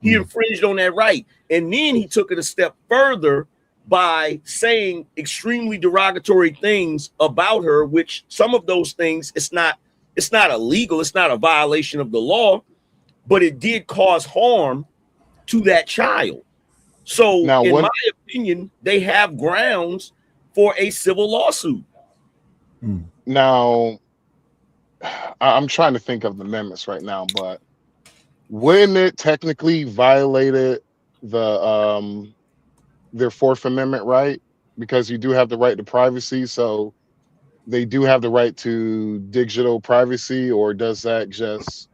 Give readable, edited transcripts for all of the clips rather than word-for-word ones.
He infringed on that right. And then he took it a step further by saying extremely derogatory things about her, which some of those things, it's not illegal, it's not a violation of the law, but it did cause harm to that child. So now, in my opinion, they have grounds for a civil lawsuit. Now, I'm trying to think of the amendments right now, but wouldn't it technically violated the their Fourth Amendment right? Because you do have the right to privacy, so they do have the right to digital privacy, or does that just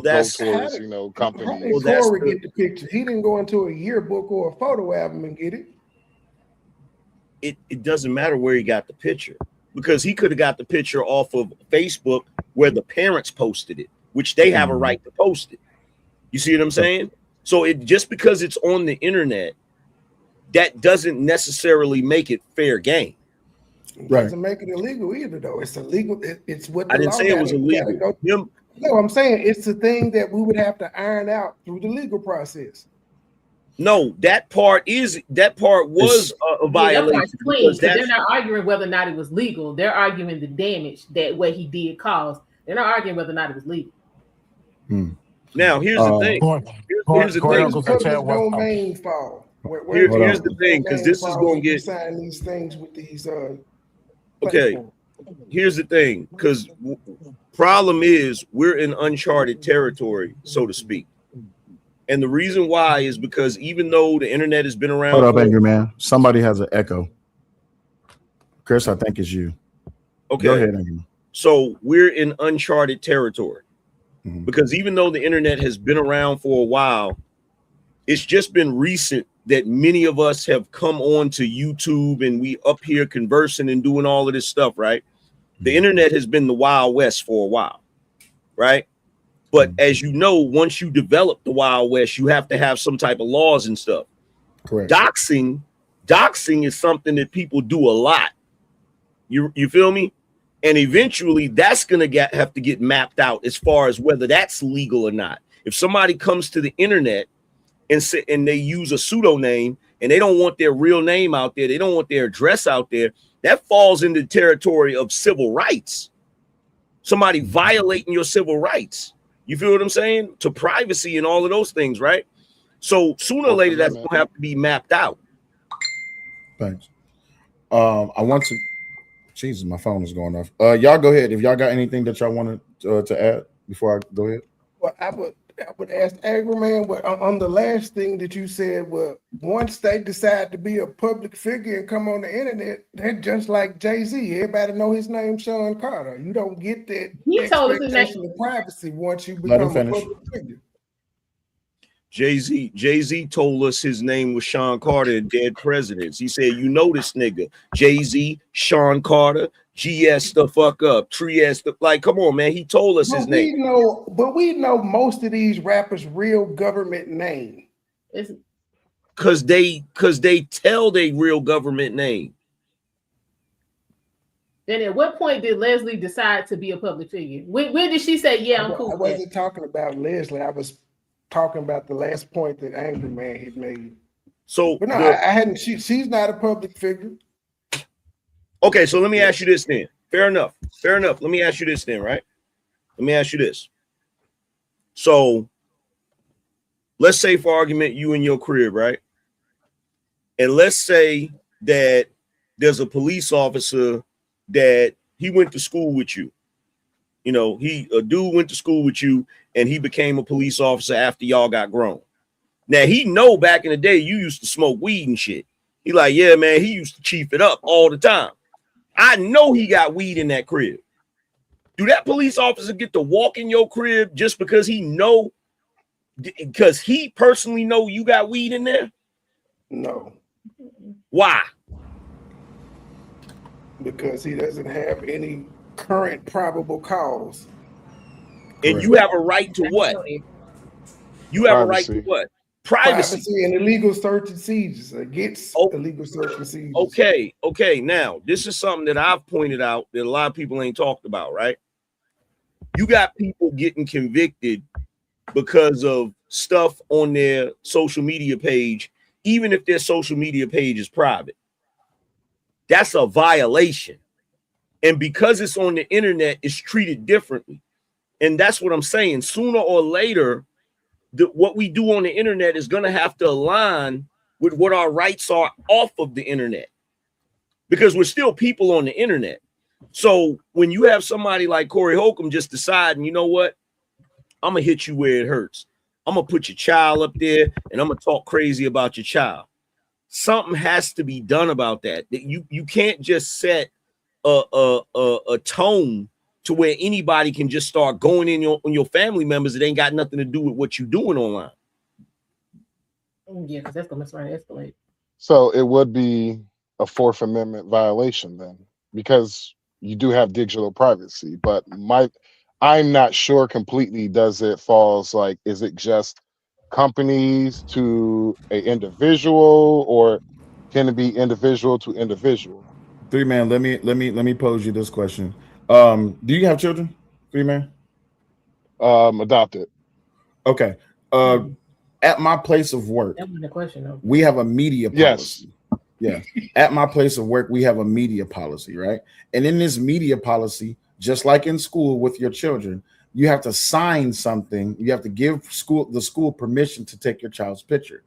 that's go towards companies? How did Corey get the picture? He didn't go into a yearbook or a photo album and get it. It doesn't matter where he got the picture, because he could have got the picture off of Facebook where the parents posted it, which they have a right to post it. You see what I'm saying? So it just because it's on the internet, that doesn't necessarily make it fair game. It doesn't make it illegal either, though. It's illegal. It's what the I didn't say it was illegal. No, I'm saying it's the thing that we would have to iron out through the legal process. No, that part was a violation. Because they're not arguing whether or not it was legal. They're arguing the damage that what he did caused. They're not arguing whether or not it was legal. Now, here's the thing. Here's the thing, because this is going to get sign these things with these. Okay, here's the thing, because problem is we're in uncharted territory, so to speak. And the reason why is because even though the internet has been around. Hold up, Angry Man. Somebody has an echo. Chris, I think it's you. Okay. Go ahead, Angry Man. So we're in uncharted territory. Because even though the internet has been around for a while, it's just been recent that many of us have come on to YouTube and we up here conversing and doing all of this stuff, right? The internet has been the Wild West for a while, right? But as you know, once you develop the Wild West, you have to have some type of laws and stuff. Correct. Doxing is something that people do a lot. You feel me? And eventually that's going to have to get mapped out as far as whether that's legal or not. If somebody comes to the internet and they use a pseudonym and they don't want their real name out there, they don't want their address out there, that falls into the territory of civil rights. Somebody violating your civil rights. You feel what I'm saying? To privacy and all of those things, right? So sooner or later, that's going to have to be mapped out. Thanks. I want to. Jesus, my phone is going off. Y'all go ahead. If y'all got anything that y'all wanted to add before I go ahead. Well, I would ask Angry Man, but on the last thing that you said, well, once they decide to be a public figure and come on the internet, they're just like Jay-Z. Everybody know his name, Sean Carter. You don't get that expectation of privacy once you become a public figure. Jay-Z told us his name was Sean Carter in Dead Presidents. He said, you know this nigga, Jay-Z, Sean Carter, GS the fuck up, Trieste, like, come on, man. He told us his name. We know most of these rappers' real government name. Cause they tell they real government name. Then at what point did Leslie decide to be a public figure? When did she say, yeah, I'm cool? I wasn't talking about Leslie. I was talking about the last point that Angry Man had made. So, but no, I hadn't. She's not a public figure. Okay, so let me ask you this then. Fair enough. Let me ask you this then, right? Let me ask you this. So, let's say for argument, you in your crib, right? And let's say that there's a police officer that he went to school with you. You know, a dude went to school with you and he became a police officer after y'all got grown. Now, he know back in the day you used to smoke weed and shit. He like, yeah, man, he used to chief it up all the time. I know he got weed in that crib. Do that police officer get to walk in your crib just because because he personally know you got weed in there? No. Why? Because he doesn't have any current probable cause. And you have a right to what? You have a right to what? Privacy and illegal search and seizures. Against illegal search and seizures. Okay. Now, this is something that I've pointed out that a lot of people ain't talked about, right? You got people getting convicted because of stuff on their social media page, even if their social media page is private. That's a violation. And because it's on the internet, it's treated differently. And that's what I'm saying. Sooner or later, what we do on the internet is going to have to align with what our rights are off of the internet, because we're still people on the internet. So when you have somebody like Corey Holcomb just deciding, you know what, I'm going to hit you where it hurts. I'm going to put your child up there and I'm going to talk crazy about your child. Something has to be done about that. You can't just set a tone to where anybody can just start going in on your family members. It ain't got nothing to do with what you're doing online. Yeah, because that's going to escalate. So it would be a Fourth Amendment violation then, because you do have digital privacy. But I'm not sure completely. Does it falls like, is it just companies to an individual, or can it be individual to individual? 3-Man, let me pose you this question. Do you have children, 3-Man? Adopted. Okay. At my place of work, That wasn't a question, though. we have a media Yes. policy. Yeah. At my place of work, we have a media policy, right? And in this media policy, just like in school with your children, you have to sign something. You have to give the school permission to take your child's picture.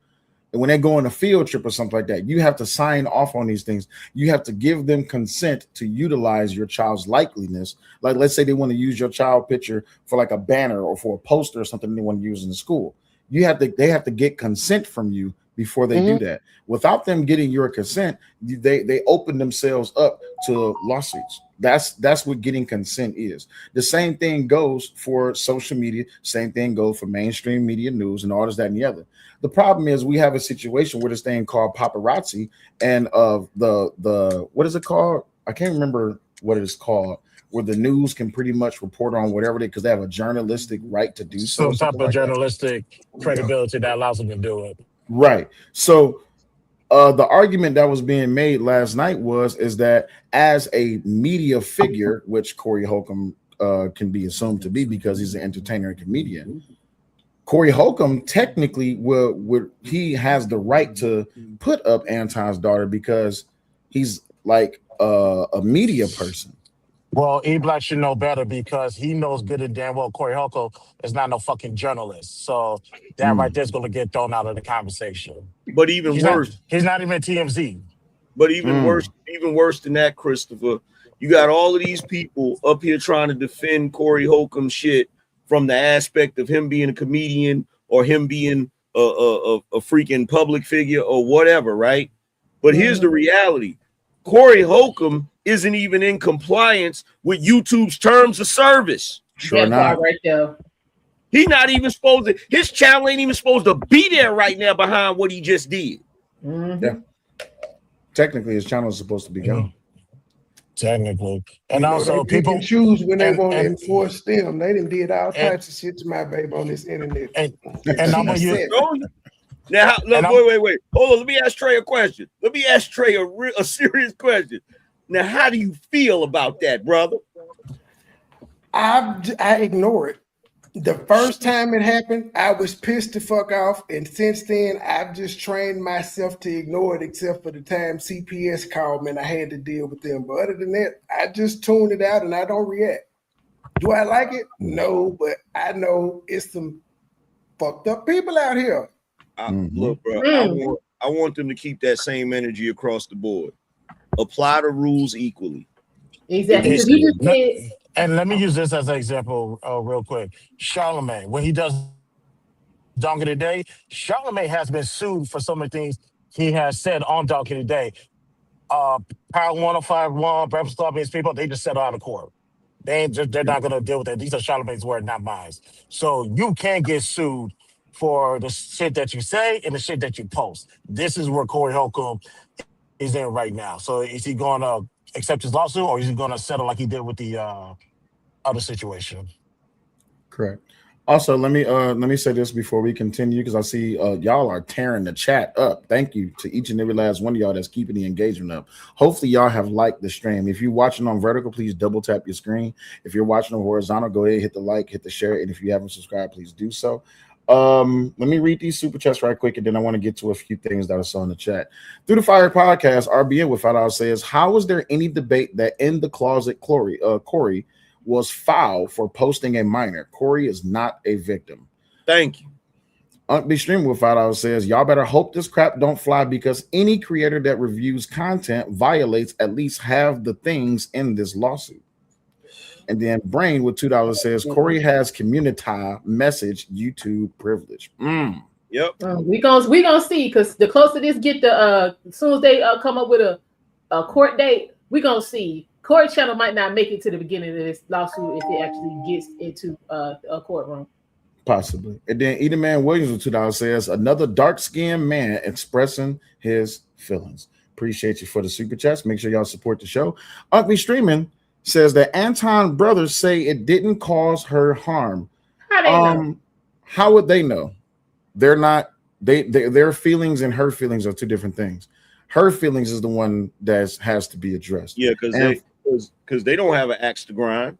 And when they go on a field trip or something like that, you have to sign off on these things. You have to give them consent to utilize your child's likeliness. Like, let's say they want to use your child picture for like a banner or for a poster or something they want to use in the school. They have to get consent from you before they do that. Without them getting your consent, they open themselves up to lawsuits. That's what getting consent is. The same thing goes for social media. Same thing goes for mainstream media news and all this, that, and the other. The problem is we have a situation where this thing called paparazzi and the what is it called? I can't remember what it is called, where the news can pretty much report on whatever because they have a journalistic right to do so. Some type of journalistic credibility that allows them to do it. Right. So the argument that was being made last night is that as a media figure, which Corey Holcomb can be assumed to be because he's an entertainer and comedian, Corey Holcomb technically he has the right to put up Anton's daughter because he's like a media person. Well, E-Black should know better because he knows good and damn well Corey Holcomb is not no fucking journalist. So that right there is going to get thrown out of the conversation. But even worse, he's not even TMZ. But even worse than that, Christopher, you got all of these people up here trying to defend Corey Holcomb shit from the aspect of him being a comedian or him being a freaking public figure or whatever, right? But here's the reality. Corey Holcomb isn't even in compliance with YouTube's terms of service. Sure not. Right there. He's not even supposed to, his channel ain't even supposed to be there right now behind what he just did. Yeah. Technically, his channel is supposed to be gone. Technically. And also they people can choose when they want to enforce them. They done did all types of shit to my baby on this internet. And I'm gonna use now, look, wait. Hold on. Let me ask Trey a question. Let me ask Trey a serious question. Now, how do you feel about that, brother? I ignore it. The first time it happened, I was pissed the fuck off. And since then, I've just trained myself to ignore it, except for the time CPS called me and I had to deal with them. But other than that, I just tune it out and I don't react. Do I like it? No, but I know it's some fucked up people out here. Look, bro, I want them to keep that same energy across the board. Apply the rules equally. Exactly. And let me use this as an example real quick. Charlamagne, when he does Dunk of the Day, Charlamagne has been sued for some of the things he has said on Dunk of the Day. Power 1051, Breakfast Club, these people, they just settle out of court. They're not going to deal with that. These are Charlamagne's words, not mine. So you can get sued for the shit that you say and the shit that you post. This is where Corey Holcomb is in right now. So is he going to accept his lawsuit or is he going to settle like he did with the other situation? Correct. Also, let me say this before we continue, because I see y'all are tearing the chat up. Thank you to each and every last one of y'all that's keeping the engagement up. Hopefully, y'all have liked the stream. If you're watching on vertical, please double tap your screen. If you're watching on horizontal, go ahead, hit the like, hit the share, and if you haven't subscribed, please do so. Let me read these super chats right quick, and then I want to get to a few things that I saw in the chat. Through the Fire podcast, RBN without out says, "How is there any debate that in the closet, Corey was foul for posting a minor? Corey is not a victim." Thank you. Be streaming without out says, "Y'all better hope this crap don't fly, because any creator that reviews content violates at least half the things in this lawsuit." And then Brain with $2 says, "Corey has community message YouTube privilege." Yep. We gonna see, because the closer this get to as soon as they come up with a court date, we gonna see. Corey channel might not make it to the beginning of this lawsuit if it actually gets into a courtroom. Possibly. And then Edenman Williams with $2 says, "Another dark-skinned man expressing his feelings." Appreciate you for the super chats. Make sure y'all support the show. Ugly Streaming says that Anton brothers say it didn't cause her harm. How they know? How would they know? They're not. Their feelings and her feelings are two different things. Her feelings is the one that has to be addressed. Yeah, because they don't have an axe to grind.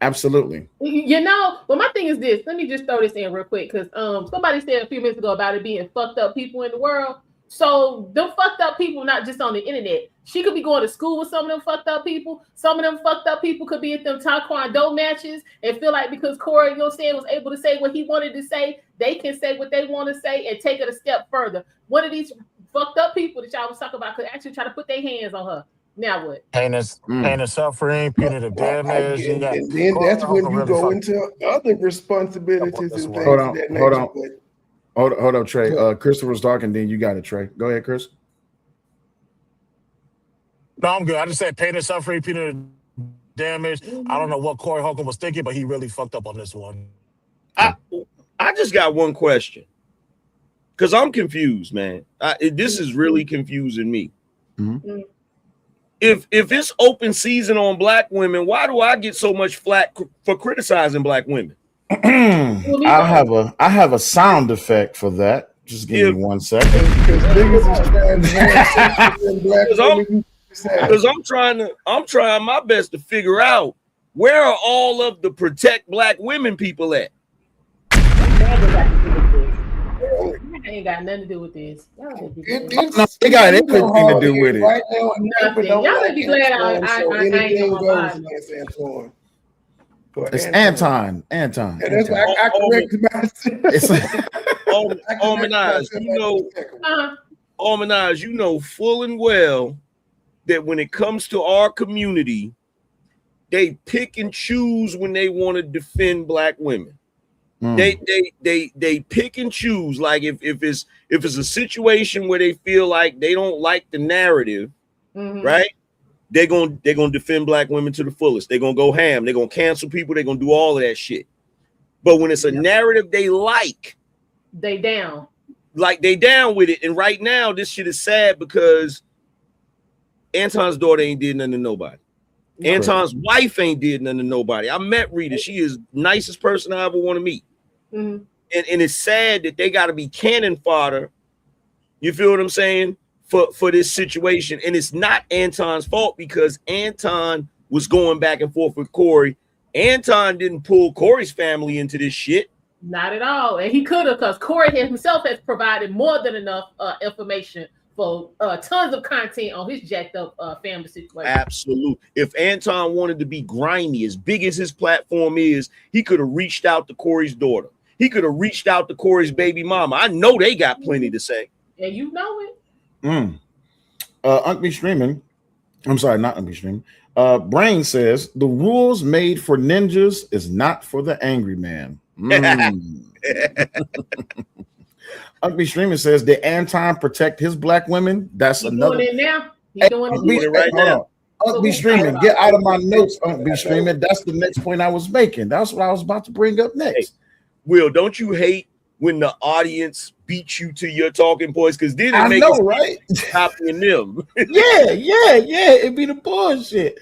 Absolutely. You know, but my thing is this. Let me just throw this in real quick, because somebody said a few minutes ago about it being fucked up people in the world. So them fucked up people, not just on the internet. She could be going to school with some of them fucked up people. Some of them fucked up people could be at them taekwondo matches and feel like because Corey, you know what I'm saying, was able to say what he wanted to say, they can say what they want to say and take it a step further. One of these fucked up people that y'all was talking about could actually try to put their hands on her. Now what? Pain and suffering, punitive damage. And then that's when you go into other responsibilities and things of that nature. Hold up, Trey. Christopher's talking, then you got it, Trey. Go ahead, Chris. No, I'm good. I just said pain and suffering, punitive damage. I don't know what Corey Holcomb was thinking, but he really fucked up on this one. I just got one question, because I'm confused, man. This is really confusing me. Mm-hmm. If it's open season on black women, why do I get so much flack for criticizing black women? I have a sound effect for that. Just give me 1 second. Because I'm trying my best to figure out, where are all of the protect black women people at? Ain't got nothing to do with this. They got everything to do with it. Right now, y'all would be glad I ain't on my It's Anton. And that's why I corrected myself. Almanaz, you know full and well that when it comes to our community, they pick and choose when they want to defend black women. They pick and choose. Like if it's a situation where they feel like they don't like the narrative, right? They're gonna defend black women to the fullest. They're gonna go ham. They're gonna cancel people. They're gonna do all of that shit. But when it's a narrative they like, they down. Like they down with it. And right now, this shit is sad because Anton's daughter ain't did nothing to nobody. Right. Anton's wife ain't did nothing to nobody. I met Rita. She is the nicest person I ever want to meet. And it's sad that they got to be cannon fodder. You feel what I'm saying? For this situation. And it's not Anton's fault, because Anton was going back and forth with Corey. Anton didn't pull Corey's family into this shit. Not at all. And he could have, because Corey himself has provided more than enough information for tons of content on his jacked up family situation. Absolutely. If Anton wanted to be grimy, as big as his platform is, he could have reached out to Corey's daughter. He could have reached out to Corey's baby mama. I know they got plenty to say. And you know it. Uncle Streaming. I'm sorry, not Uncle Streaming. Brain says the rules made for ninjas is not for the angry man. Uncle Streaming says, did Anton protect his black women? That's another. Doing it now. He's doing it right now. Uncle Streaming, get out of my notes. Uncle Streaming. That's the next point I was making. That's what I was about to bring up next. Hey, Will, don't you hate when the audience beat you to your talking points? Because then it makes right? Copying them. yeah. It'd be the bullshit.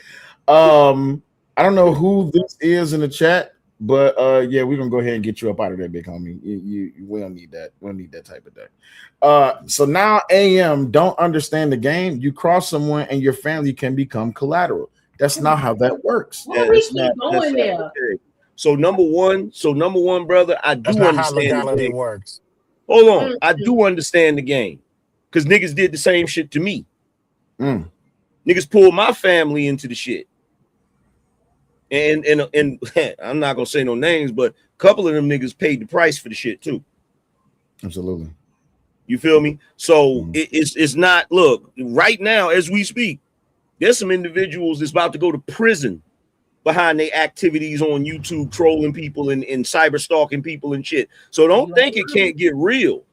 I don't know who this is in the chat, But yeah, we're gonna go ahead and get you up out of there, big homie. We don't need that. We don't need that type of day. So now AM don't understand the game. You cross someone and your family can become collateral. That's not how that works. Why we That's keep not- going there? okay. So number one, brother, I That's do not how understand the legality game. works. Hold on, I do understand the game because niggas did the same shit to me. Mm. Niggas pulled my family into the shit. And I'm not gonna say no names, but a couple of them niggas paid the price for the shit too. Absolutely. You feel me? So it's not. Look, right now as we speak, there's some individuals that's about to go to prison behind their activities on YouTube, trolling people and cyber stalking people and shit. So don't think it can't get real.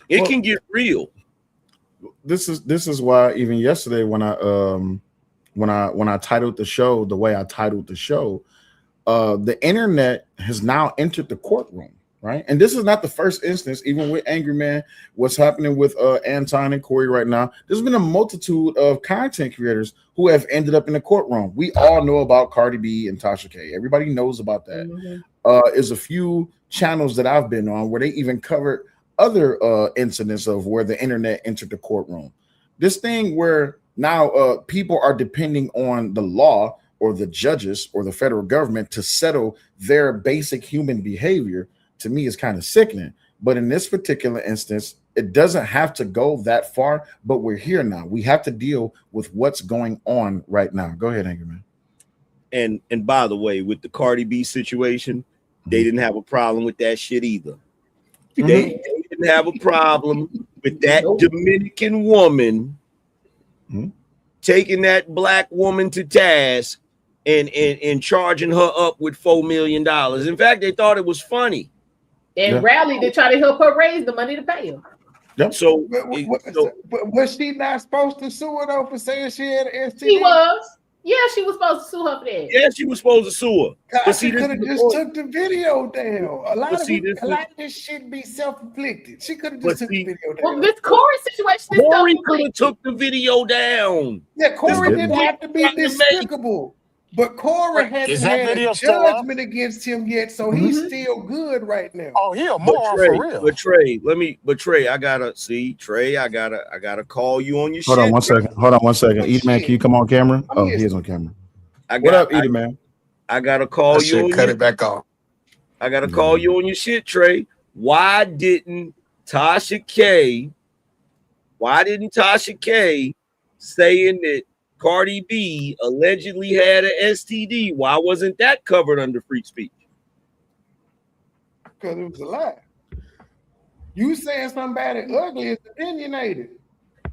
It can get real. This is why even yesterday when I titled the show the way I titled the show, the internet has now entered the courtroom, right? And this is not the first instance, even with Angry Man, what's happening with Anton and Corey right now. There's been a multitude of content creators who have ended up in the courtroom. We all know about Cardi B and Tasha K. Everybody knows about that. There's a few channels that I've been on where they even covered other incidents of where the internet entered the courtroom. This thing where now people are depending on the law or the judges or the federal government to settle their basic human behavior, to me is kind of sickening. But in this particular instance, it doesn't have to go that far, but we're here now. We have to deal with what's going on right now. Go ahead, Angry Man. And by the way, with the Cardi B situation, they didn't have a problem with that shit either. They didn't have a problem with that Dominican woman taking that black woman to task and charging her up with $4 million. In fact, they thought it was funny. And rallied to try to help her raise the money to pay him. Yep. So, But was she not supposed to sue her though for saying she had an STD? She was. Yeah, she was supposed to sue her for that. yeah, she was supposed to sue her. But She see, could have just took the video down. A lot But of see, it, a lot of this shit be self-inflicted. She could have But just took see- the video Well, down. this Corey situation is Corey so could have took the video down. Yeah, Corey This didn't video- have to be despicable. But Corey hasn't Is that had video a still up? judgment against him yet, so he's still good right now. Oh, he a But moron Trey, for real. Trey, I gotta call you on your Hold shit. on one second. Hold on one second. What Edie Man, shit? can you come on camera? I'm Oh, here. he is on camera. What What up, Edie Man? I gotta call I you should on cut your, it back off. I gotta call you on your shit, Trey. Why didn't Tasha K saying that Cardi B allegedly had an STD? Why wasn't that covered under free speech? Because it was a lie. You saying somebody ugly is opinionated.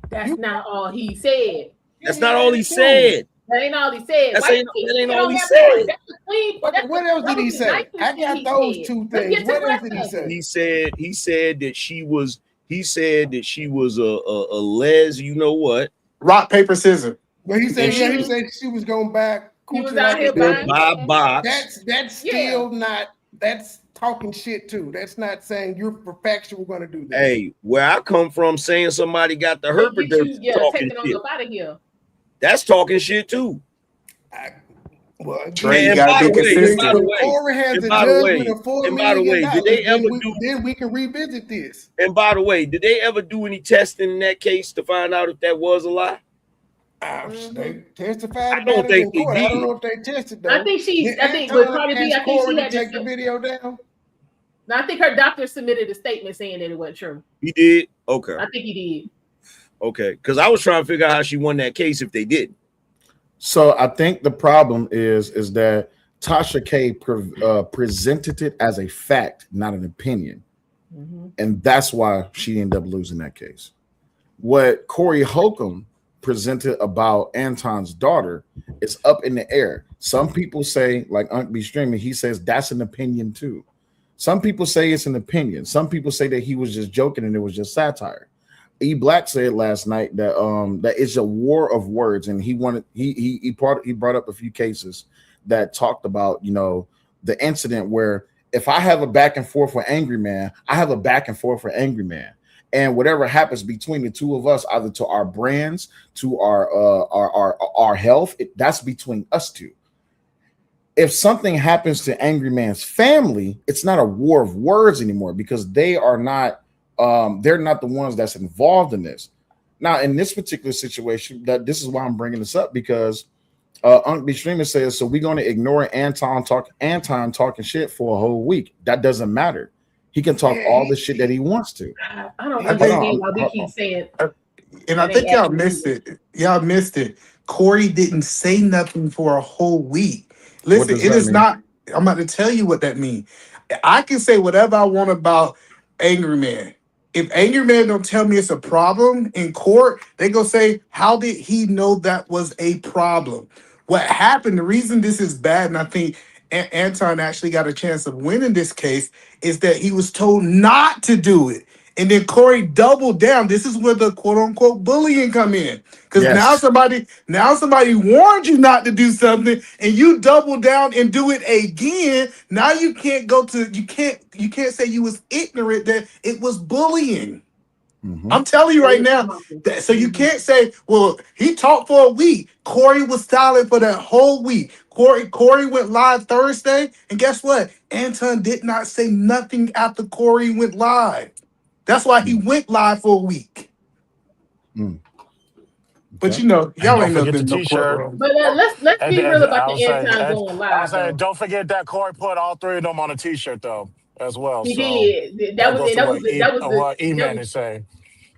That's not all he said. That's not all he said. That ain't all he said. That Why ain't you all on he that said. point? That's the clean. What else did he say? Nicely I got he those said. two Let's things. get to What the else did he rest of say? He said that she was a les, you know what? Rock, paper, scissors. But he said, And he said she was going back. He was coochie out like here a buying- bitch. Buy box. That's still not. That's talking shit too. That's not saying you're for factual going to do that. Hey, where I come from, saying somebody got the Get herpes, you, talking taking on shit. up out of here. That's talking shit too. Well, Trey, you And gotta by be the way, consistent. by the way, Corey has and a by the way, judgment of $4 and by the million. way, did they ever Then we can revisit this. And by the way, did they ever do any testing in that case to find out if that was a lie? They testified I about don't it think in court. they I don't did. know if they tested though. I think Did I think Anton with Cardi B, ask I think Corey she to had take the to. video down. No, I think her doctor submitted a statement saying that it wasn't true. He did? Okay. I think he did. Okay. Because I was trying to figure out how she won that case if they did. So I think the problem is that Tasha K presented it as a fact, not an opinion. And that's why she ended up losing that case. What Corey Holcomb presented about Anton's daughter is up in the air. Some people say, like Unc B Streaming, he says that's an opinion too. Some people say it's an opinion. Some people say that he was just joking and it was just satire. E Black said last night that that it's a war of words, and he brought up a few cases that talked about, you know, the incident where if I have a back and forth with Angry Man, I have a back and forth with Angry Man. And whatever happens between the two of us, either to our brands, to our health, that's between us two. if something happens to Angry Man's family, it's not a war of words anymore because they are not they're not the ones that's involved in this. Now, in this particular situation, that this is why I'm bringing this up because Unc B Streamer says, so we're going to ignore Anton talking shit for a whole week. That doesn't matter. He can talk all the shit that he wants to. I don't I think- understand why we keep saying. And I think y'all missed it. Y'all missed it. Corey didn't say nothing for a whole week. Listen, does it that is mean? not. I'm about to tell you what that means. I can say whatever I want about Angry Man. If Angry Man don't tell me it's a problem in court, they go say, how did he know that was a problem? What happened, the reason this is bad, and I think Anton actually got a chance of winning this case, is that he was told not to do it. And then Corey doubled down. This is where the quote unquote bullying come in. Because Yes. now somebody warned you not to do something and you double down and do it again. Now you can't you can't say you was ignorant that it was bullying. Mhm. I'm telling you right now. So you can't say, well, he talked for a week. Corey was silent for that whole week. Corey went live Thursday, and guess what? Anton did not say nothing after Corey went live. That's why he went live for a week. Mm. But Okay. you know, y'all don't ain't never forget been the to no t-shirt. courtroom. But let's be real about the Anton going I was live. saying, though. don't forget that Corey put all three of them on a t-shirt though, as well. He so did. That was what the E-Man is saying.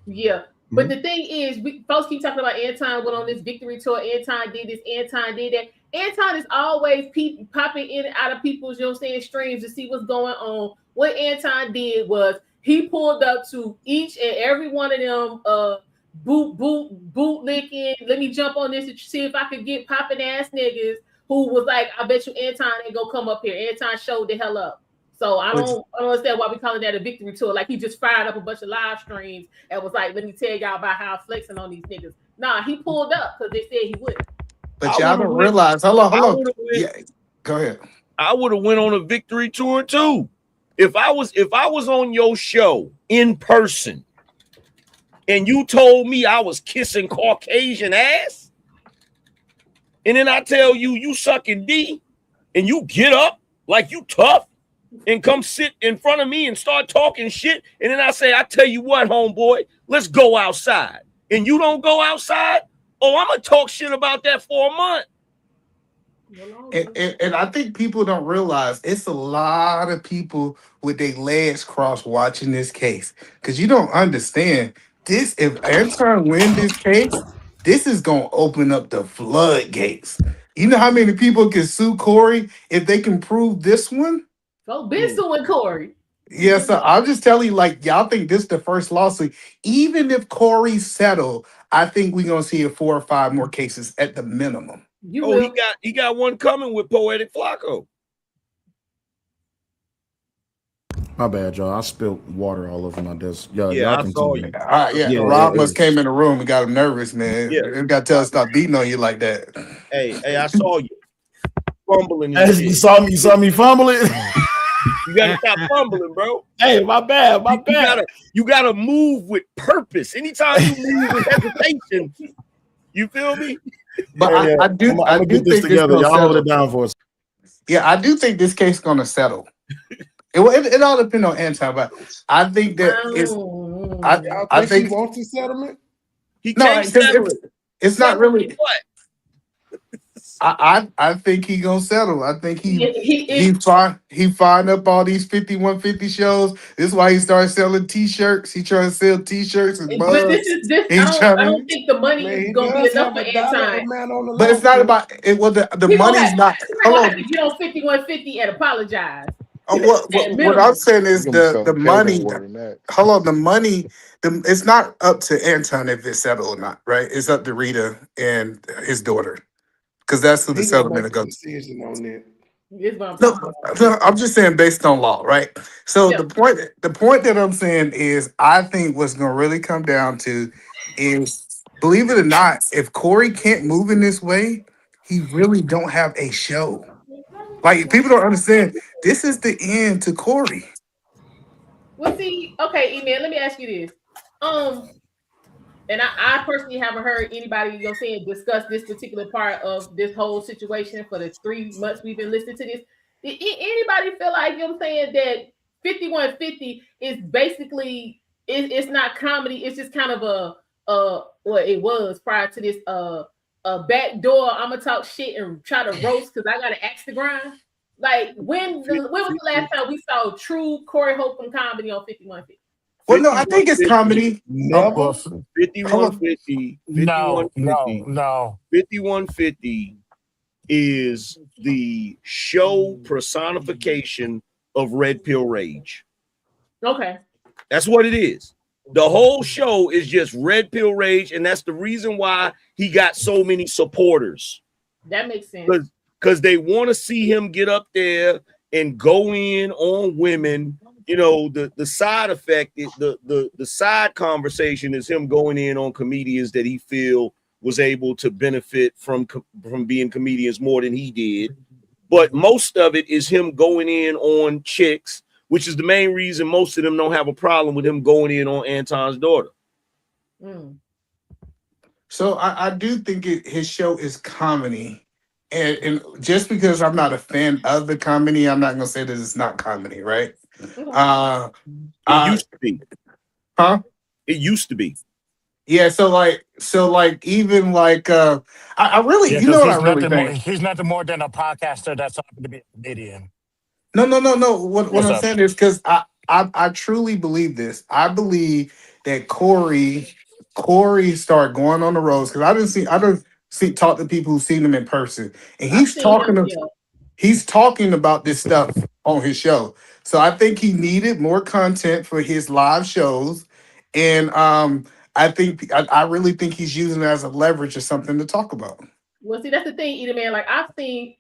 yeah. But the thing is, folks keep talking about Anton went on this victory tour. Anton did this. Anton did that. Anton is always popping in and out of people's, streams to see what's going on. What Anton did was he pulled up to each and every one of them boot licking. Let me jump on this and see if I could get popping ass niggas who was like, I bet you Anton ain't gonna come up here. Anton showed the hell up. So I don't understand why we calling that a victory tour. Like he just fired up a bunch of live streams and was like, let me tell y'all about how I'm flexing on these niggas. Nah, he pulled up because they said he would. But I y'all would've don't went- realize. Hold I on. would've went- Yeah, go ahead. I would have went on a victory tour too. If I was on your show in person and you told me I was kissing Caucasian ass, and then I tell you sucking D, and you get up like you tough and come sit in front of me and start talking shit, and then I say, I tell you what, homeboy, let's go outside, and you don't go outside, I'm gonna talk shit about that for a month. And I think people don't realize it's a lot of people with their legs crossed watching this case. Because you don't understand this. If Anton win this case, this is gonna open up the floodgates. You know how many people can sue Corey if they can prove this one? Go been suing Corey. Yeah, so I'm just telling you, like, y'all think this is the first lawsuit. Even if Corey settled, I think we're gonna see 4 or 5 more cases at the minimum. You will. He got one coming with Poetic Flacco. My bad, y'all. I spilled water all over my desk. Y'all I can saw continue. you. All right, yeah. Yeah, Rob it must is. came in the room and got him nervous, man. Yeah. You got to tell us stop beating on you like that. Hey, I saw you fumbling. And As you shit. saw me fumbling. You gotta stop fumbling, bro. Hey, my bad. You gotta move with purpose. Anytime you move with hesitation, you feel me? But Yeah, I do I'm gonna get this think together. gonna Y'all hold settle. it down for us. Yeah, I do think this case is gonna settle. It all depends on Anton, but I think that Y'all I think think he wants the settlement? He no, can't settle it. it's not really. What? I think he gonna settle. I think he he find up all these 5150 shows. This is why he started selling t-shirts. He trying to sell t-shirts and but mugs. this He's I trying to- don't think the money Man, is he gonna be does enough have for a dollar Anton. amount on the But it's not lawsuit. about it. Well, the He gonna money's have- not. he gonna Hold have on. to get on 5150 and apologize. What minimum. I'm saying is You're gonna be the selling money. more than that. Hold on, the money. It's not up to Anton if it's settled or not, right? It's up to Rita and his daughter, because that's who the He gonna settlement make will a go to. decision on that. This is what I'm No, talking about. I'm just saying based on law, right? So Yeah. the point that I'm saying is I think what's gonna really come down to is, believe it or not, if Corey can't move in this way, he really don't have a show. Like, people don't understand, this is the end to Corey. Well, see, okay, E-Man, let me ask you this. And I personally haven't heard anybody, you know, saying discuss this particular part of this whole situation for the 3 months we've been listening to this. Anybody feel like, you know what I'm saying, that 5150 is basically it's not comedy, it's just kind of well, it was prior to this a backdoor, I'm gonna talk shit and try to roast because I gotta axe the grind. Like when was the last time we saw true Corey Holcomb comedy on 5150? Well, no, I think it's comedy. Never. Well, 5150. no, 5150 is the show personification of Red Pill Rage. Okay. That's what it is. The whole show is just Red Pill Rage, and that's the reason why he got so many supporters. That makes sense. Because they want to see him get up there and go in on women. You know, the side effect, the side conversation is him going in on comedians that he feel was able to benefit from being comedians more than he did. But most of it is him going in on chicks, which is the main reason most of them don't have a problem with him going in on Anton's daughter. Mm. So I do think his show is comedy. And just because I'm not a fan of the comedy, I'm not going to say that it's not comedy, right? It used to be. Huh? It used to be. Yeah, so even I really, yeah, you know what I he's really nothing think? more, he's nothing more than a podcaster that's happened to be a comedian. No. What What's I'm up? saying is because I truly believe this. I believe that Corey started going on the roads because I don't see talk to people who've seen him in person, and I've seen him, yeah. he's talking about this stuff on his show. So I think he needed more content for his live shows, and I really think he's using it as a leverage or something to talk about. Well, see, that's the thing, Eater Man. Like I've seen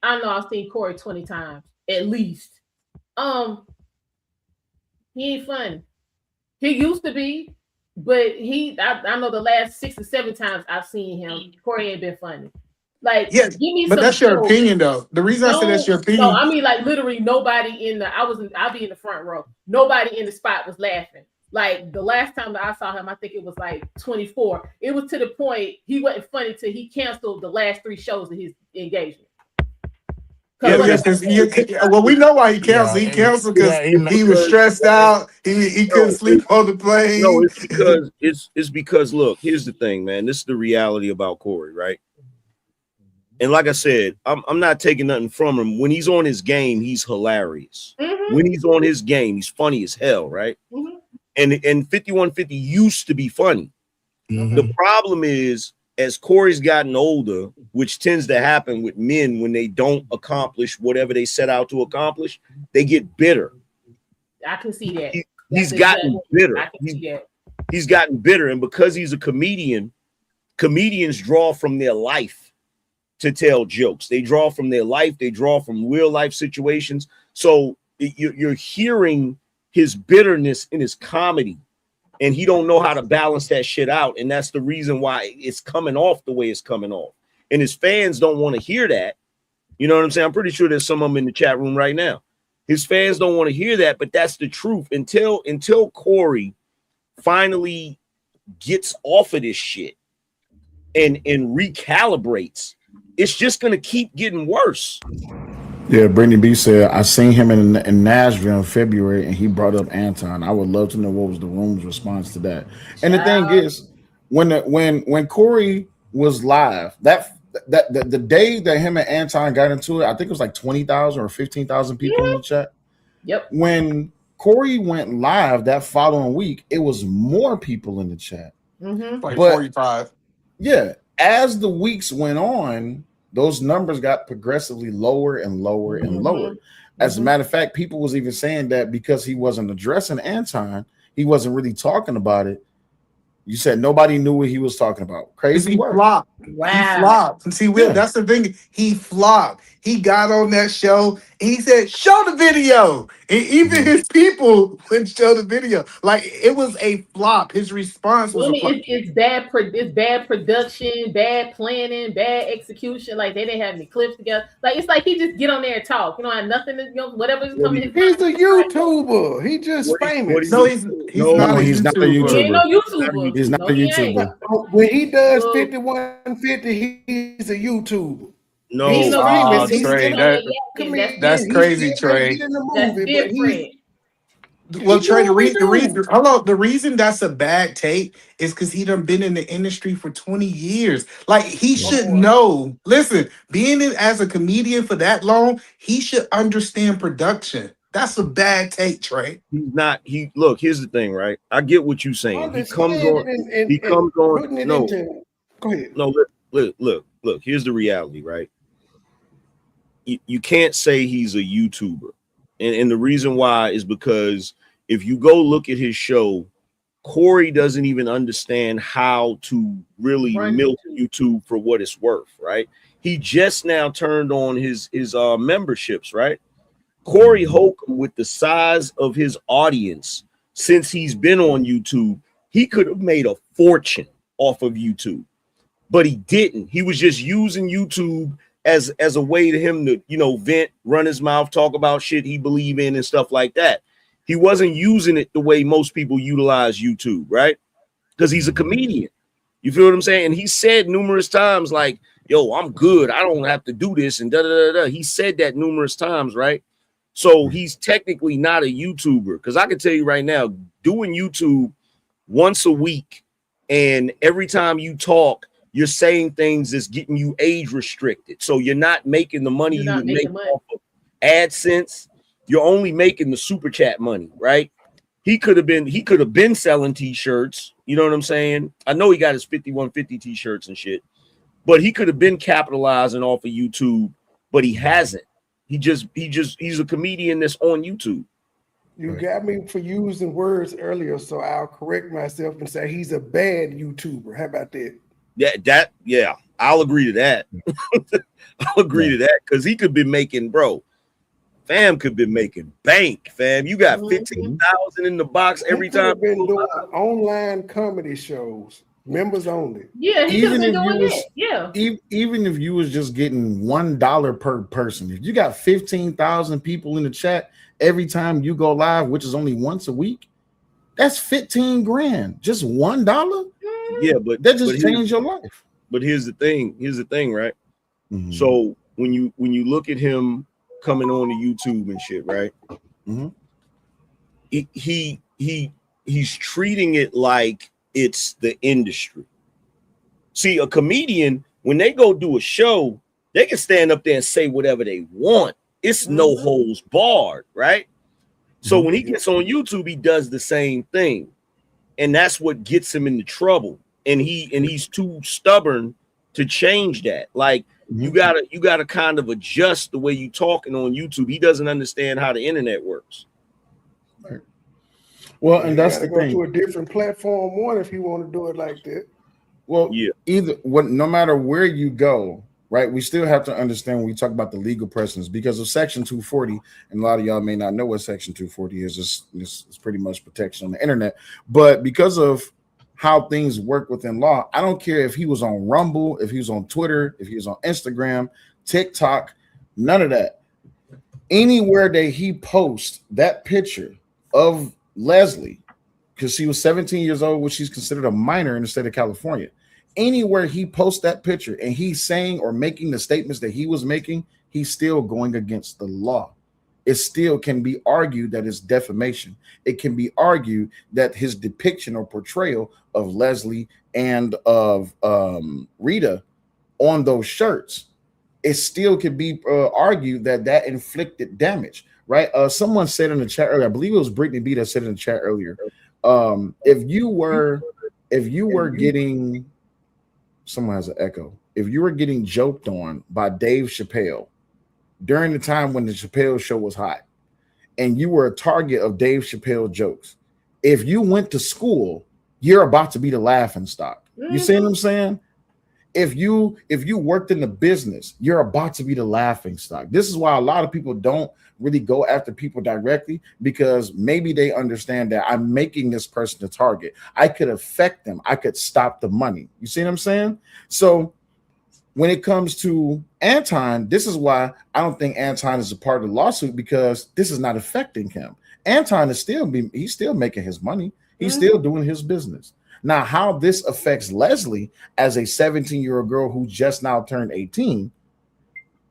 Corey 20 times at least. He ain't funny. He used to be, but I know the last 6 or 7 times I've seen him, Corey ain't been funny. Like, Yeah, give me but some that's your shows. opinion, though. The reason I say that's your opinion. No, I mean like literally nobody I'll be in the front row. Nobody in the spot was laughing. Like the last time that I saw him, I think it was like 24. It was to the point he wasn't funny till he canceled the last 3 shows of his engagement. Well, we know why he canceled. He canceled because he was stressed out. He couldn't sleep on the plane. No, it's because look, here's the thing, man. This is the reality about Corey, right? And like I said, I'm not taking nothing from him. When he's on his game, he's hilarious. Mm-hmm. When he's on his game, he's funny as hell, right? Mm-hmm. And 5150 used to be funny. Mm-hmm. The problem is, as Corey's gotten older, which tends to happen with men when they don't accomplish whatever they set out to accomplish, they get bitter. I can see that. He's gotten bitter. I can see that. He's gotten bitter, and because he's a comedian, comedians draw from their life to tell jokes. They draw from their life. They draw from real life situations. So you're hearing his bitterness in his comedy, and he don't know how to balance that shit out. And that's the reason why it's coming off the way it's coming off. And his fans don't want to hear that. You know what I'm saying? I'm pretty sure there's some of them in the chat room right now. His fans don't want to hear that, but that's the truth. Until Corey finally gets off of this shit and recalibrates, it's just going to keep getting worse. Yeah, Brittany B said, I seen him in Nashville in February, and he brought up Anton. I would love to know what was the room's response to that. And the thing is, when Corey was live, the day that him and Anton got into it, I think it was like 20,000 or 15,000 people in the chat. Yep. When Corey went live that following week, it was more people in the chat. Mm-hmm. Like 45. Yeah. As the weeks went on, those numbers got progressively lower and lower and lower. As a matter of fact, people was even saying that because he wasn't addressing Anton, he wasn't really talking about it. You said nobody knew what he was talking about. Crazy He work. flopped. Wow. He flopped. And see, Will, that's the thing. He flopped. He got on that show And he said, show the video. And even his people wouldn't show the video. Like it was a flop. His response was Well, I a mean, flop. it's bad. It's bad production, bad planning, bad execution. Like they didn't have any clips together. Like it's like he just get on there and talk. You know, have nothing to whatever's coming. He's a YouTuber. He just famous. No, he's not No, a he's not a YouTuber. He ain't no YouTuber. YouTuber. He's not No, a he ain't. YouTuber. When he does So- 5150, he's a YouTuber. No, He's no famous. He's Trey, still that- comedian. that's He's crazy, still Trey. in the That's movie, but different. Well, He Trey, do what he do. the reason that's a bad take is because he done been in the industry for 20 years. Like he should know. Listen, being in as a comedian for that long, he should understand production. That's a bad take, Trey. he's not. He look. Here's the thing, right? I get what you're saying. He comes on. He comes putting on. it No, into. Go ahead. no. Look. Here's the reality, right? You can't say he's a YouTuber, and the reason why is because if you go look at his show, Corey doesn't even understand how to really Run milk YouTube for what it's worth, right? He just now turned on his memberships, right? Corey Holcomb, with the size of his audience since he's been on YouTube, he could have made a fortune off of YouTube, but he didn't. He was just using YouTube as a way to him to, vent, run his mouth, talk about shit he believe in and stuff like that. He wasn't using it the way most people utilize YouTube, right? Because he's a comedian. You feel what I'm saying? And he said numerous times, like, yo, I'm good. I don't have to do this and da-da-da-da. He said that numerous times, right? So he's technically not a YouTuber. Because I can tell you right now, doing YouTube once a week and every time you talk, you're saying things that's getting you age restricted. So you're not making the money you would make off of AdSense. You're only making the super chat money, right? He could have been selling t-shirts. You know what I'm saying? I know he got his 5150 t-shirts and shit, but he could have been capitalizing off of YouTube, but he hasn't. He's a comedian that's on YouTube. You got me for using words earlier, so I'll correct myself and say he's a bad YouTuber. How about that? Yeah, I'll agree to that. I'll agree to that because he could be making, fam could be making bank, fam. You got 15,000 in the box every time. He's been doing online comedy shows, members only. Yeah, he could have been doing that. Yeah. Even if you was just getting $1 per person, if you got 15,000 people in the chat every time you go live, which is only once a week, that's 15 grand. Just $1. Yeah, but that just changed your life. But here's the thing, right? Mm-hmm. So when you look at him coming on to YouTube and shit, right? Mm-hmm. He's treating it like it's the industry. See, a comedian, when they go do a show, they can stand up there and say whatever they want. It's no holds barred, right? So when he gets on YouTube, he does the same thing. And that's what gets him into trouble. And he's too stubborn to change that. Like you gotta kind of adjust the way you talking on YouTube. He doesn't understand how the internet works. Right. Well, and that's the go thing. to a different platform one if you want to do it like that. Well, yeah. No matter where you go, right? We still have to understand when we talk about the legal precedents because of Section 240, and a lot of y'all may not know what Section 240 is. It's pretty much protection on the internet, but because of how things work within law, I don't care if he was on Rumble, if he was on Twitter, if he was on Instagram, TikTok, none of that. Anywhere that he posts that picture of Leslie, because she was 17 years old, which she's considered a minor in the state of California. Anywhere he posts that picture and he's saying or making the statements that he was making, he's still going against the law. It still can be argued that it's defamation. It can be argued that his depiction or portrayal of Leslie and of Rita on those shirts, it still can be argued that inflicted damage, right? Someone said in the chat earlier, I believe it was Brittany B that said in the chat earlier, if you were getting, someone has an echo, if you were getting joked on by Dave Chappelle during the time when the Chappelle show was hot, and you were a target of Dave Chappelle jokes, if you went to school, you're about to be the laughing stock. You see what I'm saying? if you worked in the business, you're about to be the laughing stock. This is why a lot of people don't really go after people directly, because maybe they understand that I'm making this person a target. I could affect them. I could stop the money. You see what I'm saying? So when it comes to Anton, this is why I don't think Anton is a part of the lawsuit, because this is not affecting him. Anton is he's still making his money. He's still doing his business. Now, how this affects Leslie as a 17-year-old girl who just now turned 18,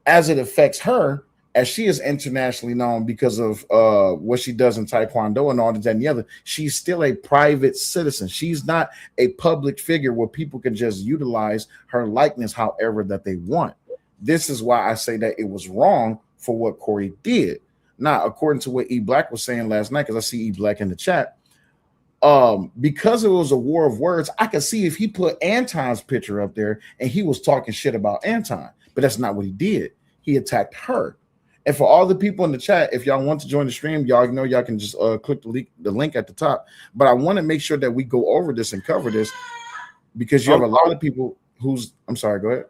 as it affects her, as she is internationally known because of what she does in Taekwondo and all that and the other, she's still a private citizen. She's not a public figure where people can just utilize her likeness however that they want. This is why I say that it was wrong for what Corey did. Now, according to what E Black was saying last night, because I see E Black in the chat, because it was a war of words, I could see if he put Anton's picture up there and he was talking shit about Anton, but that's not what he did. He attacked her. And for all the people in the chat, if y'all want to join the stream, y'all know y'all can just click the link at the top. But I want to make sure that we go over this and cover this, because you have a lot of people who's, I'm sorry, go ahead.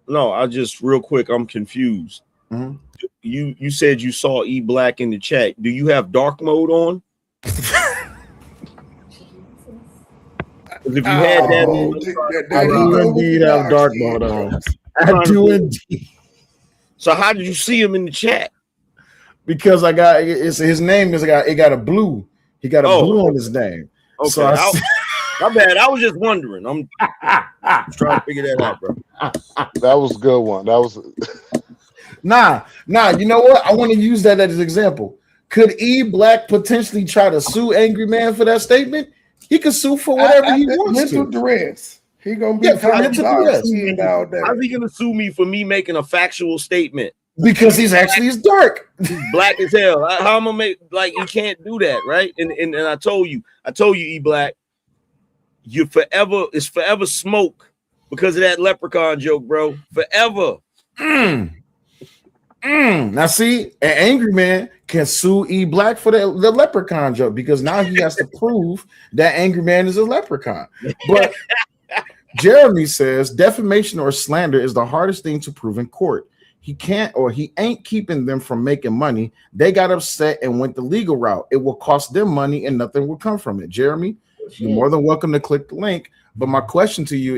No, I just real quick, I'm confused. Mm-hmm. You said you saw E Black in the chat. Do you have dark mode on? If you had that on, I do indeed have dark mode on. I do indeed. So how did you see him in the chat? Because I got his name is it got a blue. He got a blue on his name. Okay, so my bad. I was just wondering. I'm trying to figure that out, bro. That was a good one. That was nah. You know what? I want to use that as an example. Could E Black potentially try to sue Angry Man for that statement? He could sue for whatever he wants mental to. Duress. He gonna be for mental duress. How's he gonna sue me for me making a factual statement? Because he's dark. He's black as hell. How am I make like you can't do that, right? And I told you, E Black, it's forever smoke because of that leprechaun joke, bro. Forever. Now see, an Angry Man can sue E Black for the leprechaun joke, because now he has to prove that Angry Man is a leprechaun. But Jeremy says defamation or slander is the hardest thing to prove in court. He ain't keeping them from making money. They got upset and went the legal route. It will cost them money and nothing will come from it. Jeremy, you're more than welcome to click the link. But my question to you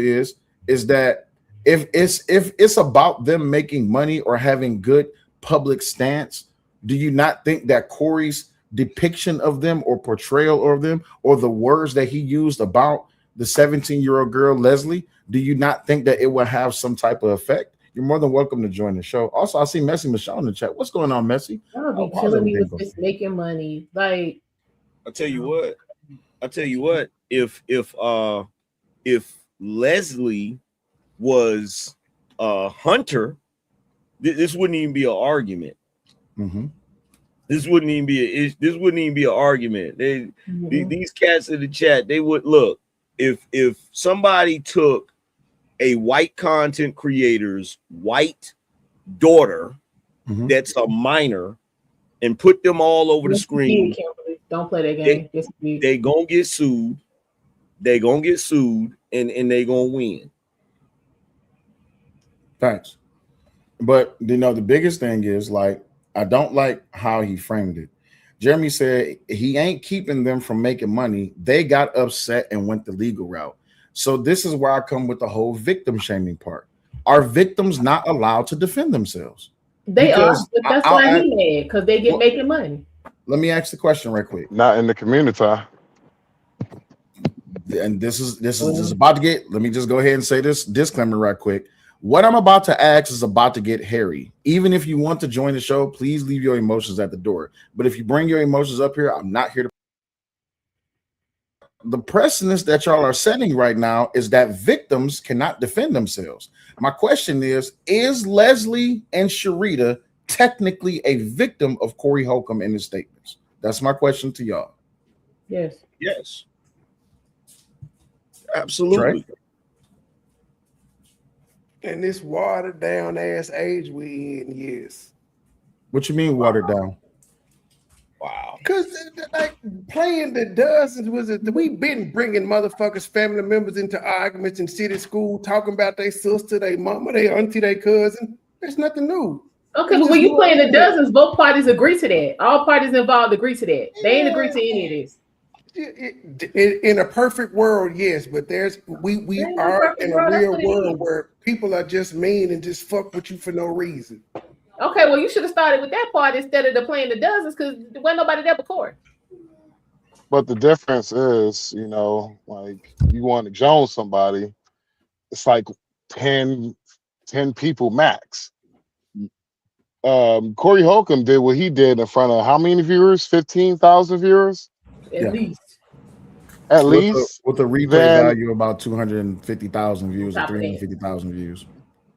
is that if it's about them making money or having good public stance, do you not think that Corey's depiction of them or portrayal of them or the words that he used about the 17-year-old girl, Leslie, do you not think that it will have some type of effect? You're more than welcome to join the show. Also, I see Messi Michelle in the chat. What's going on, Messi? Y'all be killing me with just making money. Like, I'll tell you what. If Leslie was Hunter, this wouldn't even be an argument. Mm-hmm. This wouldn't even be an argument. These cats in the chat, they would look. If somebody took a white content creator's white daughter that's a minor and put them all over the screen, don't play that game. They gonna get sued. They gonna get sued, and they gonna win. Thanks. But you know, the biggest thing is, like, I don't like how he framed it. Jeremy said he ain't keeping them from making money. They got upset and went the legal route. So this is where I come with the whole victim shaming part. Are victims not allowed to defend themselves? They are, but that's why he mad, because they get making money. Let me ask the question right quick. not in the community. And this is about to get, let me just go ahead and say this disclaimer right quick. What I'm about to ask is about to get hairy. Even if you want to join the show, please leave your emotions at the door. But if you bring your emotions up here, I'm not here to. The precedence that y'all are setting right now is that victims cannot defend themselves. My question is Leslie and Sharita technically a victim of Corey Holcomb in his statements? That's my question to y'all. Yes. Yes. Absolutely. Right? In this watered down ass age we in, yes. What you mean watered down? Wow. Because like playing the dozens we've been bringing motherfuckers, family members into arguments in city school, talking about their sister, their mama, their auntie, their cousin. There's nothing new. Okay, It's but just when you new playing the on the internet. dozens, both parties agree to that. All parties involved agree to that. They ain't agree to any of this. In a perfect world, yes, but we Ain't no are perfect in a world, that's real what it world is. where people are just mean and just fuck with you for no reason. Okay, well, you should have started with that part instead of the playing the dozens because there wasn't nobody there before. But the difference is, you know, like you want to Jones somebody, it's like 10 people max. Corey Holcomb did what he did in front of how many viewers? 15,000 viewers At Yeah. least. at least. With a replay Then value of about 250,000 views or Top of that. 350,000 views.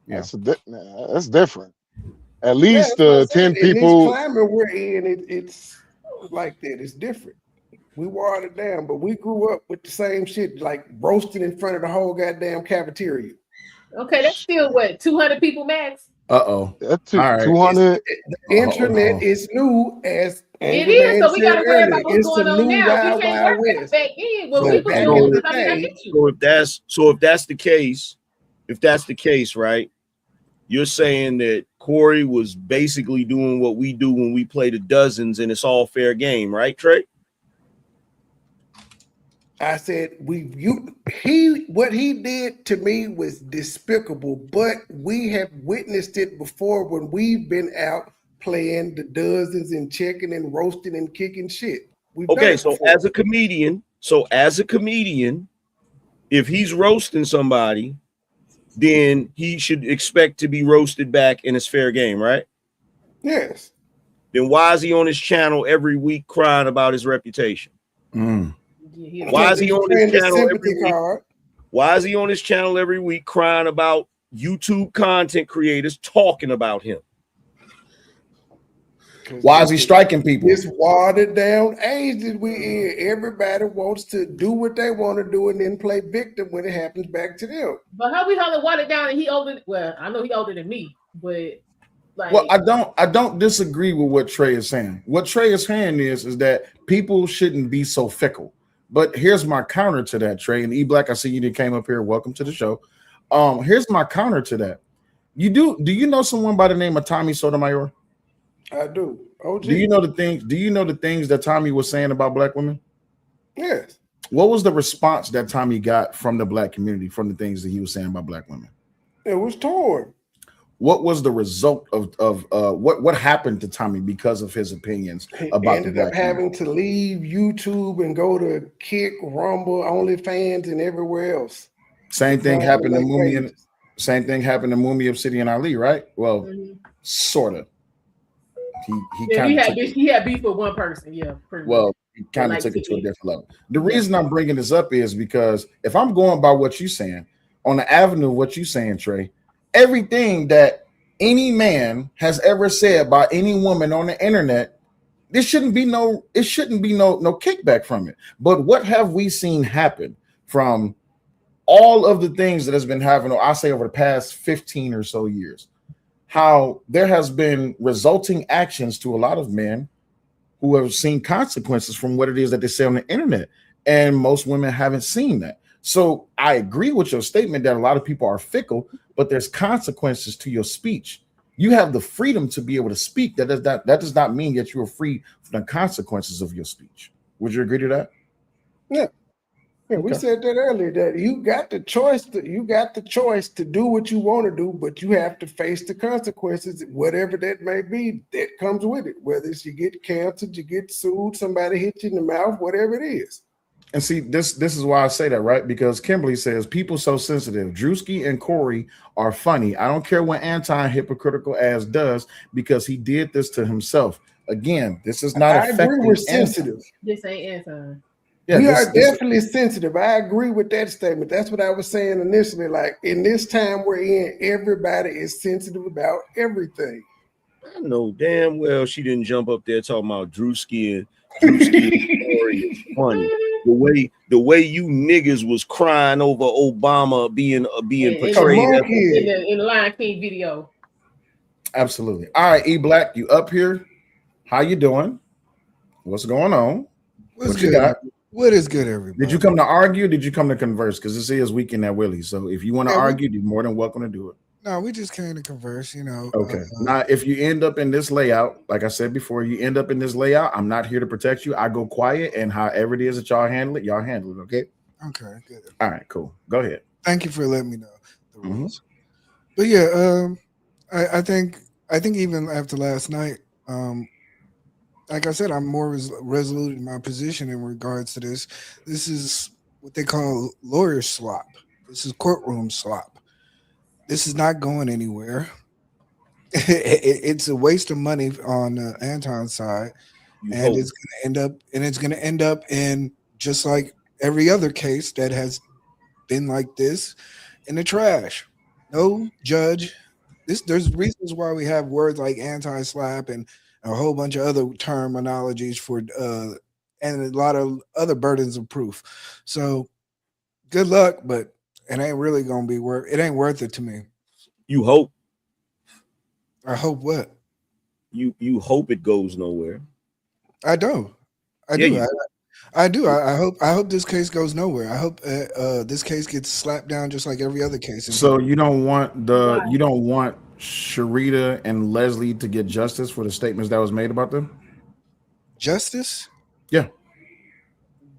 Yeah. that's different. At Yeah, least that's what I 10 said. In this people. climate we're in, it's like that. It's different. We watered it down, but we grew up with the same shit, like roasted in front of the whole goddamn cafeteria. Okay, that's still what 200 people max. Uh-oh. That's All right. 200. The internet is new, as It Angry is, Man so we said got to worry earlier. about what's It's going the on new now. Wild We can't Wild worry about West. back then when So people back doing in this the stuff. I day, get you. So if that's the case, right? You're saying that Corey was basically doing what we do when we play the dozens, and it's all fair game, right, Trey? I said what he did to me was despicable, but we have witnessed it before when we've been out playing the dozens and checking and roasting and kicking shit. We've done Okay, it so before. as a comedian, if he's roasting somebody, then he should expect to be roasted back, and it's fair game, right? Yes. Then why is he on his channel every week crying about his reputation? Yeah, Why is he on his Playing the channel sympathy every week? card. Why is he on his channel every week crying about YouTube content creators talking about him? Why is he striking people? This watered down age that we in. Everybody wants to do what they want to do and then play victim when it happens back to them. But how we held water down and he older? Well, I know he older than me, but like, Well, I don't disagree with what Trey is saying. What Trey is saying is that people shouldn't be so fickle. But here's my counter to that, Trey. And E Black, I see you came up here. Welcome to the show. Here's my counter to that. Do you know someone by the name of Tommy Sotomayor? I do. OG. Do you know the things that Tommy was saying about black women? Yes. What was the response that Tommy got from the black community from the things that he was saying about black women? It was torn. What was the result of what happened to Tommy because of his opinions about Ended the up black having to leave YouTube and go to Kick, Rumble, OnlyFans, and everywhere else. Same thing Trying happened to make Mumi. pages. Same thing happened to Mumi Obsidian Ali, right? Well, sort of. he had beef with one person. Yeah, pretty much. He kind of Like took it to a TV. different level. The reason I'm bringing this up is because if I'm going by what you're saying, on the avenue of what you're saying, Trey, everything that any man has ever said by any woman on the internet, there shouldn't be no kickback from it. But what have we seen happen from all of the things that has been happening, I say over the past 15 or so years? How there has been resulting actions to a lot of men who have seen consequences from what it is that they say on the internet. And most women haven't seen that. So I agree with your statement that a lot of people are fickle, but there's consequences to your speech. You have the freedom to be able to speak. That does not mean that you are free from the consequences of your speech. Would you agree to that? Yeah. Yeah, we said that earlier, that you got the choice to do what you want to do, but you have to face the consequences, whatever that may be, that comes with it. Whether it's you get canceled, you get sued, somebody hit you in the mouth, whatever it is. And see, this is why I say that, right? Because Kimberly says people so sensitive. Drewski and Corey are funny. I don't care what anti-hypocritical ass does because he did this to himself. Again, this is not I agree we're sensitive. This ain't anti. Yeah, we are definitely sensitive. I agree with that statement. That's what I was saying initially. Like in this time we're in, everybody is sensitive about everything. I know damn well she didn't jump up there talking about Drewski and Corey is funny. The way you niggas was crying over Obama being portrayed in the Lion King video. Absolutely. All right, E Black, you up here? How you doing? What's going on? What's What you good? got? What is good, everybody? Did you come to argue? Or did you come to converse? Because this is weekend at Willie's. So if you want to Yeah, argue, you're more than welcome to do it. No, we just came to converse, you know. Okay. Now, if you end up in this layout, like I said before, you end up in this layout, I'm not here to protect you. I go quiet, and however it is that y'all handle it, okay? Okay, good. All right, cool. Go ahead. Thank you for letting me know the Mhm. rules. But yeah, I think even after last night, like I said, I'm more resolute in my position in regards to this. This is what they call lawyer slop. This is courtroom slop. This is not going anywhere. It's a waste of money on Anton's side, and it's going to end up in just like every other case that has been like this, in the trash. No judge. There's reasons why we have words like anti-slap and a whole bunch of other terminologies for and a lot of other burdens of proof. So good luck, but it ain't really gonna be worth. It ain't worth it to me. You hope. I hope what? You hope it goes nowhere. I do. I Yeah, do. you- I do. I hope this case goes nowhere. I hope this case gets slapped down just like every other case. So you don't want Sharita and Leslie to get justice for the statements that was made about them? Justice? Yeah.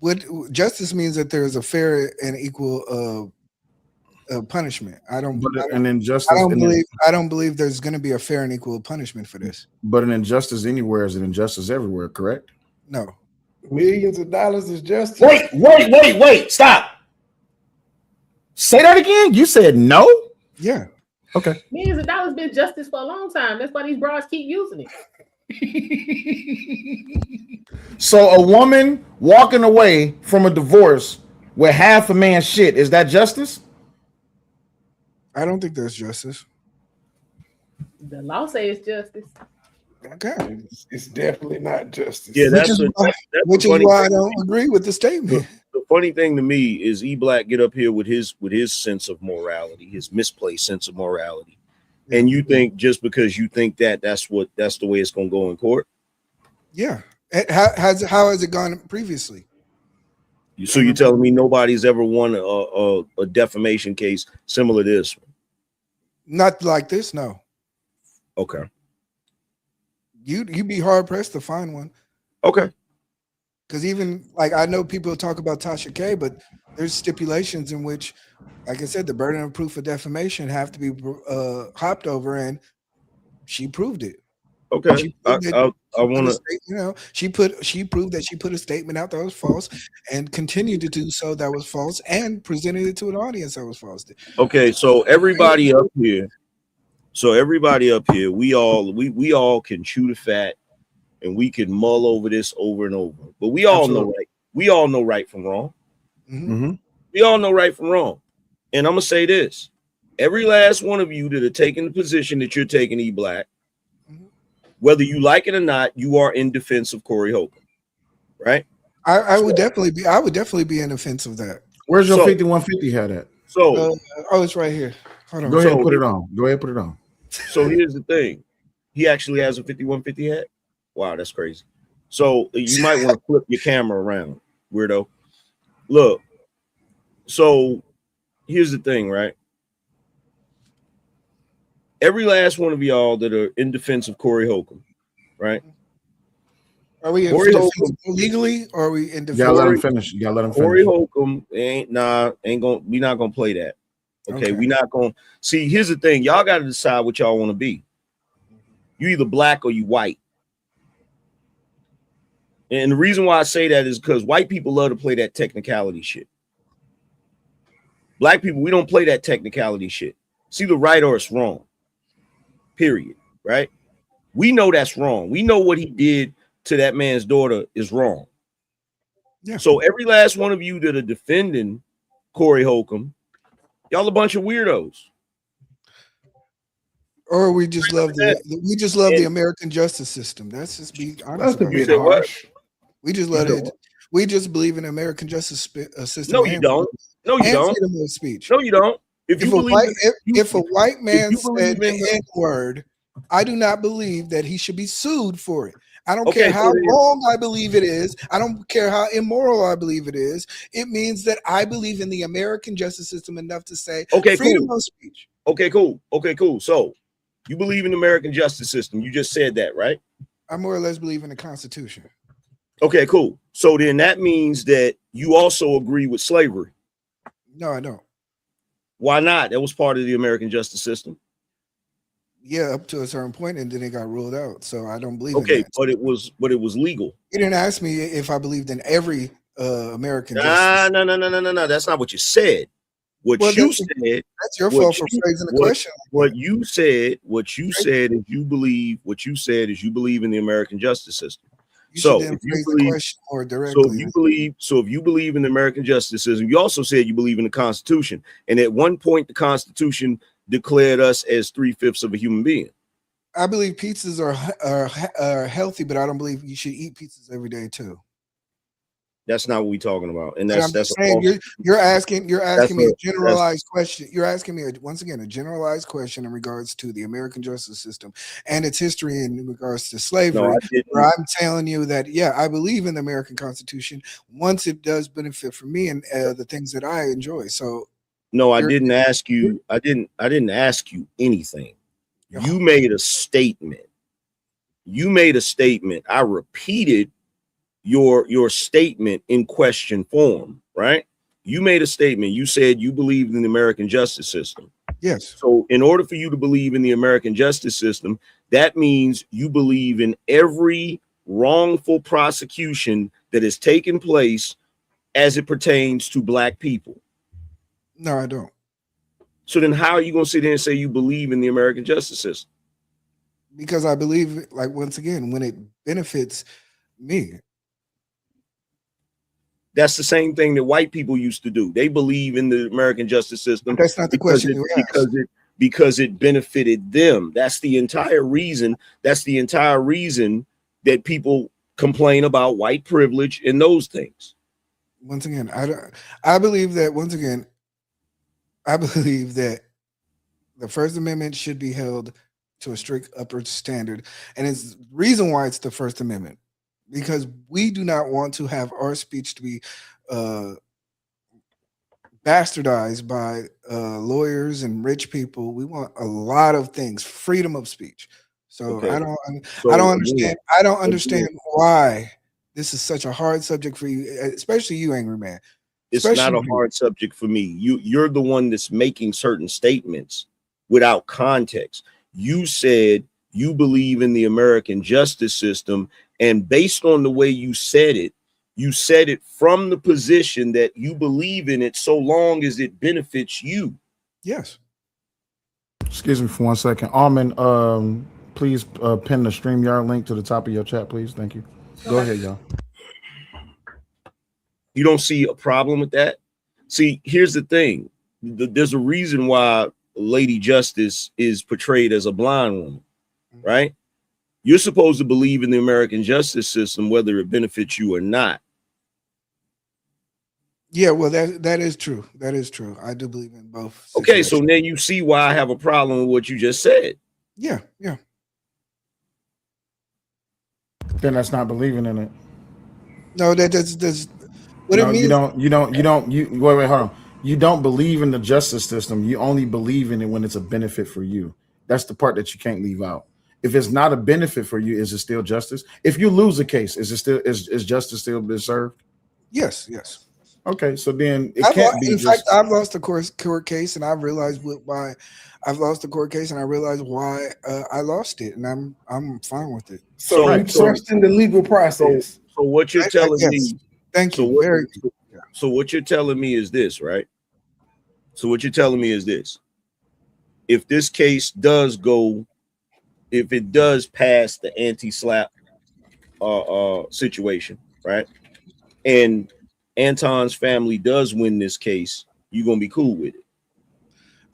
What justice means that there is a fair and equal punishment. I don't believe there's going to be a fair and equal punishment for this. But an injustice anywhere is an injustice everywhere, correct? No. Millions of dollars is justice. Wait, stop. Say that again. You said no? Yeah. Okay. Millions of dollars been justice for a long time. That's why these broads keep using it. So a woman walking away from a divorce with half a man's shit, is that justice? I don't think that's justice. The law says justice. Okay. It's definitely not justice. Yeah, Which that's is the funny why I thing. don't agree with the statement. The funny thing to me is E-Black get up here with his sense of morality, his misplaced sense of morality. And you think just because you think that's the way it's gonna go in court? Yeah. How has it gone previously? So you're telling me nobody's ever won a defamation case similar to this one? Not like this, no. Okay. You'd be hard pressed to find one. Okay. Because even like I know people talk about Tasha K, but there's stipulations in which, like I said, the burden of proof of defamation have to be hopped over, and she proved it. Okay. She I want to. She proved that she put a statement out that was false, and continued to do so that was false, and presented it to an audience that was false. Okay, so everybody up here, we all can chew the fat, and we can mull over this over and over. But we all know right. We all know right from wrong. Mm-hmm. We all know right from wrong. And I'm gonna say this: every last one of you that are taking the position that you're taking, E-Black, whether you like it or not, you are in defense of Corey Holcomb, right? I would definitely be in defense of that. Where's your 5150 hat at? So it's right here. Hold on. Go ahead and put it on. Go ahead and put it on. So here's the thing. He actually has a 5150 hat. Wow, that's crazy. So you might want to flip your camera around, weirdo. Look. So here's the thing, right? Every last one of y'all that are in defense of Corey Holcomb, right? Are we in Corey defense Holcomb, legally, or are we in defense? You gotta let him finish. You gotta let him Corey finish. Holcomb we're not gonna play that. Okay, we're not gonna see. Here's the thing, y'all got to decide what y'all want to be. You either black or you white. And the reason why I say that is because white people love to play that technicality shit. Black people, we don't play that technicality shit. It's either right or it's wrong. Period. Right? We know that's wrong. We know what he did to that man's daughter is wrong. Yeah. So every last one of you that are defending Corey Holcomb, y'all a bunch of weirdos. Or we just love the American justice system. That's just be honest. That's a bit harsh. We just love it. We just believe in American justice system. No, you don't. No, you don't. Freedom of speech. No, you don't. If a white man said the N-word, I do not believe that he should be sued for it. I don't Okay, care so how then- wrong I believe it is. I don't care how immoral I believe it is. It means that I believe in the American justice system enough to say Okay, freedom cool. of speech. Okay, cool. Okay, cool. So you believe in the American justice system. You just said that, right? I more or less believe in the Constitution. Okay, cool. So then that means that you also agree with slavery. No, I don't. Why not? That was part of the American justice system. Yeah, up to a certain point, and then it got ruled out. So I don't believe in Okay, that. but it was legal. You didn't ask me if I believed in every American Nah, justice. no. That's not what you said. What Well, you that's- said. That's your what fault for you- phrasing the what- question. What you said is you believe. What you said is you believe in the American justice system. You So should then if you phrase the believe, question more so directly. if you believe in the American justice system, you also said you believe in the Constitution. And at one point, the Constitution declared us as 3/5 of a human being. I believe pizzas are healthy, but I don't believe you should eat pizzas every day too. That's not what we're talking about. And But that's I'm that's just a saying false- you're asking me a- a generalized question. You're asking me once again a generalized question in regards to the American justice system and its history in regards to slavery. No, I didn't. Where I'm telling you that I believe in the American Constitution once it does benefit for me and the things that I enjoy. So No, I You're- didn't ask you. I didn't ask you anything. Yeah. You made a statement. I repeated your statement in question form, right? You made a statement. You said you believed in the American justice system. yes, So in order for you to believe in the American justice system, that means you believe in every wrongful prosecution that has taken place as it pertains to black people. no, I don't. So then how are you going to sit there and say you believe in the American justice system? Because I believe, like once again, when it benefits me. That's the same thing that white people used to do. They believe in the American justice system But that's not the question you asked. because it benefited them. That's the entire reason. That's the entire reason that people complain about white privilege and those things. Once again, I believe that the First Amendment should be held to a strict upper standard. And it's the reason why it's the First Amendment, because we do not want to have our speech to be bastardized by lawyers and rich people. We want a lot of things, freedom of speech. So Okay. I So don't again, understand why this is such a hard subject for you, especially you, Angry Man. it's not a Especially- hard subject for me. You're the one that's making certain statements without context. You said you believe in the American justice system, and based on the way you said it from the position that you believe in it so long as it benefits you. Yes. Excuse me for 1 second. Almond, please pin the StreamYard link to the top of your chat, please. Thank you. Go ahead, y'all. You don't see a problem with that? See, here's the thing. There's a reason why Lady Justice is portrayed as a blind woman, right? You're supposed to believe in the American justice system, whether it benefits you or not. Yeah, well, that is true. That is true. I do believe in both. Okay, so situations. then you see why I have a problem with what you just said. yeah. Then that's not believing in it. No, that's what No, it means. wait, hold on. You don't believe in the justice system. You only believe in it when it's a benefit for you. That's the part that you can't leave out. If it's not a benefit for you, is it still justice? If you lose a case, is justice still been served? Yes. Okay, so then it can't be. In fact, I've lost a court case, and I've realized why I've lost the court case, and I realized why I lost it, and I'm fine with it. So Right, you so- trust in the legal process. So what you're telling yes. me, Thank so you. what, so what you're telling me is this, right? So what you're telling me is this. If this case does go, if it does pass the anti-slap situation, right? And Anton's family does win this case, you're gonna be cool with it.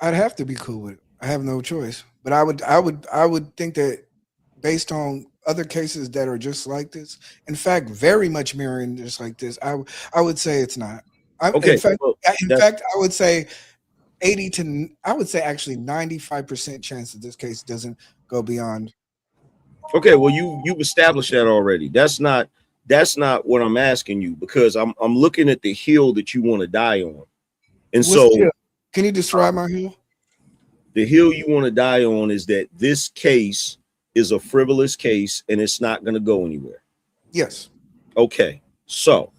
I'd have to be cool with it. I have no choice. But I would think that based on other cases that are just like this, in fact, very much mirroring just like this, I would say it's not. Okay, In fact, well, that's- I would say 80 to I would say actually 95% chance that this case doesn't go beyond Okay, well you've established that already. That's not what I'm asking you, because I'm looking at the hill that you want to die on. And What's so the- Can you describe my hill? the hill you want to die on is that this case is a frivolous case and it's not going to go anywhere. Yes. Okay, so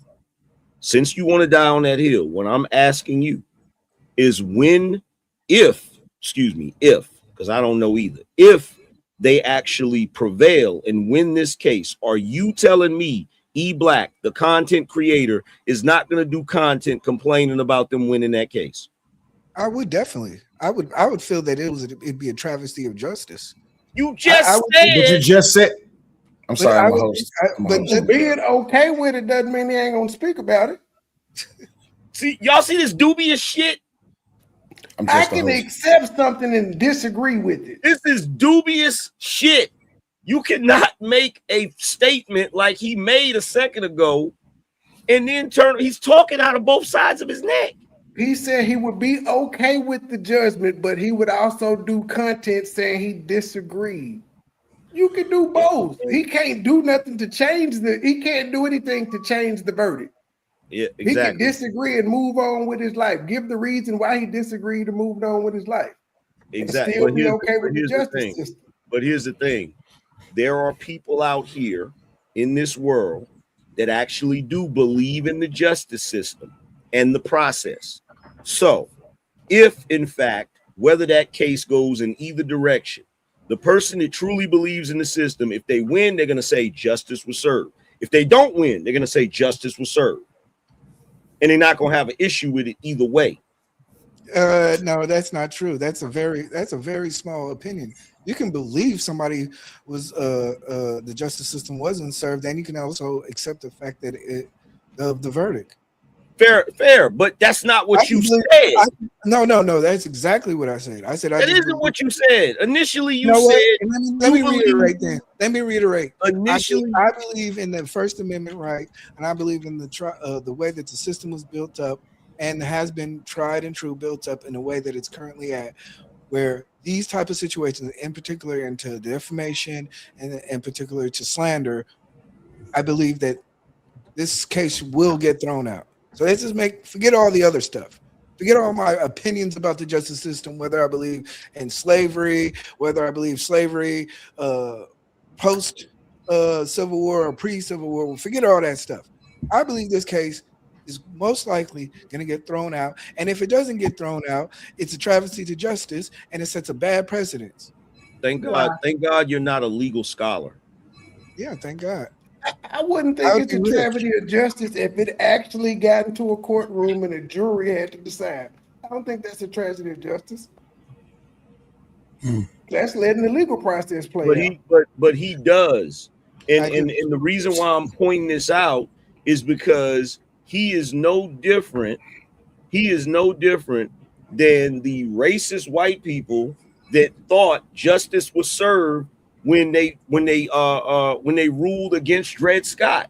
since you want to die on that hill, what I'm asking you is if, because I don't know either, if they actually prevail and win this case, are you telling me E Black, the content creator, is not going to do content complaining about them winning that case? I would definitely. I would feel that it'd be a travesty of justice. You just I would- said. But you just said. I'm sorry, I'm a host. But being okay with it doesn't mean he ain't gonna speak about it. See, y'all see this dubious shit? I'm I just a can host. accept something and disagree with it. This is dubious shit. You cannot make a statement like he made a second ago and then he's talking out of both sides of his neck. He said he would be okay with the judgment, but he would also do content saying he disagreed. You can do both. He can't do nothing to change he can't do anything to change the verdict. Yeah, He can exactly. disagree and move on with his life. Give the reason why he disagreed and moved on with his life. Exactly. Still But be here's, okay with the here's the justice thing. system. But here's the thing. There are people out here in this world that actually do believe in the justice system and the process. So if, in fact, whether that case goes in either direction, the person that truly believes in the system, if they win, they're going to say justice was served. If they don't win, they're going to say justice was served. And they're not going to have an issue with it either way. No, that's not true. That's a very small opinion. You can believe somebody was the justice system wasn't served, and you can also accept the fact that of the verdict. Fair, but that's not what you said. No, that's exactly what I said. I said that isn't what you said. Initially, you know said. Let me reiterate then. Let me reiterate. Initially, I believe in the First Amendment right, and I believe in the way that the system was built up and has been tried and true, built up in the way that it's currently at, where these type of situations, in particular into defamation and in particular to slander, I believe that this case will get thrown out. So let's just forget all the other stuff. Forget all my opinions about the justice system, whether I believe in slavery, whether I believe slavery post Civil War or pre-Civil War. Forget all that stuff. I believe this case is most likely going to get thrown out. And if it doesn't get thrown out, it's a travesty to justice and it sets a bad precedent. Thank God you're not a legal scholar. Yeah, thank God. I wouldn't think it's a travesty of justice if it actually got into a courtroom and a jury had to decide. I don't think that's a tragedy of justice. That's letting the legal process play out. But he does. And the reason why I'm pointing this out is because he is no different. He is no different than the racist white people that thought justice was served when they ruled against Dred Scott,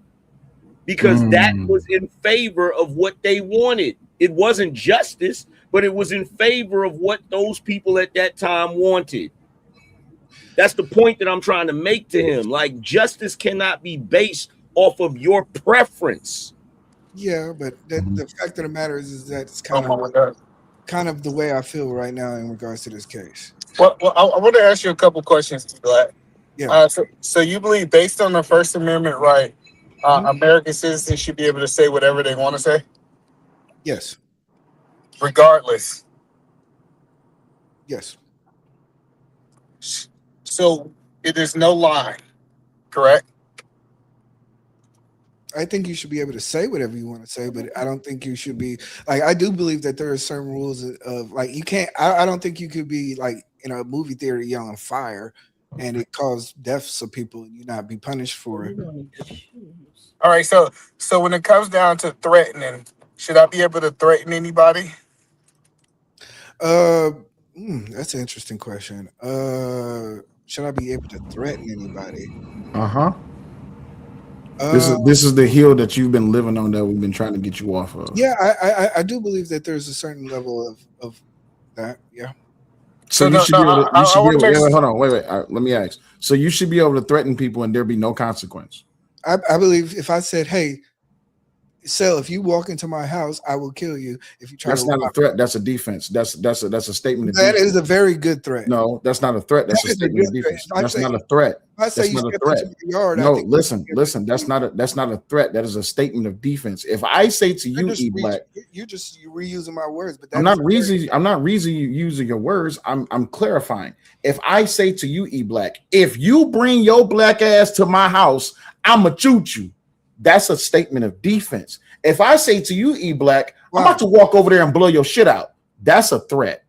because that was in favor of what they wanted. It wasn't justice, but it was in favor of what those people at that time wanted. That's the point that I'm trying to make to him. Like, justice cannot be based off of your preference. Yeah, but the fact of the matter is that it's kind of the way I feel right now in regards to this case. Well, I want to ask you a couple questions, Black. Yeah. So you believe, based on the First Amendment right, American citizens should be able to say whatever they want to say? Yes. Regardless. Yes. So it is no lie, correct? I think you should be able to say whatever you want to say, but I don't think you should be like, I do believe that there are certain rules of like, you can't, I don't think you could be like in a movie theater yelling fire and it caused deaths of people and you not be punished for it. All right. So when it comes down to threatening, should I be able to threaten anybody? That's an interesting question. Should I be able to threaten anybody? This is the hill that you've been living on that we've been trying to get you off of. Yeah, I do believe that there's a certain level of that. Yeah. So you no, should be able to. I You should be want able. to make Wait, hold on. Wait. Let me ask. So you should be able to threaten people and there be no consequence. I believe if I said, "Hey, Sel, if you walk into my house, I will kill you." If you try That's to not a rob threat. That's a defense. That's a statement of me. That defense. is a very good threat. No, that's not a threat. That's That a is a statement of good threat. defense. If I That's say, not a threat. if I say That's you not a step threat. into my yard, I No, think listen. That's not a threat. That is a statement of defense. If I say to you, E Black, you're reusing my words, but I'm not using your words. I'm clarifying. If I say to you, E Black, if you bring your black ass to my house, I'ma shoot you. That's a statement of defense. If I say to you, E Black, Wow. I'm about to walk over there and blow your shit out, that's a threat.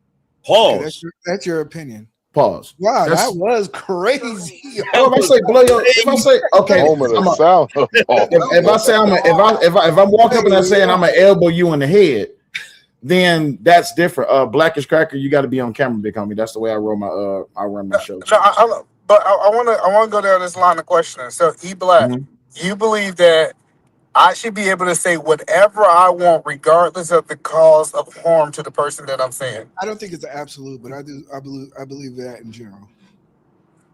Pause. Okay, that's your opinion. Pause. Wow, That's- that was crazy. Oh, if I say blow your, if I say okay, Home of the I'm a- sound. if I say if I'm walking up and I'm saying I'm gonna elbow you in the head, then that's different. Blackish Cracker, you got to be on camera, big homie. That's the way I run my show. No, I want to go down this line of questioning. So, E Black, Mhm. you believe that I should be able to say whatever I want, regardless of the cause of harm to the person that I'm saying. I don't think it's an absolute, but I believe that in general.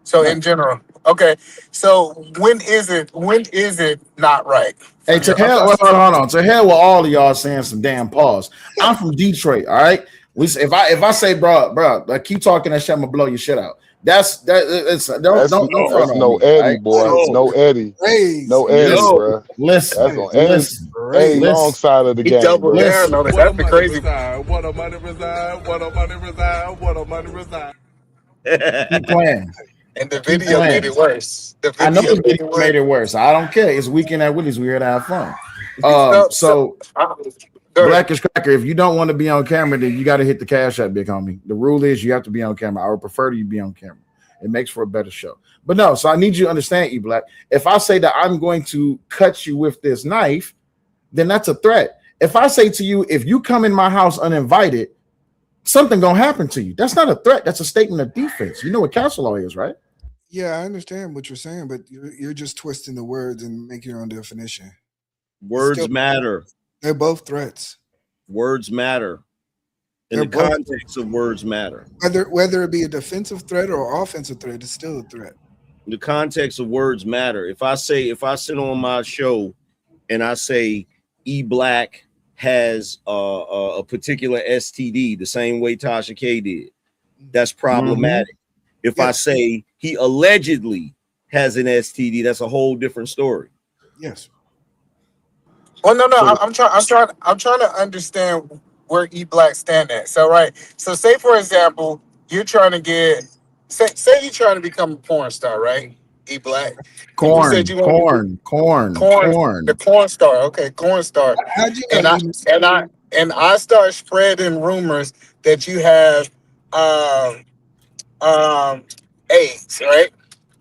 So, in general, okay. So, when is it not right? Hey, to hell, hold on. To hell with all of y'all saying some damn pause. I'm from Detroit, all right? If I say, bro, like, keep talking that shit, I'm gonna blow your shit out. That's no Eddie, right? boy. No. No Eddie. Crazy. No Eddie, No. bro. Listen, That's on Eddie. listen. Eddie long side of the He game, doubled bro. down on it. That's the crazy. What a money reside, what a money reside, what a money reside. Keep playing. And the video made it worse. The I know video the video made it worse. I don't care. It's weekend at Willie's. We're here to have fun. So Blackish Cracker, if you don't want to be on camera, then you got to hit the cash app, big homie. The rule is you have to be on camera. I would prefer you be on camera. It makes for a better show. But no, so I need you to understand, E Black. If I say that I'm going to cut you with this knife, then that's a threat. If I say to you, if you come in my house uninvited, something gonna happen to you. That's not a threat. That's a statement of defense. You know what counsel law is, right? Yeah, I understand what you're saying, but you're just twisting the words and making your own definition. Words matter. They're both threats. Words matter. In They're the both- context of words matter. Whether it be a defensive threat or offensive threat, it's still a threat. The context of words matter. If I sit on my show and I say E Black has a particular STD, the same way Tasha K did, that's problematic. If I say he allegedly has an STD, that's a whole different story. Yes. Well, no. I'm trying to understand where E Black stand at. So, right. So, say for example, you're trying to get say you're trying to become a porn star, right? E Black. Corn, The corn star. Okay, corn star. How'd you And I start spreading rumors that you have AIDS, right?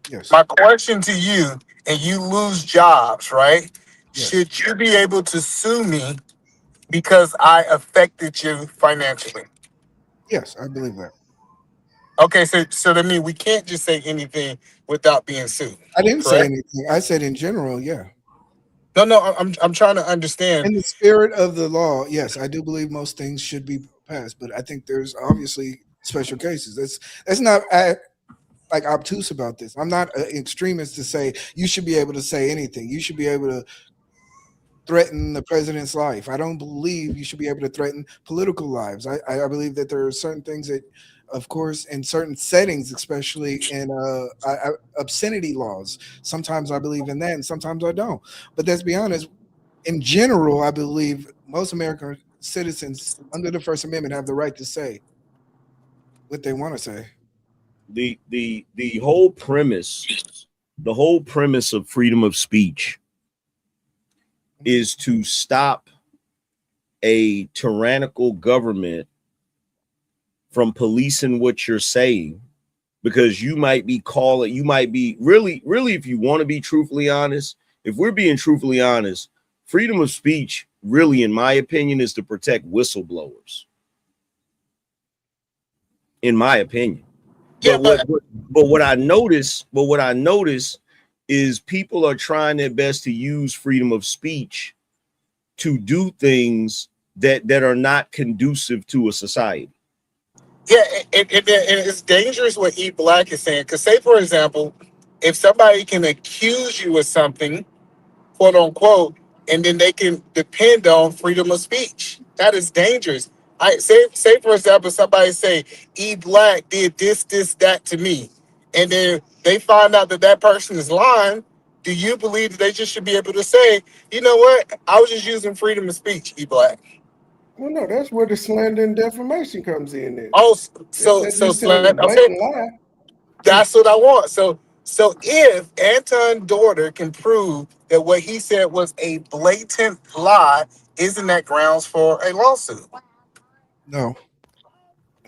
Yes. My question to you, and you lose jobs, right? Yes. Should you be able to sue me because I affected you financially? Yes, I believe that. Okay, so that means we can't just say anything without being sued. I didn't say correct? anything. I said in general, yeah. No, I'm trying to understand. In the spirit of the law, yes, I do believe most things should be passed, but I think there's obviously special cases. That's not like obtuse about this. I'm not an extremist to say you should be able to say anything. You should be able to threaten the president's life. I don't believe you should be able to threaten political lives. I believe that there are certain things that, of course, in certain settings, especially in obscenity laws, sometimes I believe in that and sometimes I don't. But let's be honest, in general, I believe most American citizens under the First Amendment have the right to say what they want to say. The whole premise of freedom of speech is to stop a tyrannical government from policing what you're saying, because you might be really, if you want to be truthfully honest, if we're being truthfully honest, freedom of speech really, in my opinion, is to protect whistleblowers. In my opinion. Yeah, but what I notice is people are trying their best to use freedom of speech to do things that are not conducive to a society. Yeah, and it's dangerous what E Black is saying. Because say, for example, if somebody can accuse you of something, quote unquote, and then they can depend on freedom of speech. That is dangerous. I say for example, somebody say E Black did this, that to me, and then they find out that that person is lying. Do you believe that they just should be able to say, you know what, I was just using freedom of speech, E Black? Well, no, that's where the slander and defamation comes in. Then Oh, if they're just telling a okay, blatant lie, that's what I want. So if Anton Daughter can prove that what he said was a blatant lie, isn't that grounds for a lawsuit? No.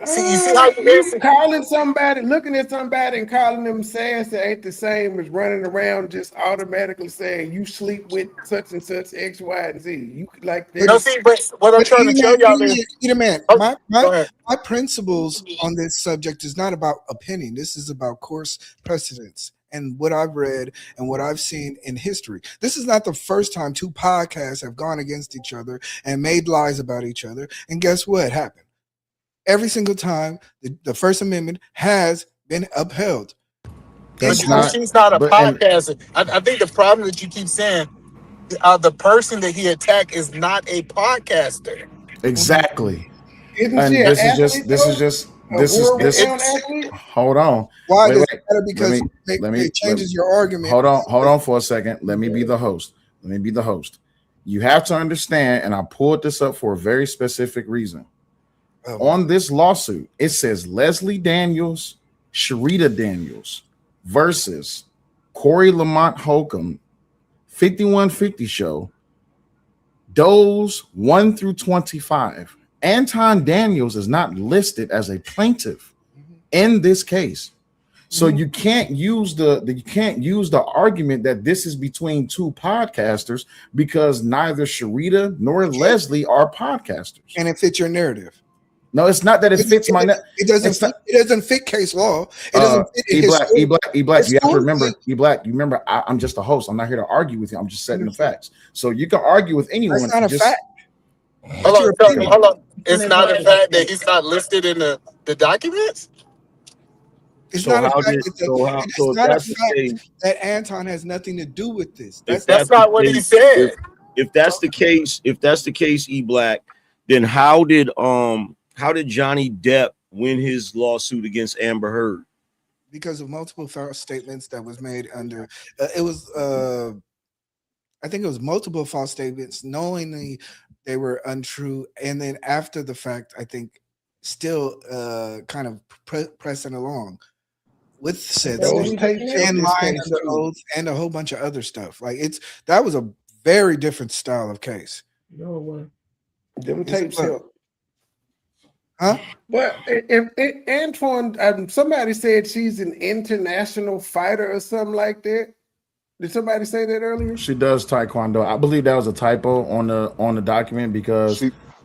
See, you see how you you answer? calling somebody, looking at somebody and calling them sassy ain't the same as running around just automatically saying you sleep with such and such X, Y, and Z. You like You know, that. see, but what I'm But trying to tell y'all is, Peter Man, oh, my go ahead. my principles on this subject is not about opinion. This is about course precedents and what I've read and what I've seen in history. This is not the first time two podcasts have gone against each other and made lies about each other. And guess what happened? Every single time, the First Amendment has been upheld. That's But not. she's not a But and podcaster. I think the problem that you keep saying, the person that he attacked is not a podcaster. exactly. Isn't she And an this is athlete just though? A this. world-renowned athlete? Hold on. Why Wait, does wait. it matter? Let Because me it changes your argument. hold on for a second. Let me be the host. Let me be the host. You have to understand, and I pulled this up for a very specific reason. On this lawsuit, it says Leslie Daniels, Sharita Daniels versus Corey Lamont Holcomb, 5150 show, Does 1 through 25. Anton Daniels is not listed as a plaintiff in this case. So you can't use the argument that this is between two podcasters because neither Sharita nor Leslie are podcasters. And it fits your narrative. No, it's not that it fits my net. It doesn't fit case law. It doesn't fit E Black. You have to remember, historically. E Black. You remember, I'm just a host. I'm not here to argue with you. I'm just setting the facts. So you can argue with anyone. That's not a just, fact. Hold on. It's not a fact that he's not listed in the documents? It's So not a how fact. did It's so how it's so if not a that's the fact case, that Anton has nothing to do with this. if That's the not what he case, said. if that's the case, E Black, then how did Johnny Depp win his lawsuit against Amber Heard? Because of multiple false statements that was made under I think it was multiple false statements, knowingly they were untrue, and then after the fact, I think still kind of pressing along with said Those statements tapes help and this lying case under too. oath and a whole bunch of other stuff. Like that was a very different style of case. No one. Them It's tapes fun. help. Huh? But if Antoine, somebody said she's an international fighter or something like that. Did somebody say that earlier? she does taekwondo. I believe that was a typo on the document because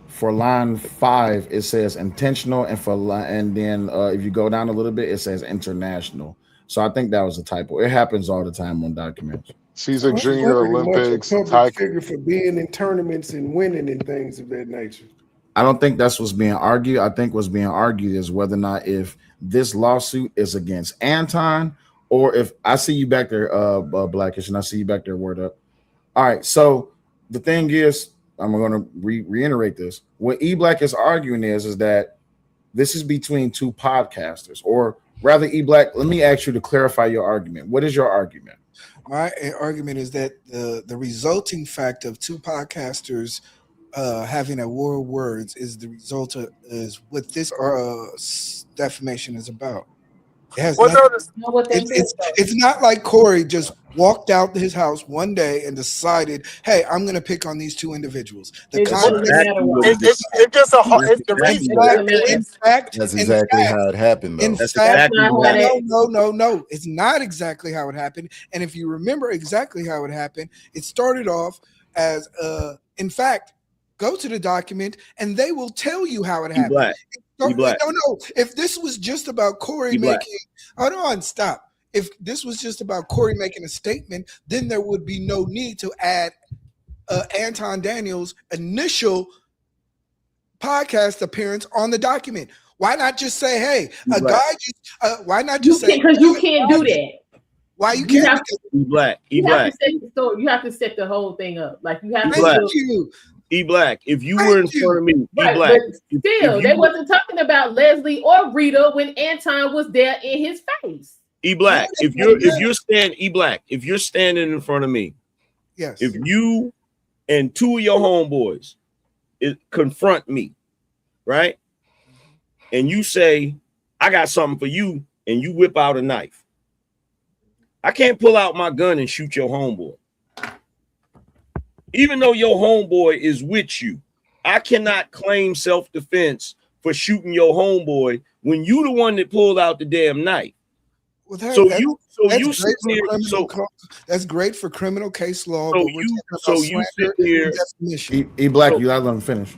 for line 5 it says intentional, and then if you go down a little bit it says international. So I think that was a typo. It happens all the time on documents. She's a Well, junior pretty much Olympics a public figure for being in tournaments and winning and things of that nature. I don't think that's what's being argued. I think what's being argued is whether or not if this lawsuit is against Anton or if I see you back there, Blackish, and I see you back there, word up. All right. So the thing is, I'm going to reiterate this. What E Black is arguing is that this is between two podcasters, or rather, E Black, let me ask you to clarify your argument. What is your argument? My argument is that the resulting fact of two podcasters having a war of words is the result of is what this defamation is about. It has it's not like Corey just walked out his house one day and decided, "Hey, I'm going to pick on these two individuals." It's just the reason. That's exactly how it happened, though. That's exactly what happened. No. It's not exactly how it happened. And if you remember exactly how it happened, it started off as, in fact, go to the document and they will tell you how it happened. No. If this was just about Corey making, hold on, stop. If this was just about Corey making a statement, then there would be no need to add Anton Daniels' initial podcast appearance on the document. Why not just say, hey, a Black. guy just, why not just say, because you can't do that. why you You can't? have E Black. E You have Black. to set the story. You have to set the whole thing up. Like you have to. Black. Thank you. E Black. If you Thank were in you. front of me, E Right, Black. but still, if they you- wasn't talking about Leslie or Rita when Anton was there in his face. E Black. No, If you're standing, E Black. If you're standing in front of me, Yes. if you and two of your homeboys confront me, right, and you say, "I got something for you," and you whip out a knife, I can't pull out my gun and shoot your homeboy. Even though your homeboy is with you, I cannot claim self-defense for shooting your homeboy when you the one that pulled out the damn knife. Well, So that's you great sitting for here, criminal that's great for criminal case law. So but we're you- talking so about you slander sit here- and defamation. E Black, So- you gotta let him finish.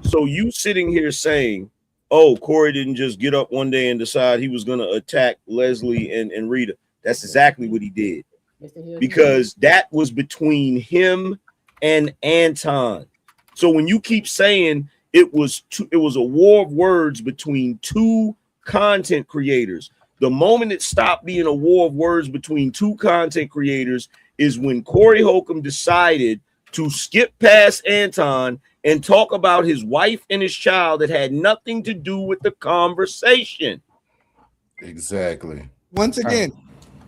So you sitting here saying, "Oh, Corey didn't just get up one day and decide he was going to attack Leslie and Rita." That's exactly what he did, because that was between him and Anton. So when you keep saying it was a war of words between two content creators, the moment it stopped being a war of words between two content creators is when Corey Holcomb decided to skip past Anton and talk about his wife and his child that had nothing to do with the conversation. Exactly. Once again,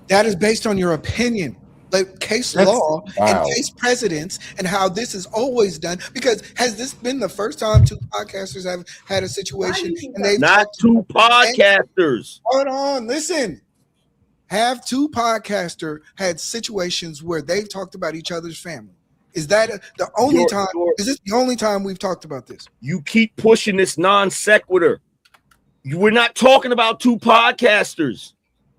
that is based on your opinion. Like case That's- law wow. and case precedents and how this is always done. Because has this been the first time two podcasters have had a situation and they've Not talked two podcasters. Hold on, listen. Have two podcaster had situations where they've talked about each other's family? Is that the only Your- time? your- Is this the only time we've talked about this? You keep pushing this non sequitur. We're not talking about two podcasters.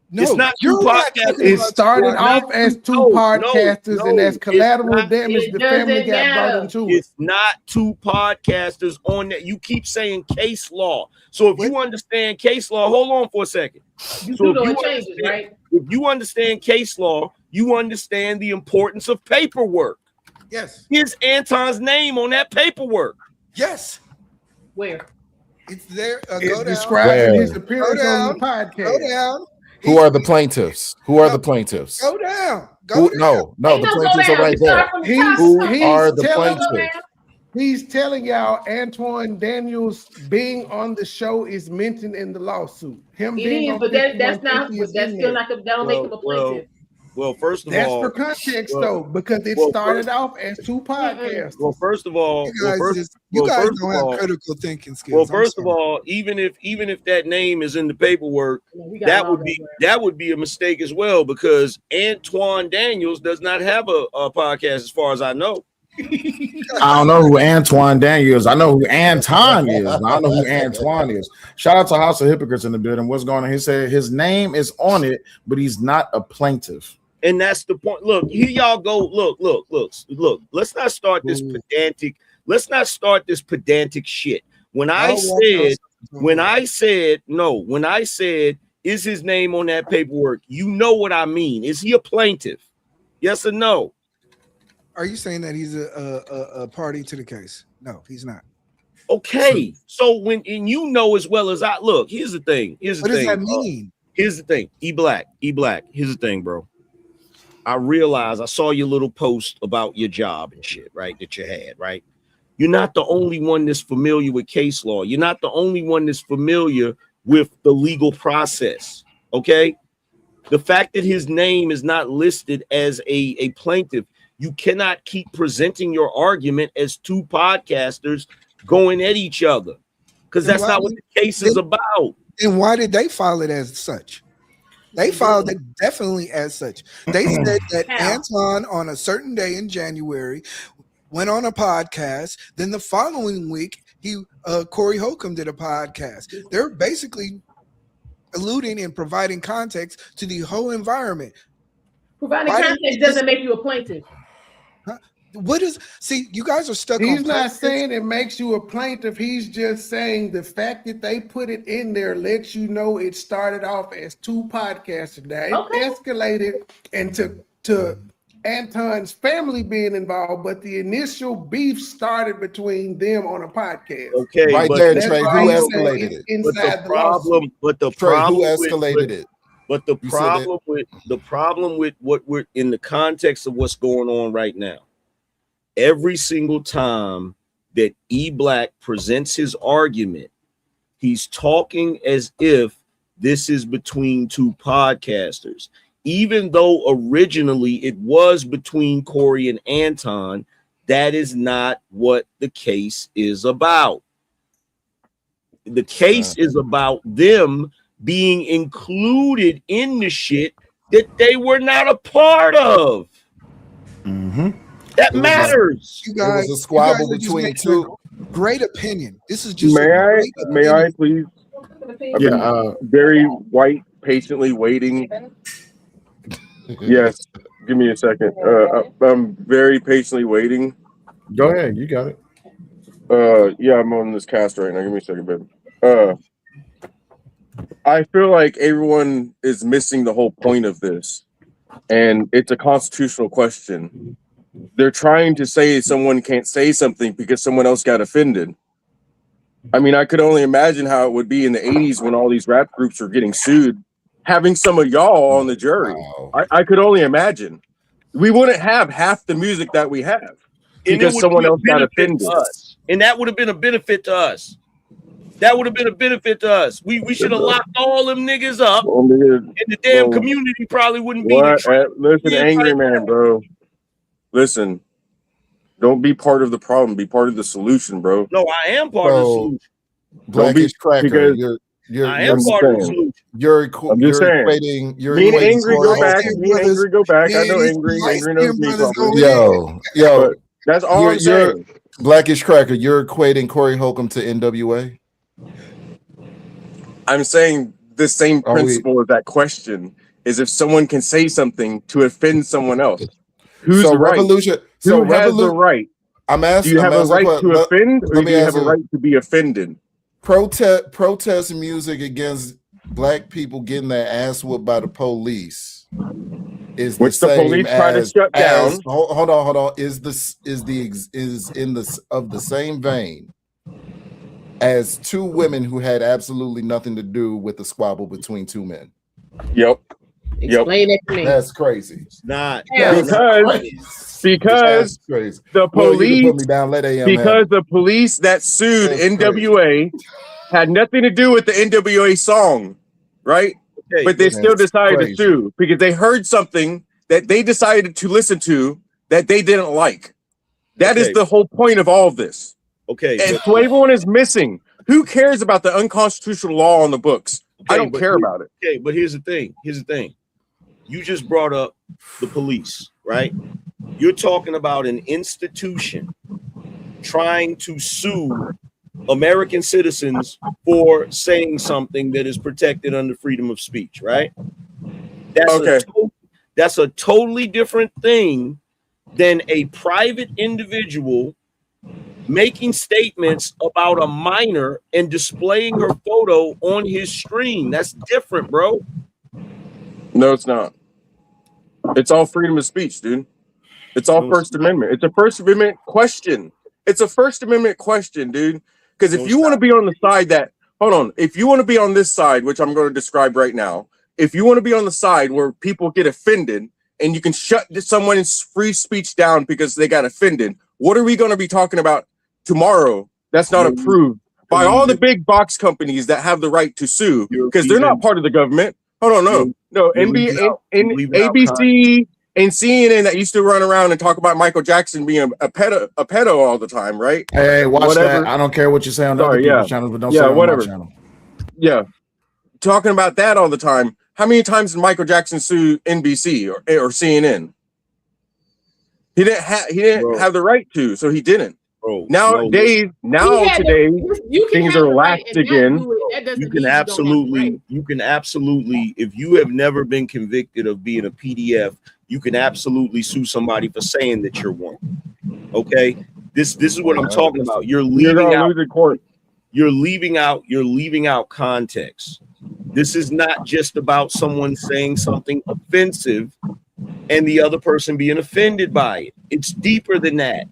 No, It's not two you're not podcasters. talking It about started two off podcasts. as two No, podcasters, no, and as it's collateral not- damage, it the family doesn't got brought matter. into it. It's not two podcasters on that. You keep saying case law. So if you understand case law, hold on for a second. You So do if know you it changes, understand- right? If you understand case law, you understand the importance of paperwork. Yes, Here's Anton's name on that paperwork. yes, Where? it's there. It's Go down. describing Where? his appearance on the Go podcast. down. Who are the plaintiffs? Who are the plaintiffs? Go down. Go Who? down. No, no, Ain't the no go plaintiffs are down. right You start there. from the He's- top. Who he's are the telling- plaintiffs? He's telling y'all Antoine Daniels being on the show is mentioned in the lawsuit. Him It being is, on but that's 5150 not. is That's in still there. not. That don't make him a plaintiff. Well, first of That's all, for context well- though, because it well, started off as two podcasts. well, first of all, You well, guys, first, you well, guys first don't of have all, critical thinking skills. well, I'm first of sorry. all, even if that name is in the paperwork, We got that all would that be word. that would be a mistake as well, because Antoine Daniels does not have a podcast as far as I know. I don't know who Antoine Daniel is. I know who Anton is. I don't know who Antoine is. Shout out to House of Hypocrites in the building. What's going on? He said his name is on it, but he's not a plaintiff. And that's the point. Look, here y'all go. Look. Let's not start this pedantic. Let's not start this pedantic shit. When I said, is his name on that paperwork? You know what I mean. Is he a plaintiff? Yes or no? Are you saying that he's a party to the case? No, he's not. Okay. So and you know as well as I look, here's the thing. What does that mean? Here's the thing. E Black. Here's the thing, bro. I realized I saw your little post about your job and shit, right? That you had, right? You're not the only one that's familiar with case law. You're not the only one that's familiar with the legal process. Okay. The fact that his name is not listed as a plaintiff, you cannot keep presenting your argument as two podcasters going at each other, because that's not what the case is about. And why did they file it as such? They filed it definitely as such. They said that Anton on a certain day in January went on a podcast. Then the following week, Corey Holcomb did a podcast. They're basically alluding and providing context to the whole environment. Providing Why context did- doesn't make you a plaintiff. What is? See, you guys are stuck. He's on not plaintiffs. saying it makes you a plaintiff. He's just saying the fact that they put it in there lets you know it started off as two podcasters. Now it escalated and to Anton's family being involved, but the initial beef started between them on a podcast. Okay, Right but there, That's Trey. Who why he's saying escalated it's it? but the inside the problem, lawsuit. but the Trey, who problem with, escalated it? but the You said that. problem with what we're in the context of what's going on right now. Every single time that E-Black presents his argument, he's talking as if this is between two podcasters, even though originally it was between Corey and Anton. That is not what the case is about. The case is about them being included in the shit that they were not a part of. Mm-hmm. That It was a- matters. You It guys, was a squabble you guys are just between making two. a great opinion. This is just May a I? great May I opinion. please? I've Yeah. been very white, patiently waiting. Yes, give me a second. I'm very patiently waiting. Go ahead. You got it. Yeah, I'm on this cast right now. Give me a second, baby. I feel like everyone is missing the whole point of this, and it's a constitutional question. They're trying to say someone can't say something because someone else got offended. I mean, I could only imagine how it would be in the 80s when all these rap groups were getting sued, having some of y'all on the jury. Wow. I could only imagine. We wouldn't have half the music that we have And it because would someone be a else got benefit offended. to us. And that would have been a benefit to us. That would have been a benefit to us. We should have locked all them niggas up, Well, nigga, and the damn well, community probably wouldn't be the what? trouble Listen, it is angry right man, now. bro. Listen, don't be part of the problem. Be part of the solution, bro. No, I am part of the So, solution. Blackish Cracker, because I am part of the solution. I'm just saying. You're Me and equating Angry go Corey back. Holcomb. Me and Angry go back. I know Man, Angry. these Angry knows me brothers probably. go Yo, But that's all I'm you're saying. Blackish Cracker. You're equating Corey Holcomb to NWA. I'm saying the same Are we- principle of that question is if someone can say something to offend someone else, who's So right? revolution. Who So has the revolution. right? I'm Do asking. you have I'm a asking right que- to let- offend, or let do me you ask have a you- right to be offended? protest music against black people getting their ass whooped by the police is Which the the same police try to as, shut down. hold on is in the of the same vein as two women who had absolutely nothing to do with the squabble between two men. Yep. Explain it to me. That's crazy. It's not. Yeah. It's not Because That's crazy. the Well, you can police, put me down. Let AM have because it. the police that sued That's NWA had nothing to do with the NWA song, right? okay. But they still That's decided crazy. to sue because they heard something that they decided to listen to that they didn't like. That is Okay. the whole point of all of this. Okay. And but- so everyone is missing. Who cares about the unconstitutional law on the books? I okay, don't but care here- about it. Okay, but here's the thing. Here's the thing. You just brought up the police, right? You're talking about an institution trying to sue American citizens for saying something that is protected under freedom of speech, right? Okay. That's a totally different thing than a private individual making statements about a minor and displaying her photo on his screen. That's different, bro. No, it's not. It's all freedom of speech, dude. It's all No, it's First Amendment. It's a First Amendment question. It's a First Amendment question, dude. Because if No, you it's want to not. be on the side that, hold on, if you want to be on this side, which I'm going to describe right now, if you want to be on the side where people get offended and you can shut someone's free speech down because they got offended, what are we going to be talking about tomorrow that's not You're- approved by you're all the leaving- big box companies that have the right to sue You're because they're not leaving- part of the government? Hold on, no, no, you're NBA, leaving out- you're leaving out ABC, and CNN that used to run around and talk about Michael Jackson being a pedo all the time, right? Hey, watch Whatever. that. I don't care what you say on Sorry, other people's yeah. channels, but don't Yeah, say it on whatever. my channel. Yeah, talking about that all the time. How many times did Michael Jackson sue NBC or CNN? He didn't Bro. have the right to, so he didn't. Bro, Nowadays, now He had today, You can things have are the right laxed and not again. do it. That doesn't you mean can don't have the right. absolutely, if you have never been convicted of being a PDF, you can absolutely sue somebody for saying that you're one. Okay, this is what I'm talking about. You're you're leaving gonna out. lose in court. You're leaving out context. This is not just about someone saying something offensive and the other person being offended by it. It's deeper than that.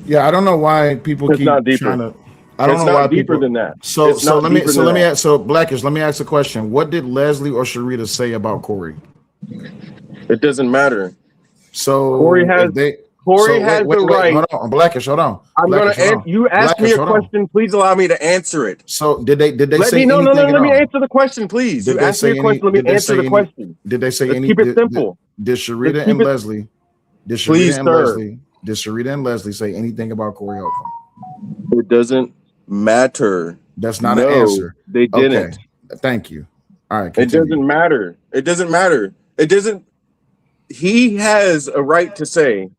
Yeah, I don't know why people It's keep not deeper. trying to. I don't It's know not why deeper people. than that. So It's not let me deeper so than let me that. ask, so Blackish, let me ask a question. What did Leslie or Sharita say about Corey? It doesn't matter. So Corey has if they Corey so has the right. hold on, Blackish, hold on. I'm gonna Blackish, hold on. you asked me Blackish, a hold on. question. Please allow me to answer it. So did they Let say me no anything at let me all? answer the question, please. Did You they asked me say a question. Let me did they answer say the question. Did they say Let's any? keep it simple. Did Sharita keep and it- Leslie? Did Sharita Please, and sir. Leslie? Did Sharita and Leslie say anything about Corey Holcomb? It doesn't matter. That's not No, an answer. they didn't. Okay, thank you. All right, It continue. doesn't matter. It doesn't matter. It doesn't. He has a right to say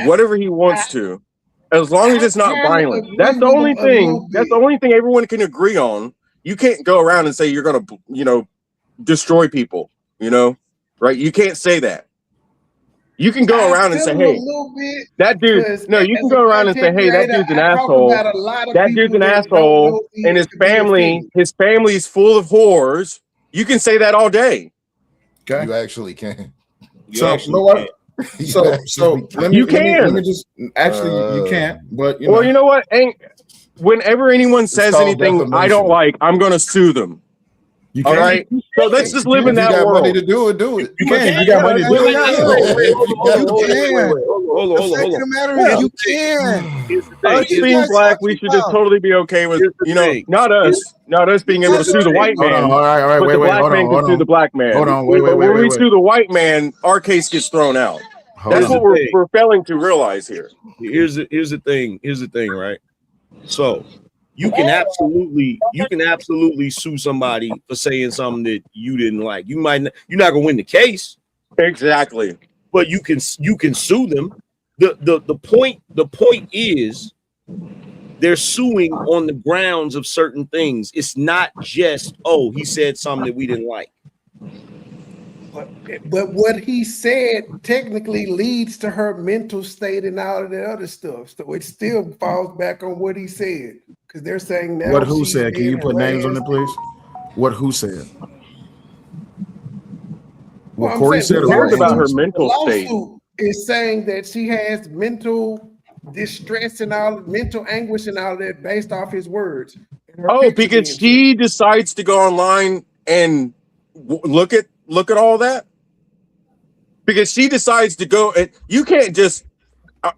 whatever he wants to, as long as it's not kinda violent. agree That's the with only him a thing. little That's the bit. only thing everyone can agree on. You can't go around and say you're gonna, destroy people. Right? You can't say that. You can go around and feel say, him a "Hey, little bit that dude." because No, you can as a go around and say, content "Hey, that creator, dude's an I talk asshole." about a lot of That dude's people an that don't asshole, know and things to be offended. his family's full of whores. You can say that all day. Okay. You actually can. You So actually you know what? You So actually let me You can. let me just actually you can't, but you know. Well, you know what? Whenever anyone says called anything I defamation. don't like, I'm going to sue them. You All can. right? So let's just live in If you that got money world. to do it, do it. You can. If you got money to do Live in it. that Yeah. world. Hold The fact of on. the matter Yeah. is, you can. Here's the Us thing. What are you being guys black, we talking should just about? totally be okay with, Here's the thing. not us being able to Here's the sue the thing. white Hold on. man, All right. but Wait. the black Hold man on. can Hold sue the on. black man. Hold on. But when we Wait. sue the white man, our case gets thrown out. Hold That's on. what we're failing to realize here. Here's the thing, right? So you can absolutely sue somebody for saying something that you didn't like. You're not gonna win the case, Exactly. but you can sue them. The point is they're suing on the grounds of certain things. It's not just, oh, he said something that we didn't like. But what he said technically leads to her mental state and all of the other stuff. So it still falls back on what he said. Because they're saying now What who she's said? Can being you put names on it, harassed. please? What who said? Well, What I'm Corey saying said the or cares what about her lawsuit, mental state? is saying that she has mental distress and all mental anguish and all that based off his words. And her Oh, picture because being she decides to go online and look at all that. Because she decides to go, and you can't just.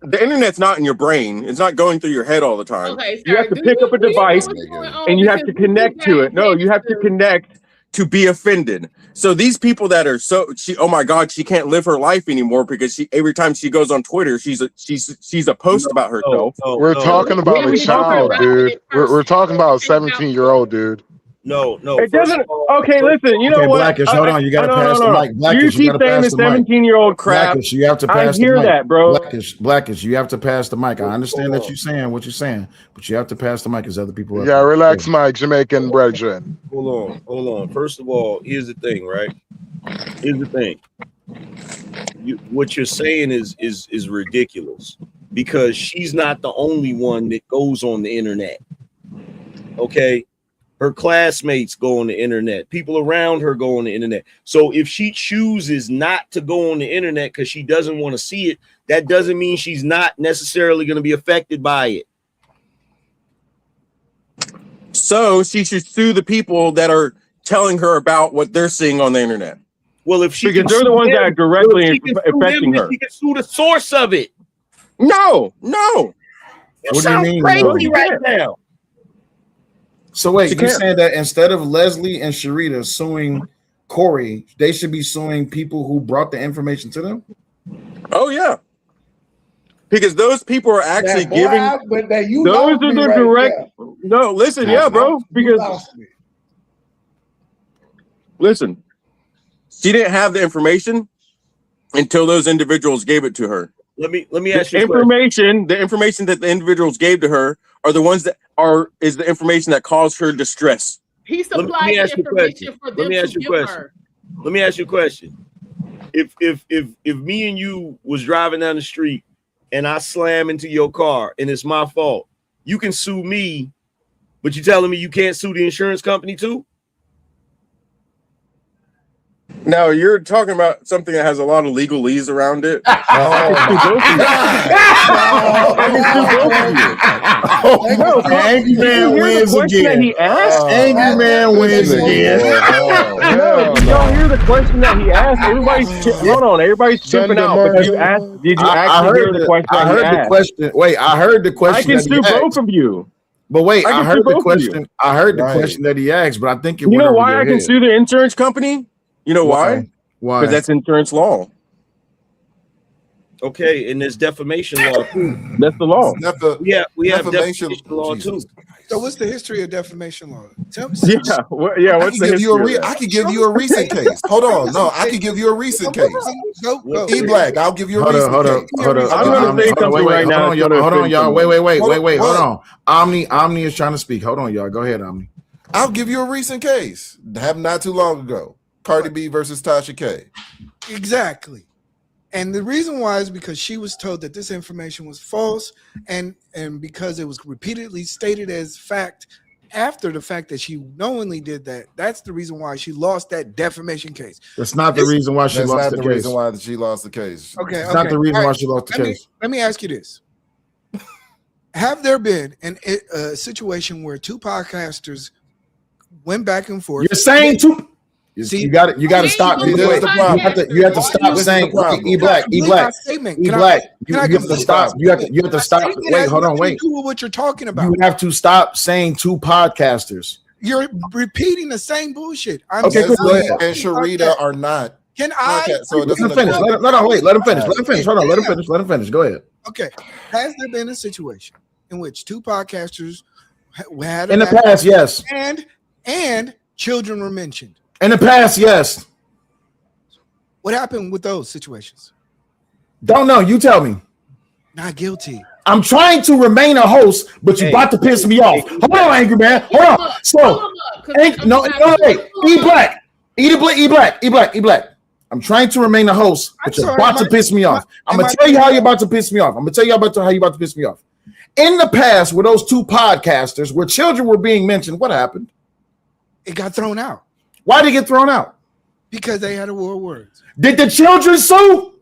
The internet's not in your brain; it's not going through your head all the time. Okay, You have sir. to pick up a Do you know device what's going on? and you have to Because we connect to it. No, guys you have to to- connect to be offended. So these people that are oh my God, she can't live her life anymore because every time she goes on Twitter, she's a post about herself. We're talking about a child, dude. We're talking about a 17-year-old dude. No. It doesn't. Okay, listen. You know what? Blackish, hold on. You got to pass the mic. You Blackish, you keep got to saying pass the the mic. 17-year-old crap. Blackish, you have to I pass the hear mic. that, bro. Blackish, you have to pass the mic. I understand that you're saying what you're saying, but you have to pass the mic as other people. Yeah, relax, my Jamaican brethren. Hold on. First of all, here's the thing, right? Here's the thing. What you're saying is ridiculous because she's not the only one that goes on the internet. Okay, her classmates go on the internet. People around her go on the internet. So if she chooses not to go on the internet because she doesn't want to see it, that doesn't mean she's not necessarily going to be affected by it. So she should sue the people that are telling her about what they're seeing on the internet. Well, if she because they're the ones that are directly affecting her. She can sue the source of it. No. What do you mean? Crazy No? right now. So wait, She you can't. saying that instead of Leslie and Sharita suing Corey, they should be suing people who brought the information to them? Oh yeah, because those people are actually That boy, giving. but that you Those lost are me the right direct. there. No, listen, Now, yeah, bro. you Because lost me. listen, she didn't have the information until those individuals gave it to her. Let me The ask you a question. the information that the individuals gave to her are the ones that is the information that caused her distress. He Let me supplied ask the you a question. information for Let them me to ask you a give question. her. Let me ask you a question. If me and you was driving down the street and I slam into your car and it's my fault, you can sue me, but you telling me you can't sue the insurance company too? Now you're talking about something that has a lot of legalese around it. Angry man wins again. He asked? Angry man wins again. No, did y'all hear the question that he asked? Hold on, everybody's chipping out. But did you actually hear the question? I heard the question. Wait, I heard the question. I can sue both of you. But wait, I heard the question. I heard the Right. question that he asked, but I think it. You know went over why your I can head. sue the insurance company? You know why? Why? Because that's insurance law. Okay, and there's defamation law too. That's the law. We have Defamation defamation law too. So what's the history of defamation law? Tell me. Yeah, I what's can the give you history? I can give you a recent case. Hold on, no, I can give you a recent case. Go. E Black, I'll give you a Hold recent on. case. I'm gonna say something right now. Hold on, y'all. Wait. What? Hold on. Omni is trying to speak. Hold on, y'all. Go ahead, Omni. I'll give you a recent case. Happened not too long ago. Cardi B versus Tasha K. Exactly. And the reason why is because she was told that this information was false, and because it was repeatedly stated as fact after the fact that she knowingly did that. That's the reason why she lost that defamation case. That's not the reason why she That's lost not the the case. reason why she lost the case. Okay, It's not the reason All why right. she lost the case. Let me ask you this: have there been a situation where two podcasters went back and forth? You're saying two. See, you got to stop. See, You this is the problem. have to stop This is saying the problem. E Black. You have to stop. You have to stop. Wait, hold on, wait. Do what you're talking about. You have to stop saying two podcasters. You're repeating the same bullshit. I'm Okay, cool. Go saying- ahead. And Sharita are not. Can I? Okay, so it Let him doesn't finish. apply. Let him finish. Let him finish. Hold on. Let him finish. Go ahead. Okay. Has there been a situation in which two podcasters had In the past, yes. and children were mentioned? In the past, yes. What happened with those situations? Don't know. You tell me. Not guilty. I'm trying to remain a host, but you're about to piss me off. Hold on, angry man. Hold on. So, no, wait. E Black. I'm trying to remain a host, but you're about to piss me off. I'm gonna tell you how you're about to piss me off. How you're about to piss me off. In the past, with those two podcasters, where children were being mentioned, what happened? It got thrown out. Why did it get thrown out? Because they had a war of words. Did the children sue?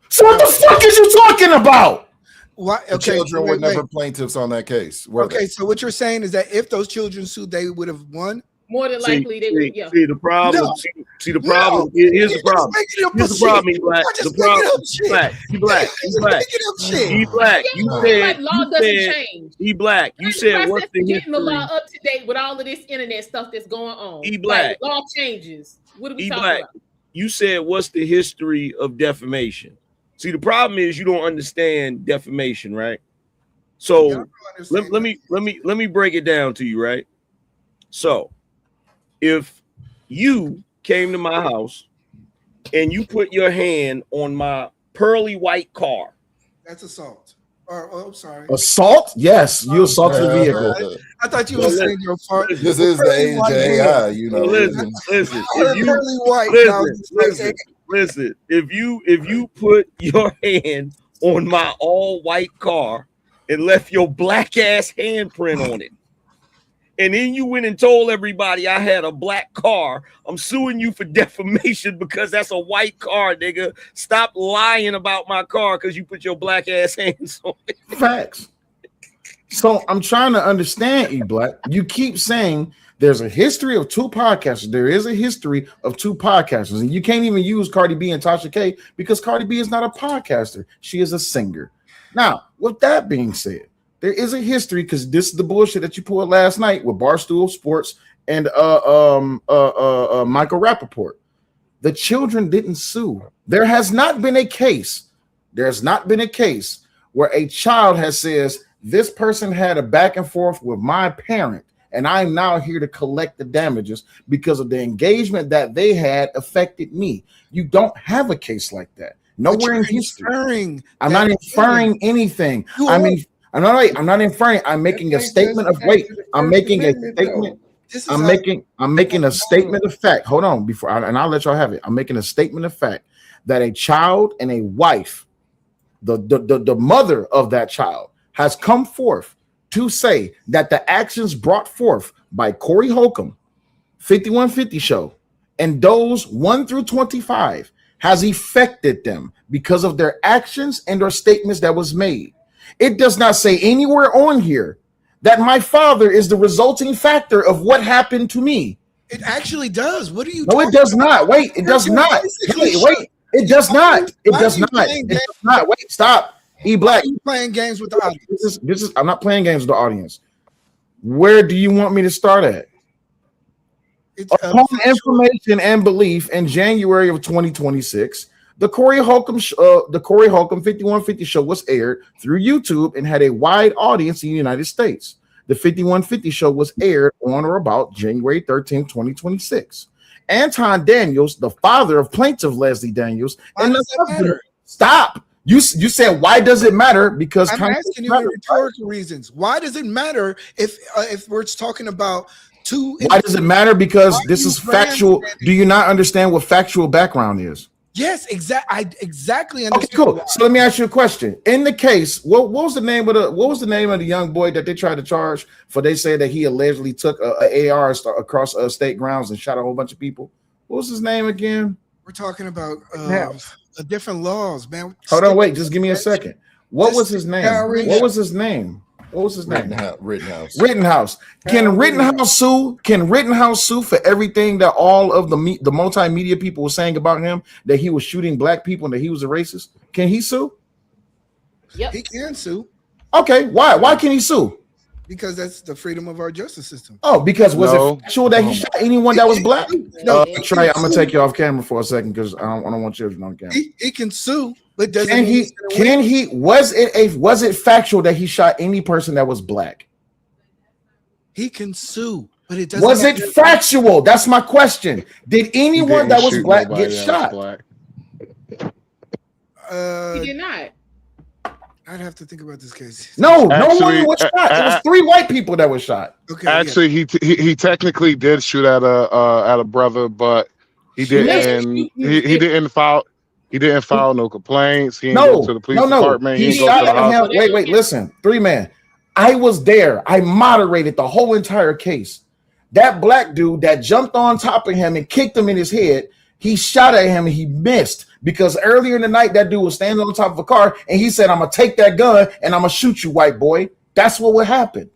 So what the fuck is you talking about? Why? The Okay, children were wait. never plaintiffs on that case. Were Okay, they? so what you're saying is that if those children sued, they would have won. More than likely, they would. Yeah. See the problem. No. See the problem. Here's the problem. Here's the problem. E Black. The problem. E Black. E Black. You Like said. law doesn't change. E Black. You said what's the getting the law history? up to date with all of this internet stuff that's going on. E Black. Like, law changes. What are we E talking Black. about? You said what's the history of defamation? See, the problem is you don't understand defamation, right? So let me break it down to you, right? So if you came to my house and you put your hand on my pearly white car, That's assault. I'm sorry. Assault? Yes, you assaulted the vehicle. I thought you were saying your part. This is the age of AI, you know. listen, Pearly white. Now it's like- listen. If you put your hand on my all white car and left your black ass handprint on it, and then you went and told everybody I had a black car, I'm suing you for defamation because that's a white car, nigga. Stop lying about my car because you put your black ass hands on it. Facts. So I'm trying to understand, E Black. You keep saying there's a history of two podcasters. There is a history of two podcasters, and you can't even use Cardi B and Tasha K because Cardi B is not a podcaster. She is a singer. Now, with that being said, there is a history because this is the bullshit that you pulled last night with Barstool Sports and Michael Rappaport. The children didn't sue. There has not been a case. There's not been a case where a child has says this person had a back and forth with my parent, and I'm now here to collect the damages because of the engagement that they had affected me. You don't have a case like that. Nowhere in history. I'm not inferring anything. I'm not inferring. I'm making a statement of wait. I'm making a statement. I'm making a statement of fact. Hold on, and I'll let y'all have it. I'm making a statement of fact that a child and a wife, the mother of that child, has come forth to say that the actions brought forth by Corey Holcomb, 5150 Show, and those 1 through 25 has affected them because of their actions and or statements that was made. It does not say anywhere on here that my father is the resulting factor of what happened to me. It actually does. What are you? No, it does not. Wait, it does not. Wait, it does not. It does not. It does not. Wait, stop. E Black. You playing games with the audience? This is. I'm not playing games with the audience. Where do you want me to start at? Upon information and belief in January of 2026, the Corey Holcomb 5150 show was aired through YouTube and had a wide audience in the United States. The 5150 show was aired on or about January 13, 2026. Anton Daniels, the father of plaintiff Leslie Daniels, and the stop. You said, why does it matter? Because I'm asking you rhetorical reasons. Why does it matter if we're talking about two? Why does it matter? Because this is factual. Do you not understand what factual background is? Yes, exactly. I exactly Okay, understand. cool. So let me ask you a question. In the case, what was the name of the young boy that they tried to charge for? They say that he allegedly took a AR across state grounds and shot a whole bunch of people. What was his name again? We're talking about different laws, man. Hold on, wait. Just give me a second. What was his name? What was his name? What was his name? Rittenhouse. Can Rittenhouse sue? Can Rittenhouse sue for everything that all of the multimedia people were saying about him, that he was shooting black people and that he was a racist? Can he sue? Yep. He can sue. Okay, why? Why can he sue? Because that's the freedom of our justice system. Oh, because was it factual that he shot anyone that was black? No, Trey, I'm gonna take you off camera for a second because I don't want children on camera. He can sue, but doesn't was it factual that he shot any person that was black? He can sue, but it doesn't. Was it factual? That's my question. Did anyone that was black get shot? He did not. I'd have to think about this case. No one was shot. It was 3 white people that were shot. Okay. Actually, he technically did shoot at a brother, but he didn't. He didn't file. He didn't file no complaints. He didn't go to the police department. He shot at him. Wait, listen, 3 man. I was there. I moderated the whole entire case. That black dude that jumped on top of him and kicked him in his head, he shot at him and he missed because earlier in the night that dude was standing on top of a car and he said, "I'm gonna take that gun and I'm gonna shoot you, white boy." That's what would happen.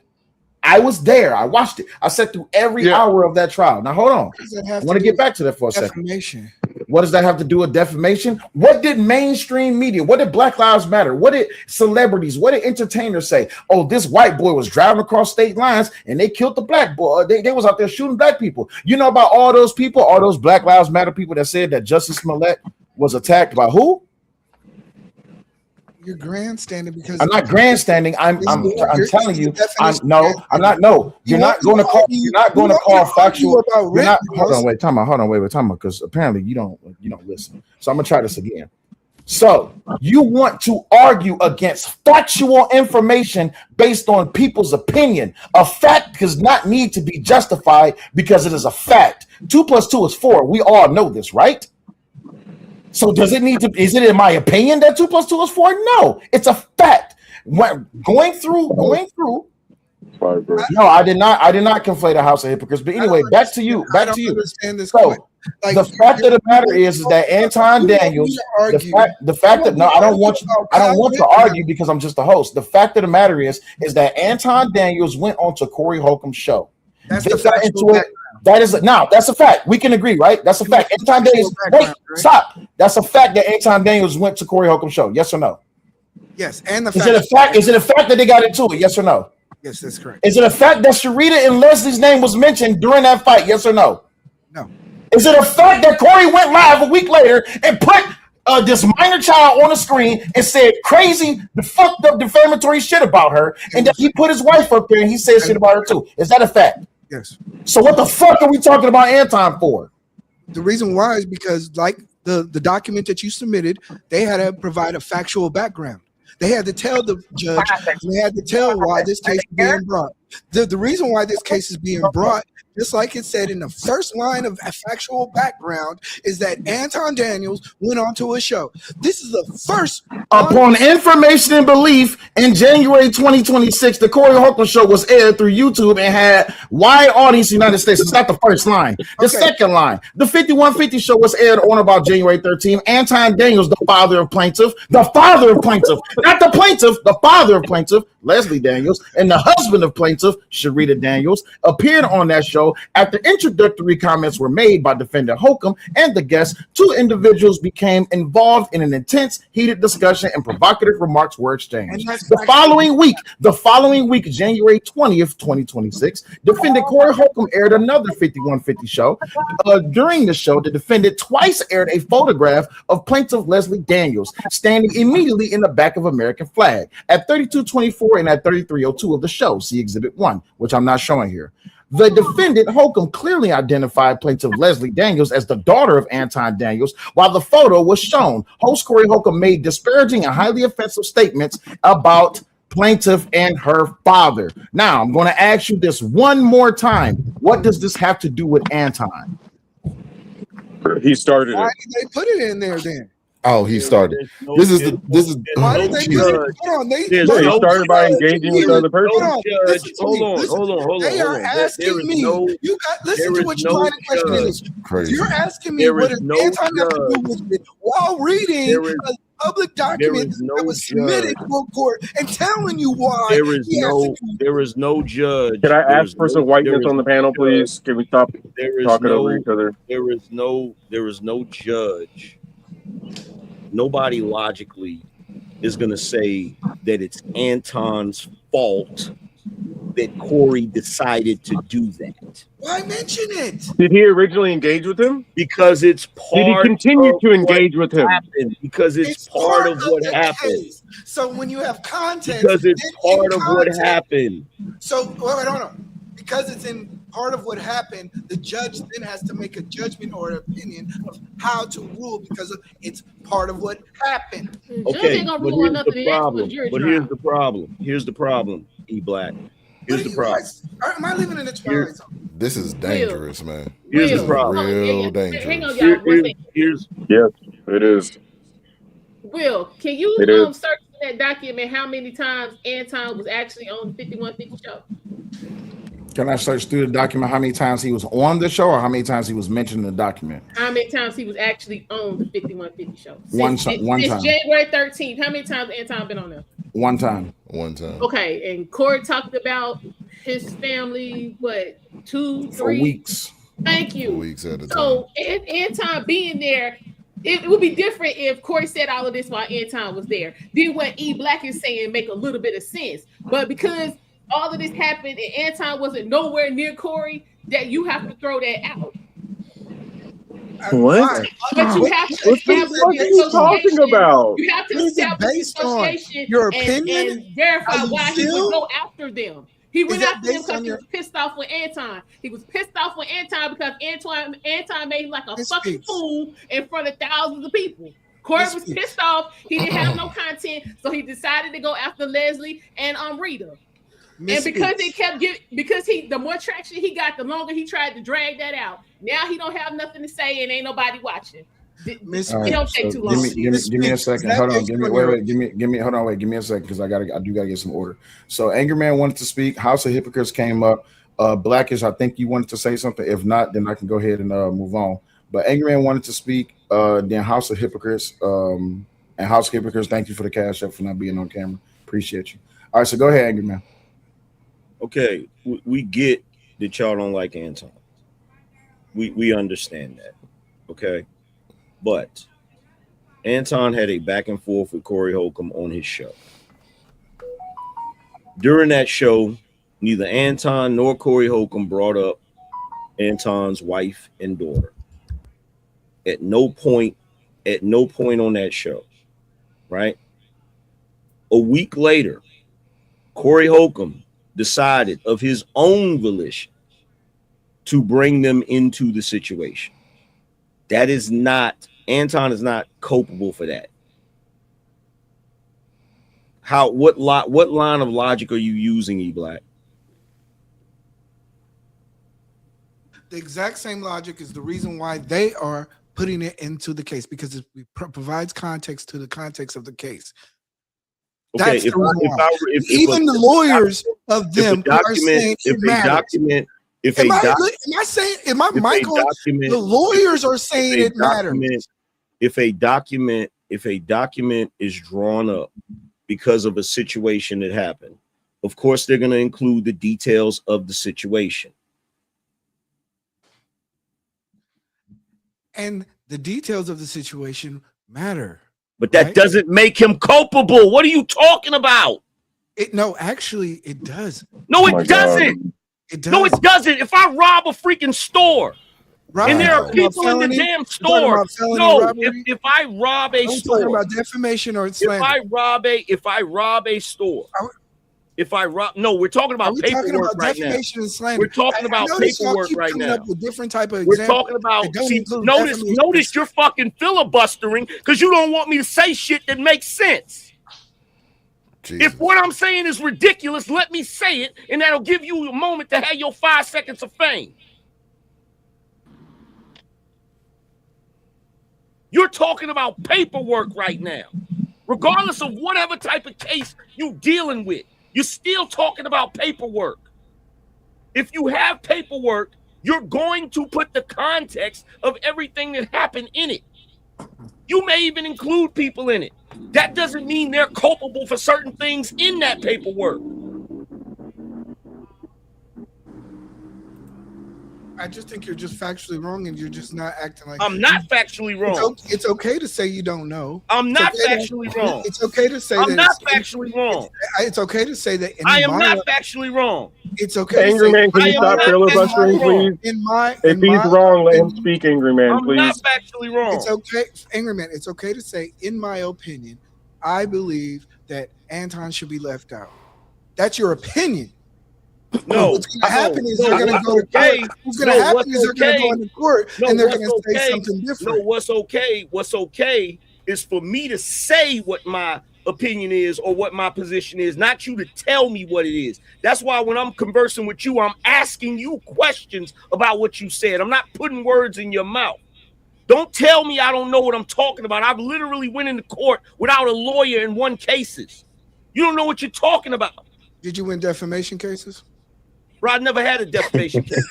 I was there. I watched it. I sat through every hour of that trial. Now hold on. I want to get back to that for a second. What does that have to do with defamation? What did mainstream media, what did Black Lives Matter, what did celebrities, what did entertainers say? Oh, this white boy was driving across state lines and they killed the black boy. They was out there shooting black people. You know about all those people, all those Black Lives Matter people that said that Justice Smollett was attacked by who? You're grandstanding because I'm not grandstanding. I'm telling you. I'm not. No, you're not going to call. You're not going to call factual. You're not. Hold on, wait. Time out. Wait. Because apparently you don't listen. So I'm gonna try this again. So you want to argue against factual information based on people's opinion. A fact does not need to be justified because it is a fact. 2 + 2 is 4. We all know this, right? So does it need to? Is it in my opinion that 2 + 2 is 4? No, it's a fact. Going through. No, I did not conflate a house of hypocrites. But anyway, back to you. So the fact of the matter is that Anton Daniels. The fact that I don't want to argue because I'm just a host. The fact of the matter is that Anton Daniels went on to Corey Holcomb's show. That's the fact into it. That's a fact. We can agree, right? That's a fact. Anton Daniels. Stop. That's a fact that Anton Daniels went to Corey Holcomb's show. Yes or no? Yes. And is it a fact? Is it a fact that they got into it? Yes or no? Yes, that's correct. Is it a fact that Sharita and Leslie's name was mentioned during that fight? Yes or no? No. Is it a fact that Corey went live a week later and put this minor child on the screen and said crazy, fucked up, defamatory shit about her, and that he put his wife up there and he said shit about her too? Is that a fact? Yes. So what the fuck are we talking about Anton for? The reason why is because, like the document that you submitted, they had to provide a factual background. They had to tell the judge, they had to tell why this case was being brought. The reason why this case is being brought, just like it said in the first line of a factual background, is that Anton Daniels went onto a show. This is the first. Upon information and belief, in January 2026, the Corey Holcomb show was aired through YouTube and had wide audience in the United States. It's not the first line. The second line. The 5150 show was aired on about January 13th. Anton Daniels, the father of plaintiff, not the plaintiff, the father of plaintiff, Leslie Daniels, and the husband of plaintiff, Sharita Daniels, appeared on that show. After introductory comments were made by defendant Holcomb and the guests, two individuals became involved in an intense, heated discussion and provocative remarks were exchanged. The following week, January 20th, 2026, defendant Corey Holcomb aired another 5150 show. During the show, the defendant twice aired a photograph of plaintiff Leslie Daniels standing immediately in the back of American flag at 3224 and at 3302 of the show. See Exhibit 1, which I'm not showing here. The defendant Holcomb clearly identified plaintiff Leslie Daniels as the daughter of Anton Daniels while the photo was shown. Host Corey Holcomb made disparaging and highly offensive statements about plaintiff and her father. Now, I'm going to ask you this one more time. What does this have to do with Anton? He started Why it. did they put it in there then? Oh, he started. No, This is Why did they put it? Hold on, There's He no started by judge. engaging with the other person. Hold on, Judge, listen to me, listen. hold They are on. asking There is me. no, You got listen there to what is you're no trying to question in this. crazy. You're asking me There what is does no Anton have to do judge. with it while reading There is- a public document no that was submitted judge. to a court and telling you why. there is he has no, to do- there is no judge. Can I There ask is for no- some whiteness there is on the no panel, judge. please? Can we stop There is talking over no, each other? there is no judge. Nobody logically is going to say that it's Anton's fault that Corey decided to do that, Why mention it? Did he originally engage with him? because it's Did he part continue of to what engage with him? happened, because it's part of what the happened, case. So when you have context, because it's then in part of what context- happened. So wait, hold on. Because it's in part of what happened, the judge then has to make a judgment or an opinion of how to rule because it's part of what happened. Judge Okay, ain't gonna but rule on here's nothing. the That's problem. what jury But trial. here's the problem. Here's the problem, E Black. Here's What the are you problem. guys- Am I living in the twilight zone? This is dangerous, man. Here's the Will, problem. hold on, Real Hang on, dangerous. y'all. One Here- thing. here's Yes, it is. Will, can you It is. search that document how many times Anton was actually on the 5150 show? Can I search through the document how many times he was on the show or how many times he was mentioned in the document? How many times he was actually on the 5150 show? One Since time. January 13th. How many times Anton been on there? One time. One time. Okay, and Corey talked about his family, what, 2, For 3 weeks. Thank For you. weeks at a time. So Anton being there, it would be different if Corey said all of this while Anton was there. Then what E Black is saying make a little bit of sense. But because all of this happened and Anton wasn't nowhere near Corey, that you have to throw that out. What? Fine. But you have to What the establish fuck the are you talking association. about? You have to What is it establish the based on? association Your and opinion? verify How you why he feel? would go after them. He went that after them based because on he your- was pissed off with Anton. He was pissed off with Anton because Anton made him like a This fucking speaks. fool in front of thousands of people. Corey This was speaks. pissed off. He didn't have no content, so he decided to go after Leslie and Rita. And because it kept the more traction he got, the longer he tried to drag that out. Now he don't have nothing to say and ain't nobody watching. Miss All It right, don't take so too long. Give me a second. That Hold on. makes Give me you wait, your- wait, give me a second because I do gotta get some order. So Angerman wanted to speak. House of Hypocrites came up. Blackish, I think you wanted to say something. If not, then I can go ahead and move on. But Angerman wanted to speak. Then House of Hypocrites. And House of Hypocrites, thank you for the cash up for not being on camera. Appreciate you. All right, so go ahead, Angerman. okay. We get that y'all don't like Anton. We understand that. Okay. But Anton had a back and forth with Corey Holcomb on his show. During that show, neither Anton nor Corey Holcomb brought up Anton's wife and daughter. At no point on that show, right? A week later, Corey Holcomb decided of his own volition to bring them into the situation. That is not, Anton is not culpable for that. What line of logic are you using, E Black? The exact same logic is the reason why they are putting it into the case, because it provides context to the context of the case. Okay, That's the reason why. Even the if lawyers of them a are saying it matters. Am I saying, am I mic on? The lawyers are saying it matters. If a document is drawn up because of a situation that happened, of course they're going to include the details of the situation. And the details of the situation matter. But that doesn't make him culpable. What are you talking about? No, actually, it does. No, it doesn't. It does. No, it doesn't. If I rob a freaking store and there are people in the damn store, no. If I rob a store, talking about defamation or slander. If I rob a store, no, we're talking about paperwork right now. Defamation and slander. We're talking about paperwork right now. Up with different type of we're talking about. See, notice you're fucking filibustering because you don't want me to say shit that makes sense. Jesus. If what I'm saying is ridiculous, let me say it, and that'll give you a moment to have your 5 seconds of fame. You're talking about paperwork right now. Regardless of whatever type of case you're dealing with, you're still talking about paperwork. If you have paperwork, you're going to put the context of everything that happened in it. You may even include people in it. That doesn't mean they're culpable for certain things in that paperwork. I just think you're just factually wrong, and you're just not acting like. I'm not factually wrong. It's okay to say you don't know. I'm not factually wrong. It's okay to say I'm not factually wrong. It's okay to say that. I am not factually wrong. It's okay. Angry Man, can you stop filibustering, please? If he's wrong, let him speak, Angry Man, please. I'm not factually wrong. It's okay, Angry Man. It's okay to say, in my opinion, I believe that Anton should be left out. That's your opinion. No, what's going to happen is they're going to go to court. What's going to happen is they're going to go into court and they're going to say something different. No, what's okay is for me to say what my opinion is or what my position is, not you to tell me what it is. That's why when I'm conversing with you, I'm asking you questions about what you said. I'm not putting words in your mouth. Don't tell me I don't know what I'm talking about. I've literally went into court without a lawyer and won cases. You don't know what you're talking about. Did you win defamation cases? Bro, I never had a defamation case.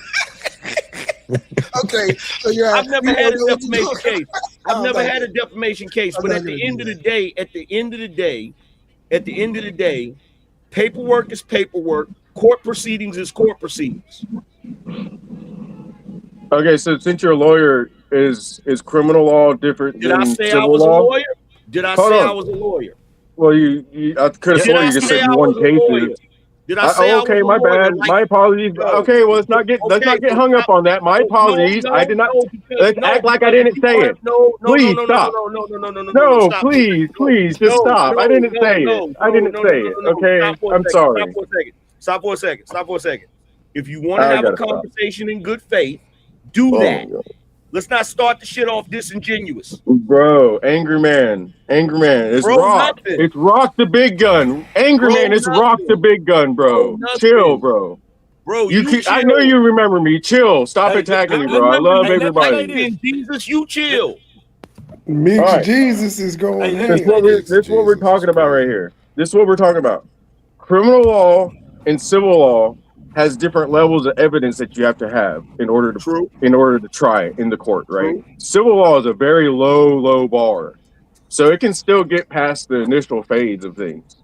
Okay, so I've never had a defamation case. I've never had a defamation case. But at the end of the day, paperwork is paperwork. Court proceedings is court proceedings. Okay, so since your lawyer is criminal law different than civil law? Did I say I was a lawyer? Well, I could have sworn you just said you won cases. Did I say okay, my bad. My apologies. Okay, well, let's not get hung up on that. My apologies. I did not. Let's act like I didn't say it. Please stop. No, please, just stop. I didn't say it. I didn't say it. Okay, I'm sorry. Stop for a second. If you want to have a conversation in good faith, do that. Let's not start the shit off disingenuous. Bro, Angry Man. It's Rock. Nothing. It's Rock the Big Gun. Angry Man, it's Rock the Big Gun, bro. Chill, bro. Bro, I know you remember me. Chill. Stop attacking me, bro. I love everybody. Jesus, you chill. Mix Jesus is going. This is what we're talking about right here. This is what we're talking about. Criminal law and civil law has different levels of evidence that you have to have in order to try it in the court, right? True. Civil law is a very low bar, so it can still get past the initial phase of things.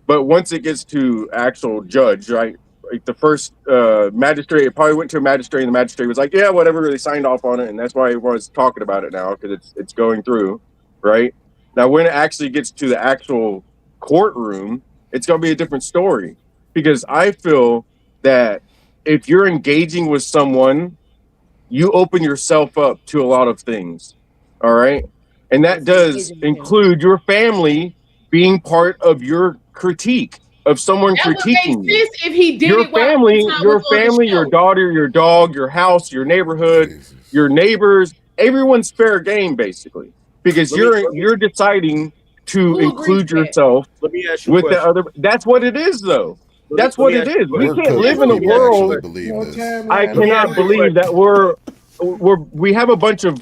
But once it gets to actual judge, right? Like the first magistrate, it probably went to a magistrate, and the magistrate was like, "Yeah, whatever." They signed off on it, and that's why everyone's talking about it now because it's going through, right? Now, when it actually gets to the actual courtroom, it's going to be a different story because I feel that if you're engaging with someone, you open yourself up to a lot of things, all right? And that does include your family being part of your critique of someone critiquing you. If he did your family, your daughter, your dog, your house, your neighborhood, your neighbors, everyone's fair game basically, because you're deciding to include yourself with the other. That's what it is, though. That's let what me it ask you is. a We We're can't cooked live if in a we world. actually believe More this. time I line. cannot believe that we have a bunch of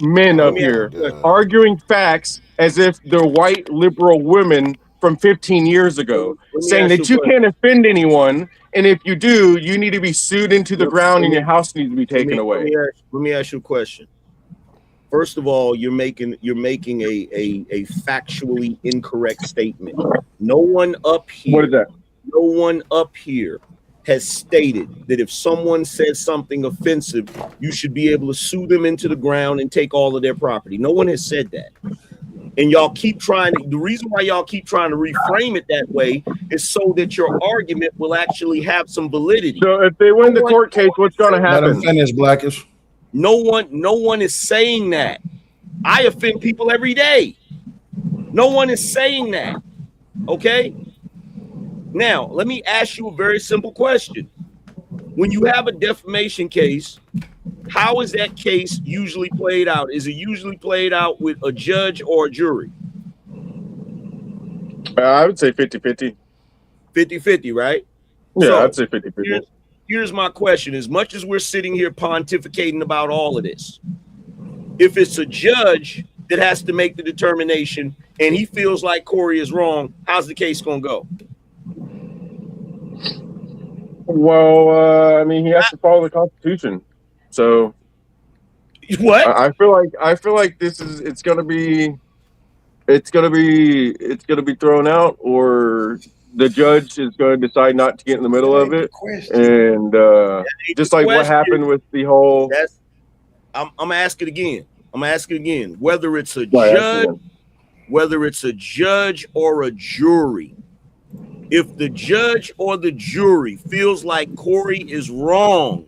men Let up me ask you here a question. arguing facts as if they're white liberal women from 15 years ago, Let me saying ask you that a you question. can't offend anyone, and if you do, you need to be sued into the Let- ground let and me- your house needs to be taken away. Let me ask you a question. First of all, you're making a factually incorrect statement. No one up What is here, that? no one up here has stated that if someone says something offensive, you should be able to sue them into the ground and take all of their property. No one has said that. And y'all keep trying to, the reason why y'all keep trying to reframe it that way is so that your argument will actually have some validity. So if they win the court case, what's going to Let him happen? finish, Blackish. No one is saying that. I offend people every day. No one is saying that. Okay? Now, let me ask you a very simple question. When you have a defamation case, how is that case usually played out? Is it usually played out with a judge or a jury? I would say 50-50. 50-50, right? Yeah, So, I'd say 50-50. Here's my question. As much as we're sitting here pontificating about all of this, if it's a judge that has to make the determination and he feels like Corey is wrong, how's the case going to go? Well, I mean, he has to follow the Constitution. So what? I feel like this is it's gonna be thrown out, or the judge is going to decide not to get in the middle of it. And just like what happened with the whole. I'm gonna ask it again. Whether it's a judge or a jury, if the judge or the jury feels like Corey is wrong,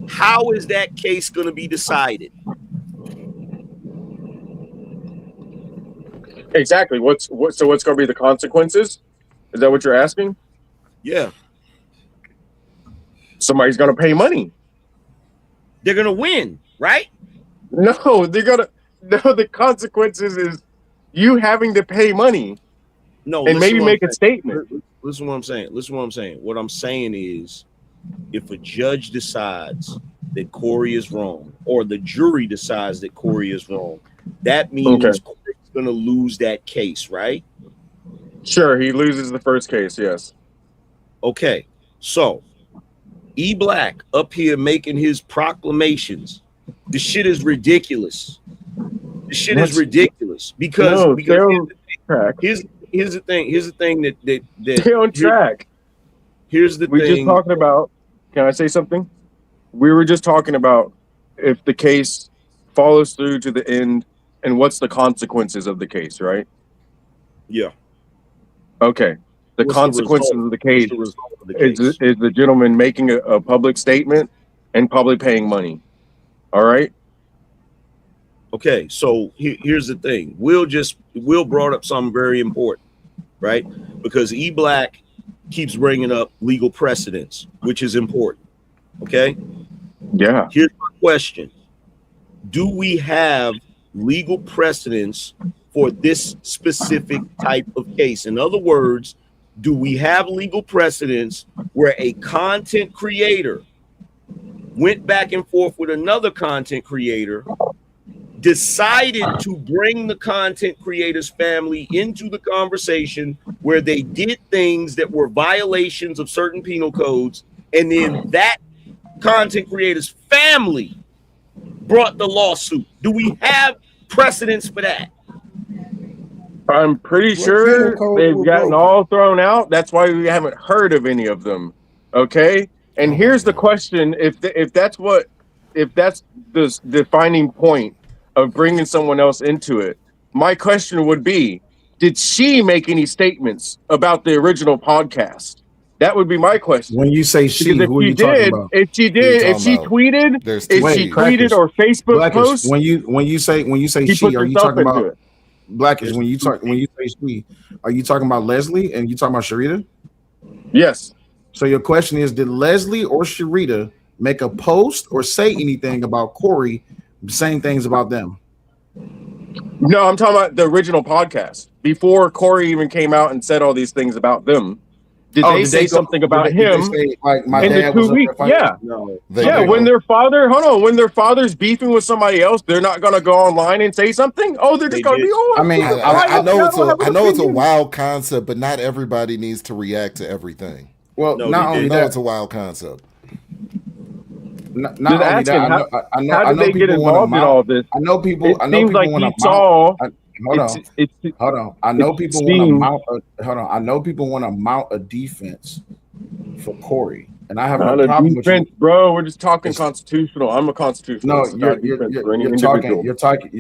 how is that case going to be decided? Exactly. What's going to be the consequences? Is that what you're asking? Yeah. Somebody's going to pay money. They're going to win, right? No, the consequences is you having to pay money. No, and maybe make a statement. Listen to what I'm saying. What I'm saying is, if a judge decides that Corey is wrong, or the jury decides that Corey is wrong, that means Corey's going to lose that case, right? Sure, he loses the first case, yes. Okay, so E Black up here making his proclamations. The shit is ridiculous. Because here's the thing that stay on track. Here's the thing. We're just talking about. Can I say something? We were just talking about if the case follows through to the end, and what's the consequences of the case, right? Yeah. Okay. The consequences of the case is the gentleman making a public statement and probably paying money. All right. Okay, so here's the thing. Will brought up something very important, right? Because E Black keeps bringing up legal precedents, which is important. Okay. Yeah. Here's my question: do we have legal precedents for this specific type of case? In other words, do we have legal precedents where a content creator went back and forth with another content creator, decided to bring the content creator's family into the conversation where they did things that were violations of certain penal codes, and then that content creator's family brought the lawsuit? Do we have precedents for that? I'm pretty sure they've gotten all thrown out. That's why we haven't heard of any of them. Okay. And here's the question: if that's the defining point of bringing someone else into it, my question would be: did she make any statements about the original podcast? That would be my question. When you say she, who are you talking about? If she tweeted or Facebook Blackish, post. when you say she, are you talking about Blackish? When you say she, are you talking about Leslie and you talking about Sharita? Yes. So your question is, did Leslie or Sharita make a post or say anything about Corey saying things about them? No, I'm talking about the original podcast before Corey even came out and said all these things about them. Did they say something about him like my in the dad 2 was up weeks? there fighting? Yeah. No. Yeah, when their father's beefing with somebody else, they're not gonna go online and say something. Oh, they're just gonna be I mean, I know it's don't have a an I know it's a opinion. wild concept, but not everybody needs to react to everything. well, No, not they only did. I know that, it's a wild concept. not Just only asking, that, how I did know they get people want to involved in mount. all this? I know people. It I know seems people like want he to mount. saw. Hold on. I know it people want to seems- mount. Hold on. I know people want to mount a defense for Corey, and I have Not no a problem with defense, you. bro. We're just talking It's- constitutional. I'm a No, constitutionalist. It's not a defense for any individual. you're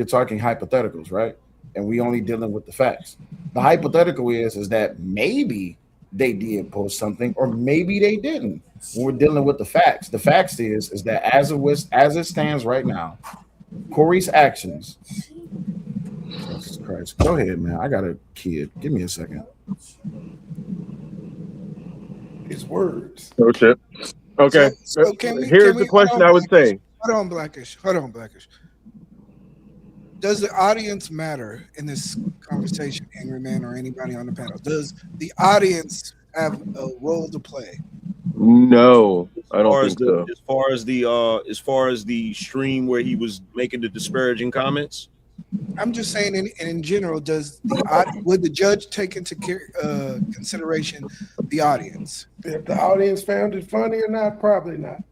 talking hypotheticals, right? And we only dealing with the facts. The hypothetical is that maybe they did post something, or maybe they didn't. When we're dealing with the facts, the facts is that as it stands right now, Corey's actions. Jesus Christ. Go ahead, man. I got a kid. Give me a second. His words. No shit. Okay. So can we? Here's can we, the question I would say. Hold on, Blackish. Hold on, Blackish. Does the audience matter in this conversation, Angry Man or anybody on the panel? Does the audience have a role to play? No, I don't think so. As far as the stream where he was making the disparaging comments. I'm just saying, in general, would the judge take into consideration the audience? If the audience found it funny or not, probably not.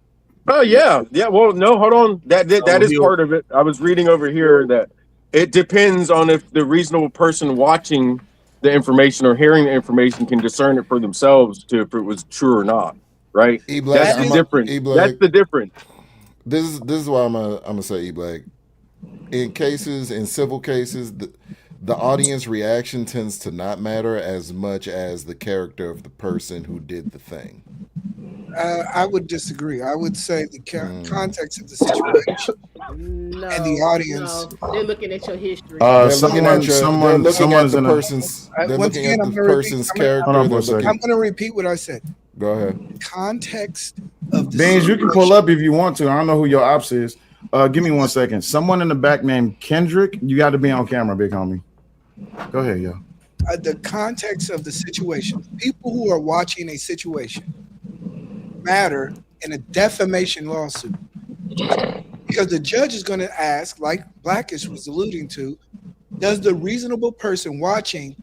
Oh yeah. Well, no, hold on. That is part of it. I was reading over here that it depends on if the reasonable person watching the information or hearing the information can discern it for themselves to if it was true or not. Right? That's the difference. That's the difference. This is why I'm gonna say E-Black. In civil cases, the audience reaction tends to not matter as much as the character of the person who did the thing. I would disagree. I would say the context of the situation No, and the audience. no, they're looking at your history. Someone's in a person's. They're Once looking again, at I'm the gonna repeat- person's I'm gonna- character. Hold on for a they're second. looking- I'm going to repeat what I said. Go ahead. Context of the Beans, you can pull situation. up if you want to. I don't know who your ops is. Give me 1 second. Someone in the back named Kendrick. You got to be on camera, big homie. Go ahead, yo. The context of the situation. People who are watching a situation matter in a defamation lawsuit. Because the judge is going to ask, like Blackish was alluding to, does the reasonable person watching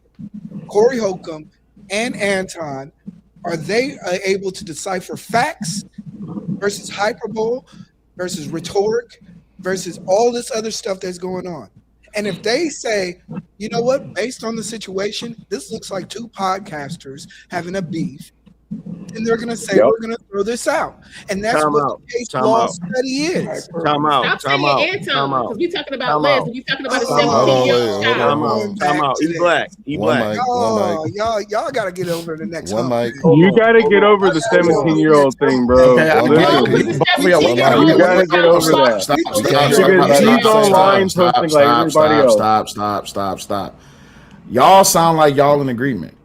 Corey Holcomb and Anton, are they able to decipher facts versus hyperbole versus rhetoric versus all this other stuff that's going on? And if they say, you know what, based on the situation, this looks like two podcasters having a beef, and they're going to say, we're going to throw this out. And that's what the case law study is. Time out. Stop Time saying out. Anton, Time out. because we're talking about Time Les, out. and you're talking about a Hold on, 17-year-old wait, child. Time out. Back E to Black. E One Black. mic. One mic. Y'all got to get over the next One hump. mic. You gotta get over the 17-year-old thing, bro. Okay, One No, mic. because the Both of y'all- 17-year-old You gotta get over that. Because he's online posting like everybody else. Stop. Y'all sound like y'all in agreement.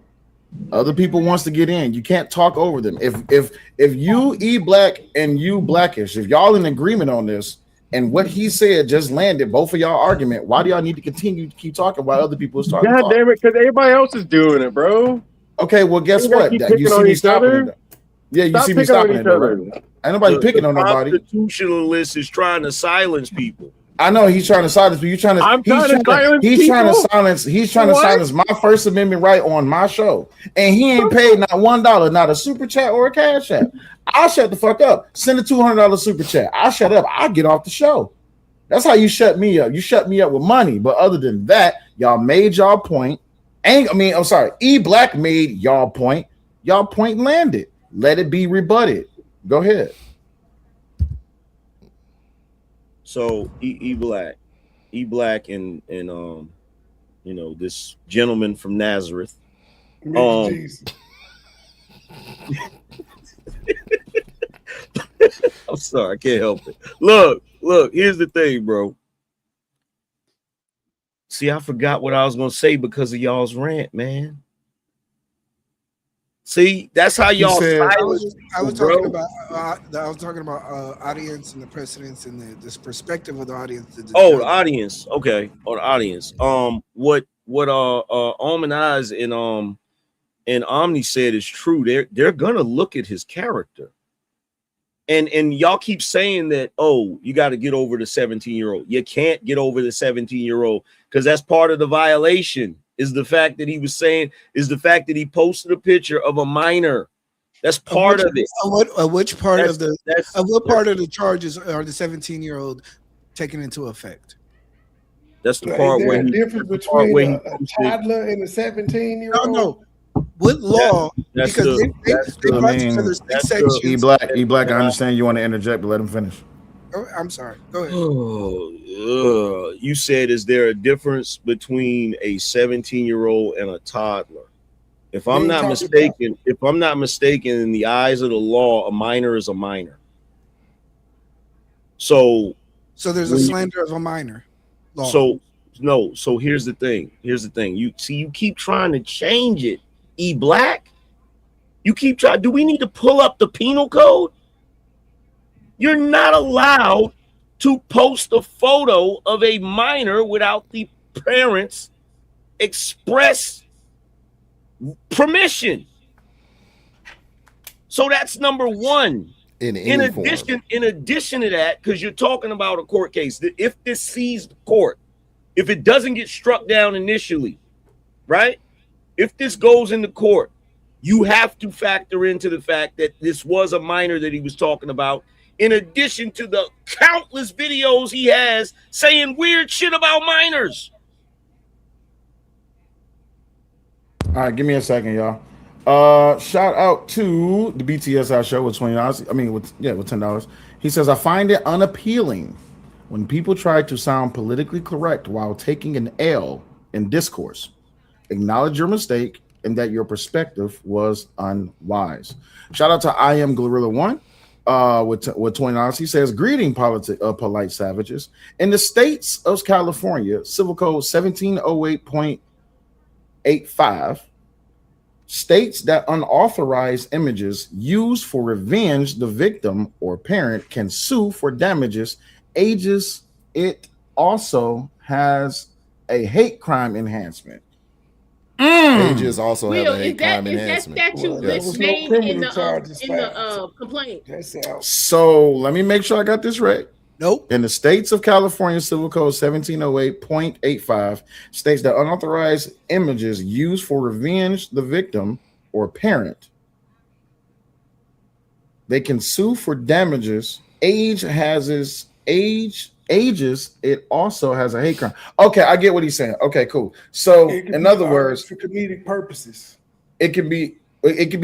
Other people wants to get in. You can't talk over them. If you E-Black and you Blackish, if y'all in agreement on this and what he said just landed both of y'all argument, why do y'all need to continue to keep talking while other people is talking? God damn it, because everybody else is doing it, bro. Okay, well, guess You gotta what? keep You picking see on me each stopping other. it. Yeah, you Stop see me picking on stopping each it, though, other. right? Ain't nobody picking on nobody. The constitutionalist is trying to silence people. I know he's trying to silence, but you're trying to. I'm trying to silence He's trying to people? silence. He's trying to What? silence my First Amendment right on my show, and he ain't paid not $1, not a super chat or a cash app. I'll shut the fuck up. Send a $200 super chat. I'll shut up. I'll get off the show. That's how you shut me up. You shut me up with money, but other than that, y'all made y'all point. I'm sorry. E-Black made y'all point. Y'all point landed. Let it be rebutted. Go ahead. So E Black and this gentleman from Nazareth. Jesus. I'm sorry, I can't help it. Look, here's the thing, bro. See, I forgot what I was gonna say because of y'all's rant, man. See, that's how y'all silence I was people, talking bro. about audience and the precedents and this perspective of the audience. Oh, the audience. Okay. Oh, the audience. What Almanaz and Omni said is true. They're gonna look at his character. And y'all keep saying that, oh, you got to get over the 17-year-old. You can't get over the 17-year-old because that's part of the violation. Is the fact that he posted a picture of a minor. That's part of it. Which part of the charges are the 17-year-old taken into effect? That's the Now, part is there where a difference between a toddler and a 17-year-old? No. What law? That's because the- they that's brought the- together that's six the- sections. E Black, I understand you want to interject, but let him finish. Oh, I'm sorry. Go ahead. Oh, you said, is there a difference between a 17-year-old and a toddler? If I'm not mistaken, in the eyes of the law, a minor is a minor. So there's a slander of a minor law. So here's the thing. You keep trying to change it. E Black, you keep trying. Do we need to pull up the penal code? You're not allowed to post a photo of a minor without the parents' express permission. So that's number one. In addition to that, because you're talking about a court case, if this sees the court, if it doesn't get struck down initially, right? If this goes into court, you have to factor into the fact that this was a minor that he was talking about, in addition to the countless videos he has saying weird shit about minors. All right, give me a second, y'all. Shout out to the BTSI show with $20. I mean, with $10. He says, I find it unappealing when people try to sound politically correct while taking an L in discourse. Acknowledge your mistake and that your perspective was unwise. Shout out to I Am Glorilla One with $20. He says, greeting polite savages. In the states of California, Civil Code 1708.85 states that unauthorized images used for revenge the victim or parent can sue for damages. It also has a hate crime enhancement. Ages also have a hate crime Is enhancement. that statute Yes. named in the complaint? So let me make sure I got this right. Nope. In the states of California, Civil Code 1708.85 states that unauthorized images used for revenge the victim or parent, they can sue for damages. Ages, it also has a hate crime. Okay, I get what he's saying. Okay, cool. So in other words, for comedic purposes, it can be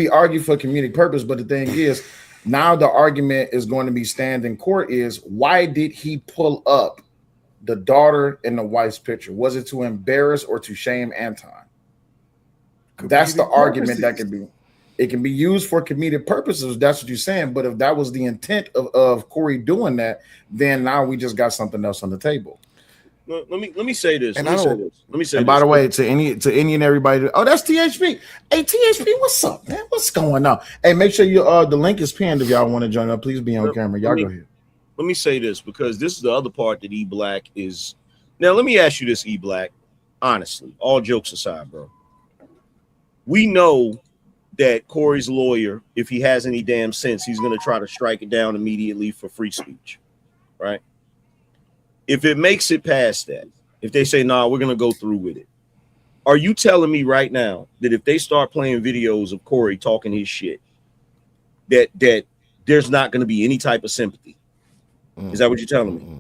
argued for comedic purpose, but the thing is, now the argument is going to be stand in court is, why did he pull up the daughter and the wife's picture? Was it to embarrass or to shame Anton? That's the argument that can be. It can be used for comedic purposes. That's what you're saying. But if that was the intent of Corey doing that, then now we just got something else on the table. Let me say this. And Let me say and this. by the way, to any and everybody, oh, that's THP. Hey, THP, what's up, man? What's going on? Hey, make sure you the link is pinned if y'all want to join up. Please be on camera. Y'all go ahead. Let me say this, because this is the other part that E Black is. Now, let me ask you this, E Black. Honestly, all jokes aside, bro. We know that Corey's lawyer, if he has any damn sense, he's going to try to strike it down immediately for free speech, right? If it makes it past that, if they say, nah, we're going to go through with it, are you telling me right now that if they start playing videos of Corey talking his shit, that there's not going to be any type of sympathy? Is that what you're telling me?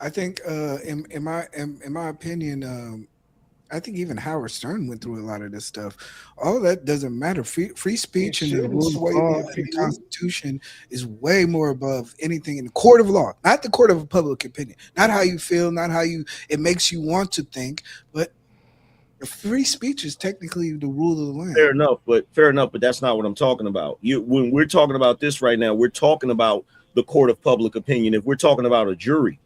I think, in my opinion, I think even Howard Stern went through a lot of this stuff. All that doesn't matter. Free speech and the rule of law and the Constitution is way more above anything in the court of law, not the court of public opinion, not how you feel, not how it makes you want to think, but free speech is technically the rule of the land. Fair enough, but that's not what I'm talking about. When we're talking about this right now, we're talking about the court of public opinion. If we're talking about a jury,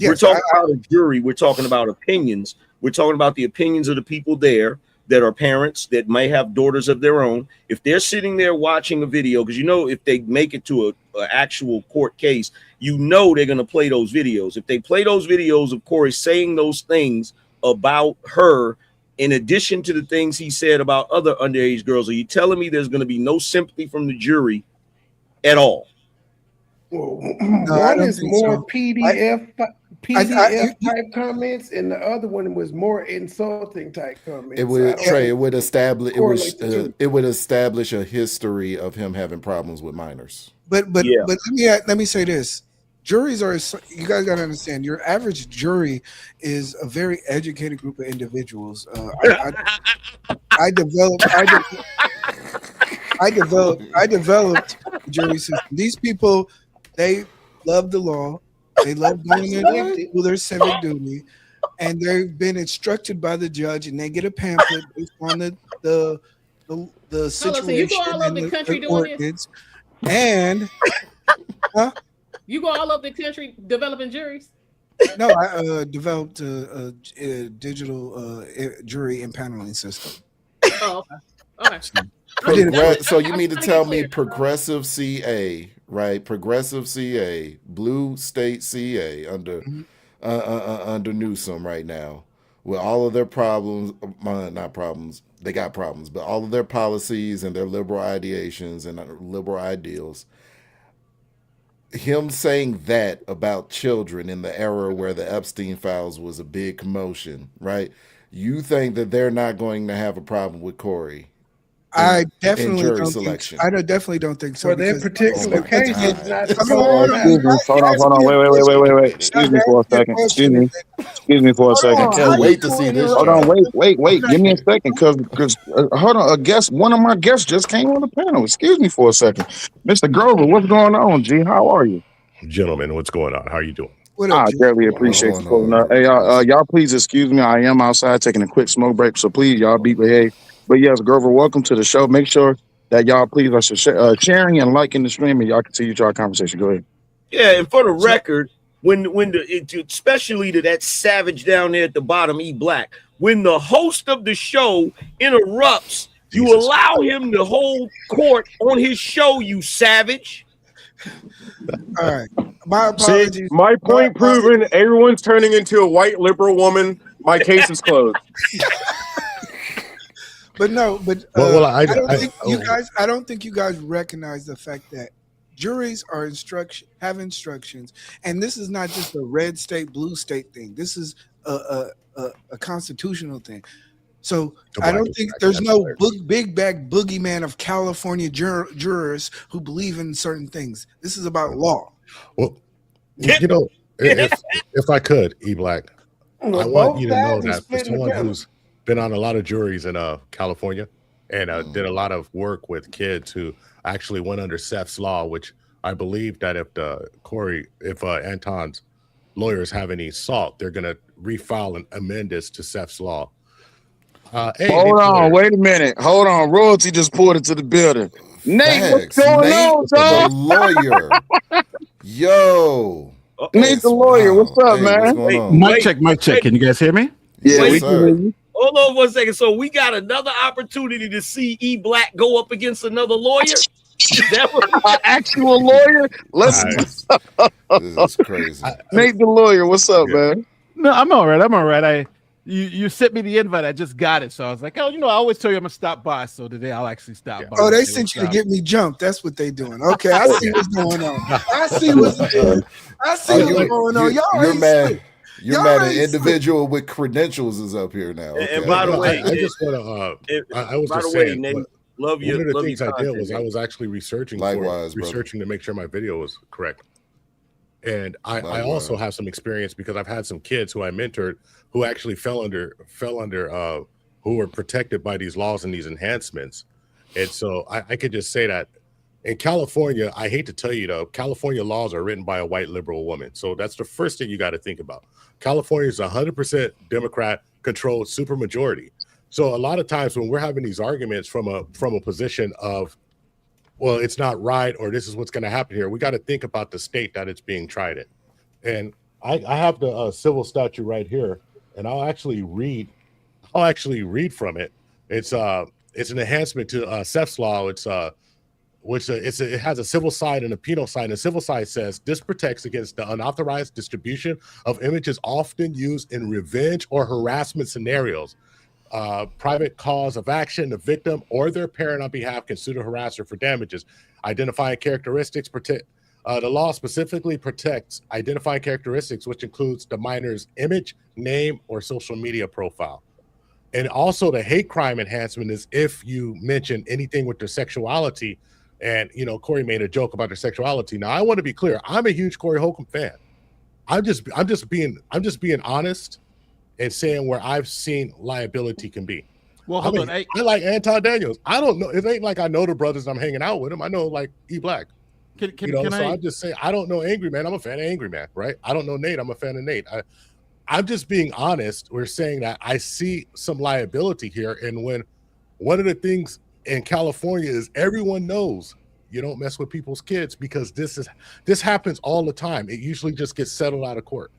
we're talking about a jury, we're talking about opinions. We're talking about the opinions of the people there that are parents that may have daughters of their own. If they're sitting there watching a video, because if they make it to an actual court case, they're going to play those videos. If they play those videos of Corey saying those things about her in addition to the things he said about other underage girls, are you telling me there's going to be no sympathy from the jury at all? Well, No, I one don't is think more so. PDF I- type comments, and the other one was more insulting type comments. It I would don't Trey. think It would establish. correlate the two. It would establish a history of him having problems with minors. But Yeah. let me say this: juries are. You guys got to understand. Your average jury is a very educated group of individuals. I developed a jury system. These people, they love the law. They love going to do their civic duty, and they've been instructed by the judge, and they get a pamphlet based on the situation so you go all over and the country doing ordinance. And You go all over the country developing juries. no, I developed a digital jury impaneling system. Oh, okay. So you mean to trying to tell get me clear. progressive CA, right? Progressive CA, blue state CA under under Newsom right now, with all of their problems, not problems, they got problems, but all of their policies and their liberal ideations and liberal ideals. Him saying that about children in the era where the Epstein files was a big commotion, right? You think that they're not going to have a problem with Corey? I definitely jury don't selection. think. I definitely don't think so. For that because- particular case, it's not. Hold on. Wait. Excuse me for a second. Excuse me for a second. I can't wait to see this. Hold on, wait. Give me a second, because hold on. One of my guests just came on the panel. Excuse me for a second, Mr. Grover. What's going on, G? How are you, gentlemen? What's going on? How are you doing? What I up, G? greatly appreciate you pulling up. Hey, y'all, please excuse me. I am outside taking a quick smoke break, so please, y'all, be behaved. But yes, Grover, welcome to the show. Make sure that y'all please are sharing and liking the stream, and y'all continue to our conversation. Go ahead. Yeah, and for the record, especially to that savage down there at the bottom, E Black, when the host of the show interrupts, you Jesus. allow him to hold court on his show, you savage. All right. My See, apologies. my point proven. Everyone's turning into a white liberal woman. My case is closed. But no, I don't think you guys recognize the fact that juries are have instructions, and this is not just a red state, blue state thing. This is a constitutional thing. So I don't think there's no big bag boogeyman of California jurors who believe in certain things. This is about law. Well, if I could, E Black, I want you to know that for someone who's been on a lot of juries in California and did a lot of work with kids who actually went under Seth's law, which I believe that if Anton's lawyers have any salt, they're going to refile and amend this to Seth's law. Hold on, wait a minute. Hold on. Royalty just poured into the building. Nate, what's going on, dog? The lawyer. Yo. Nate, the lawyer. What's up, man? What's going on? Mic check. Can you guys hear me? Yeah, Yes, we sir. can hear you. Hold on 1 second. So we got another opportunity to see E Black go up against another lawyer. Actual lawyer. Let's. This is crazy. Nate, the lawyer. What's up, man? No, I'm all right. You sent me the invite. I just got it, so I was like, I always tell you I'm gonna stop by. So today I'll actually stop by. Oh, they sent you to get me jumped. That's what they doing. Okay, I see what's going on. I see what's going on. Y'all You're ain't mad. slick. You're Y'all mad. An ain't individual with credentials is up here now. And by the way, I just want to. I was by just the way, saying. Nate, One love you. of the Love things your I did content, was I Nate. was actually researching to make sure my video was correct. And I also have some experience because I've had some kids who I mentored who actually fell under who were protected by these laws and these enhancements. And so I could just say that in California, I hate to tell you though, California laws are written by a white liberal woman. So that's the first thing you got to think about. California is 100% Democrat controlled supermajority. So a lot of times when we're having these arguments from a position of, well, it's not right, or this is what's going to happen here, we got to think about the state that it's being tried in. And I have the civil statute right here, and I'll actually read from it. It's an enhancement to Seth's law. It has a civil side and a penal side. And the civil side says this protects against the unauthorized distribution of images often used in revenge or harassment scenarios. private cause of action, the victim or their parent on behalf can sue the harasser for damages. Identifying characteristics protect. The law specifically protects identifying characteristics, which includes the minor's image, name, or social media profile. And also the hate crime enhancement is if you mention anything with their sexuality. And, you know, Corey made a joke about their sexuality. Now, I want to be clear. I'm a huge Corey Holcomb fan. I'm just being honest and saying where I've seen liability can be. Well, I mean, I like Anton Daniels. I don't know. It ain't like I know the brothers and I'm hanging out with them. I know like E Black. I'm just saying I don't know Angry Man. I'm a fan of Angry Man, right? I don't know Nate. I'm a fan of Nate. I'm just being honest. We're saying that I see some liability here. And when one of the things in California is everyone knows you don't mess with people's kids because this happens all the time. It usually just gets settled out of court.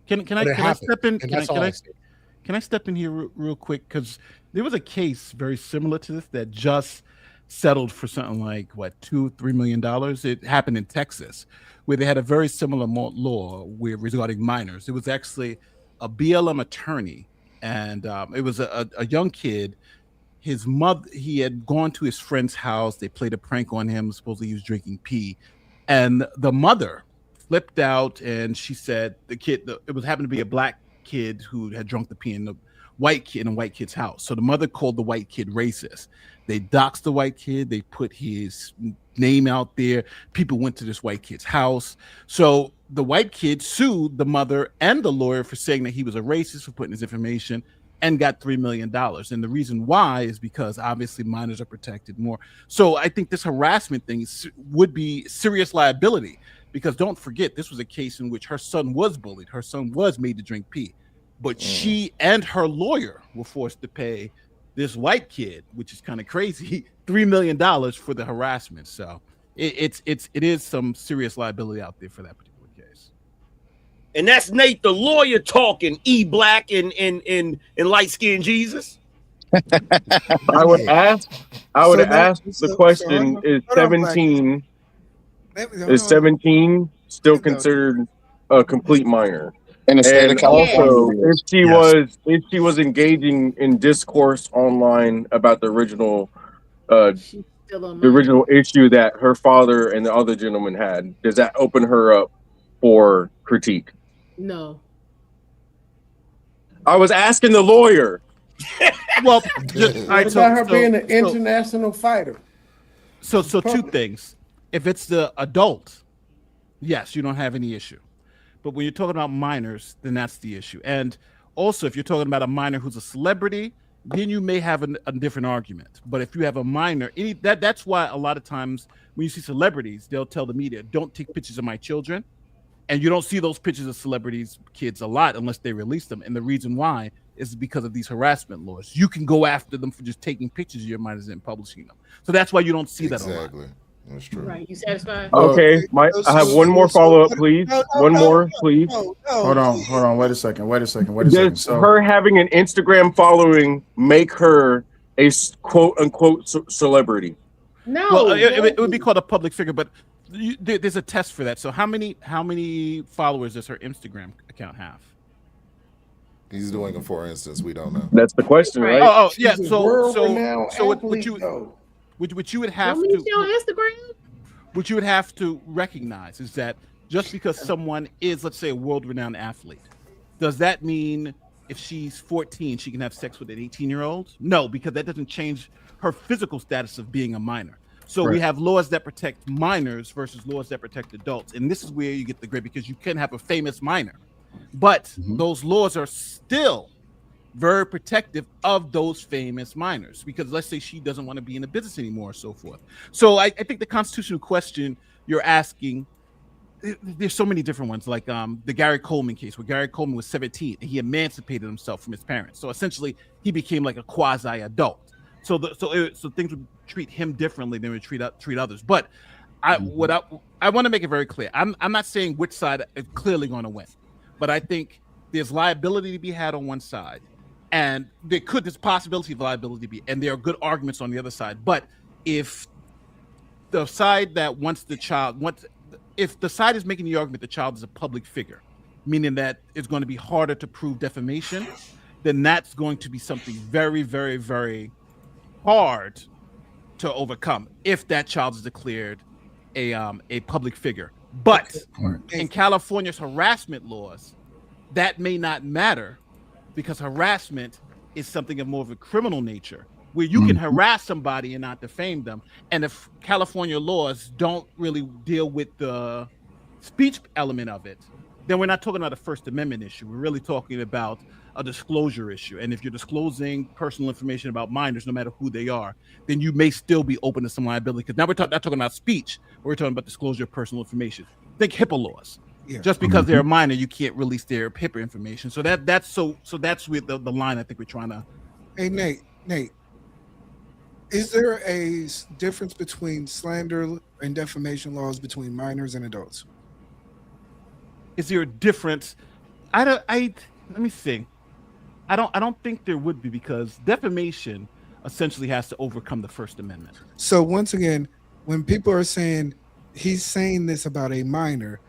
Can I step in? Can I step in here real quick? Because there was a case very similar to this that just settled for something like $2-3 million. It happened in Texas, where they had a very similar law regarding minors. It was actually a BLM attorney, and it was a young kid. His mother, he had gone to his friend's house. They played a prank on him. Supposedly he was drinking pee, and the mother flipped out, and she said it happened to be a black kid who had drunk the pee in a white kid's house. So the mother called the white kid racist. They doxed the white kid. They put his name out there. People went to this white kid's house. So the white kid sued the mother and the lawyer for saying that he was a racist for putting his information, and got $3 million. And the reason why is because obviously minors are protected more. So I think this harassment thing would be serious liability, because don't forget, this was a case in which her son was bullied. Her son was made to drink pee, but she and her lawyer were forced to pay this white kid, which is kind of crazy, $3 million for the harassment. So it is some serious liability out there for that particular case. And that's Nate, the lawyer, talking. E Black and light skinned Jesus. I would ask the question: Is 17 still considered a complete minor? In the state of California, also, if she was engaging in discourse online about the original issue that her father and the other gentleman had, does that open her up for critique? No. I was asking the lawyer. Well, What about her being an international fighter? So two things. If it's the adult, yes, you don't have any issue. But when you're talking about minors, then that's the issue. And also, if you're talking about a minor who's a celebrity, then you may have a different argument. But if you have a minor, that's why a lot of times when you see celebrities, they'll tell the media, don't take pictures of my children. And you don't see those pictures of celebrities' kids a lot unless they release them. And the reason why is because of these harassment laws. You can go after them for just taking pictures of your minors and publishing them. So that's why you don't see that a lot. That's true. Right. You satisfied? Okay. I have one more follow-up, please. One more, please. Hold on. Wait a second. Does her having an Instagram following make her a quote-unquote celebrity? No. Well, it would be called a public figure, but there's a test for that. So how many followers does her Instagram account have? He's doing it for instance. We don't know. That's the question, right? Oh yeah. So what you would have to on Instagram? What you would have to recognize is that just because someone is, let's say, a world-renowned athlete, does that mean if she's 14 she can have sex with an 18-year-old? No, because that doesn't change her physical status of being a minor. So we have laws that protect minors versus laws that protect adults. And this is where you get the gray, because you can have a famous minor, but those laws are still very protective of those famous minors, because let's say she doesn't want to be in the business anymore, or so forth. So I think the constitutional question you're asking, there's so many different ones, like the Gary Coleman case, where Gary Coleman was 17 and he emancipated himself from his parents. So essentially he became like a quasi adult. So things would treat him differently than we treat others. But I want to make it very clear. I'm not saying which side is clearly going to win, but I think there's liability to be had on one side, and there's possibility of liability and there are good arguments on the other side. But if the side that if the side is making the argument the child is a public figure, meaning that it's going to be harder to prove defamation, then that's going to be something very, very, very hard to overcome if that child is declared a public figure. But in California's harassment laws, that may not matter because harassment is something of more of a criminal nature where you can harass somebody and not defame them. And if California laws don't really deal with the speech element of it, then we're not talking about a First Amendment issue. We're really talking about a disclosure issue. And if you're disclosing personal information about minors, no matter who they are, then you may still be open to some liability. Because now we're not talking about speech, we're talking about disclosure of personal information. Think HIPAA laws. Yeah. Just because they're a minor, you can't release their HIPAA information. So that's with the line I think we're trying to. Hey Nate, is there a difference between slander and defamation laws between minors and adults? Is there a difference? Let me think. I don't think there would be because defamation essentially has to overcome the First Amendment. So once again, when people are saying he's saying this about a minor,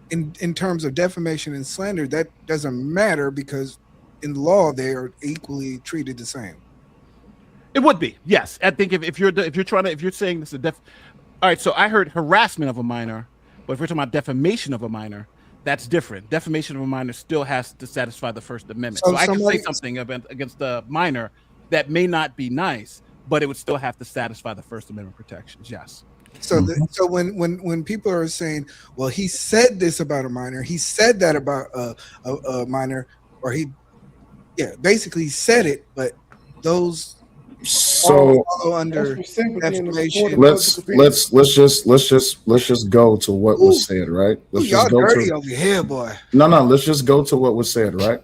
in terms of defamation and slander, that doesn't matter because in law they are equally treated the same. It would be, yes. I think if you're saying this is all right. So I heard harassment of a minor, but if we're talking about defamation of a minor, that's different. Defamation of a minor still has to satisfy the First Amendment. So I can say something against the minor that may not be nice, but it would still have to satisfy the First Amendment protections. Yes. So, so when people are saying, "Well, he said this about a minor," he said that about a minor, or basically said it, but those so under defamation. Let's just go to what was said, right? Let's y'all just go dirty to over here, boy. No, let's just go to what was said, right?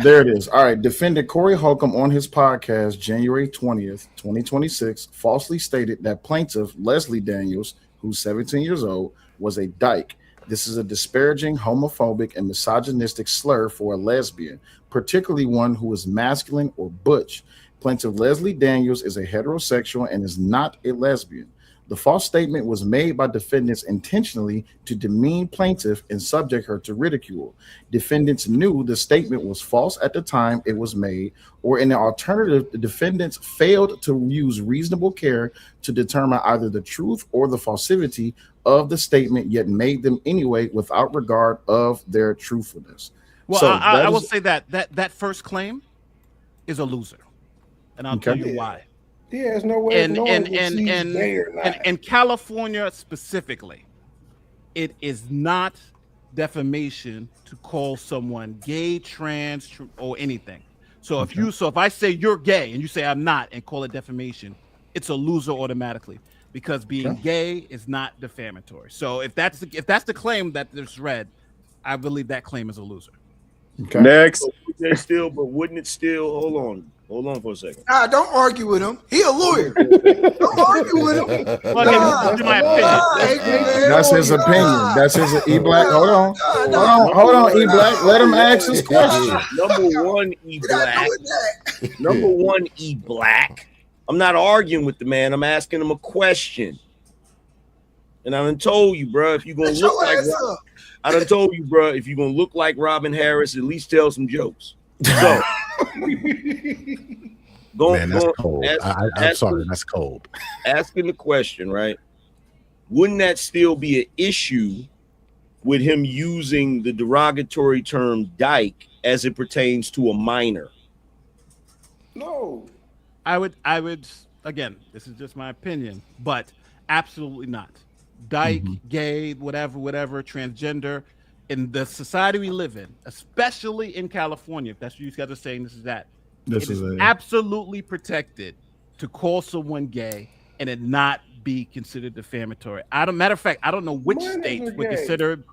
There it is. All right. Defendant Corey Holcomb on his podcast, January 20th, 2026, falsely stated that plaintiff Leslie Daniels, who's 17 years old, was a dyke. This is a disparaging, homophobic, and misogynistic slur for a lesbian, particularly one who is masculine or butch. Plaintiff Leslie Daniels is a heterosexual and is not a lesbian. The false statement was made by defendants intentionally to demean plaintiff and subject her to ridicule. Defendants knew the statement was false at the time it was made, or in the alternative, the defendants failed to use reasonable care to determine either the truth or the falsity of the statement, yet made them anyway without regard of their truthfulness. Well, so I will say that first claim is a loser, and I'll tell you why. Yeah, there's no way of knowing if she's gay or not. And in California specifically, it is not defamation to call someone gay, trans, or anything. So if I say you're gay and you say I'm not and call it defamation, it's a loser automatically because being gay is not defamatory. So if that's the claim that is read, I believe that claim is a loser. Okay. Next. Wouldn't it still hold on for a second. Nah, don't argue with him. He a lawyer. Don't argue with him. That's his opinion. That's his E-Black. Hold on, E-Black. Let him ask his question. Number one, E-Black. I'm not arguing with the man. I'm asking him a question. And I done told you, bro, if you're gonna look like I done told you, bro, if you're gonna look like Robin Harris, at least tell some jokes. So that's cold. I'm sorry, that's cold. Asking the question, right? Wouldn't that still be an issue with him using the derogatory term dyke as it pertains to a minor? No. I would again, this is just my opinion, but absolutely not. Dyke, gay, whatever, transgender, in the society we live in, especially in California, if that's what you guys are saying, it is absolutely protected to call someone gay and it not be considered defamatory. Matter of fact, I don't know which states would consider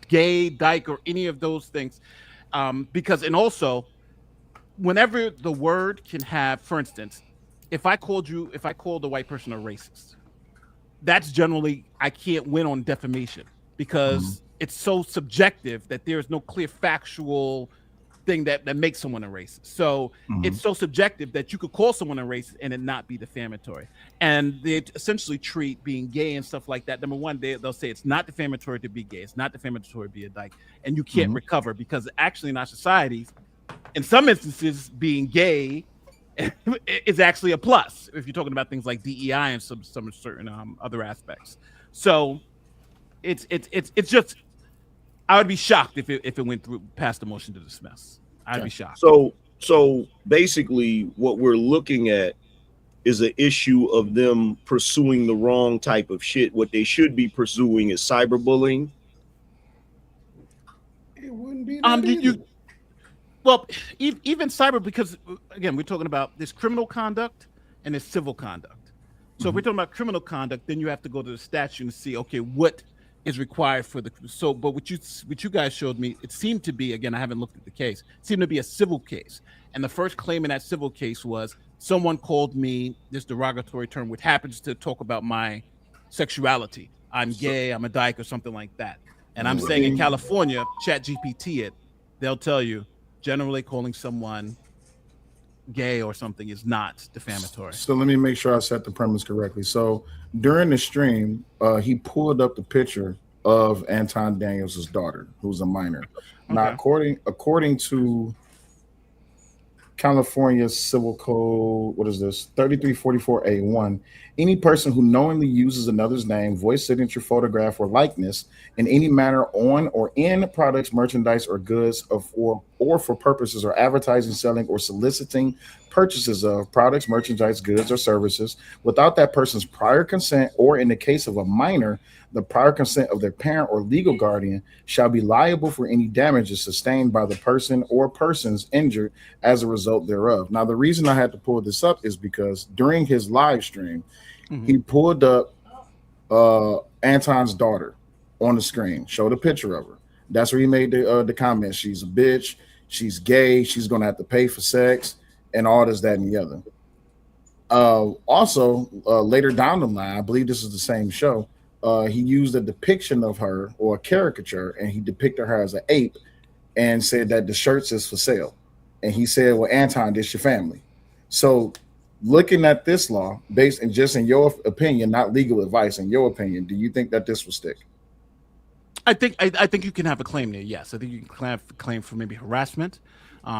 gay, dyke, or any of those things, because and also, whenever the word can have, for instance, if I called a white person a racist, that's generally I can't win on defamation because it's so subjective that there is no clear factual thing that makes someone a racist. So it's so subjective that you could call someone a racist and it not be defamatory. And they essentially treat being gay and stuff like that. Number one, they'll say it's not defamatory to be gay. It's not defamatory to be a dyke. And you can't recover, because actually in our societies, in some instances, being gay is actually a plus if you're talking about things like DEI and some certain other aspects. So it's just, I would be shocked if it went through past the motion to dismiss. I'd be shocked. So basically, what we're looking at is an issue of them pursuing the wrong type of shit. What they should be pursuing is cyberbullying. It wouldn't be that well, even cyber, because again, we're talking about this criminal conduct and this civil conduct. So if we're talking about criminal conduct, then you have to go to the statute and see, okay, what is required for the but what you guys showed me, it seemed to be, again, I haven't looked at the case, it seemed to be a civil case. And the first claim in that civil case was someone called me this derogatory term, which happens to talk about my sexuality. I'm gay, I'm a dyke, or something like that. And I'm saying in California, ChatGPT it, they'll tell you generally calling someone gay or something is not defamatory. So let me make sure I set the premise correctly. So during the stream, he pulled up the picture of Anton Daniels' daughter, who's a minor. Now, according to California Civil Code, what is this? 3344A1. Any person who knowingly uses another's name, voice, signature, photograph, or likeness in any manner on or in products, merchandise, or goods or for purposes of advertising, selling, or soliciting purchases of products, merchandise, goods, or services without that person's prior consent, or in the case of a minor, the prior consent of their parent or legal guardian, shall be liable for any damages sustained by the person or persons injured as a result thereof. Now, the reason I had to pull this up is because during his live stream, he pulled up Anton's daughter on the screen, showed a picture of her. That's where he made the comment. She's a bitch. She's gay. She's going to have to pay for sex and all this, that, and the other. Also, later down the line, I believe this is the same show, he used a depiction of her, or a caricature, and he depicted her as an ape and said that the shirts is for sale. And he said, well, Anton, this your family. So looking at this law, based and just in your opinion, not legal advice, in your opinion, do you think that this will stick? I think you can have a claim there. Yes, I think you can have a claim for maybe harassment,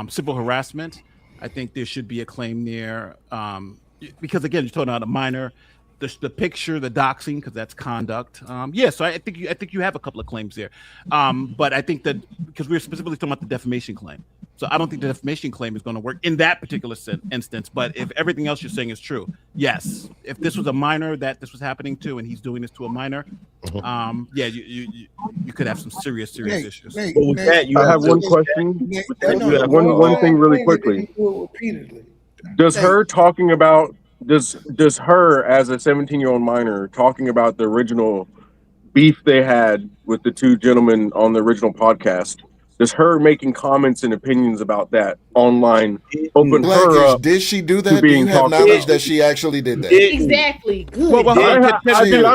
civil harassment. I think there should be a claim there because again, you're talking about a minor, the picture, the doxing, because that's conduct. So I think you have a couple of claims there. But I think that because we're specifically talking about the defamation claim, so I don't think the defamation claim is going to work in that particular instance. But if everything else you're saying is true, yes, if this was a minor that this was happening to, and he's doing this to a minor, you could have some serious issues. But with that, I have one question. One thing really quickly. Does her talking about does her as a 17-year-old minor talking about the original beef they had with the two gentlemen on the original podcast, does her making comments and opinions about that online open her up? Did she do that? Do you have knowledge that she actually did that? Exactly. Good. I'm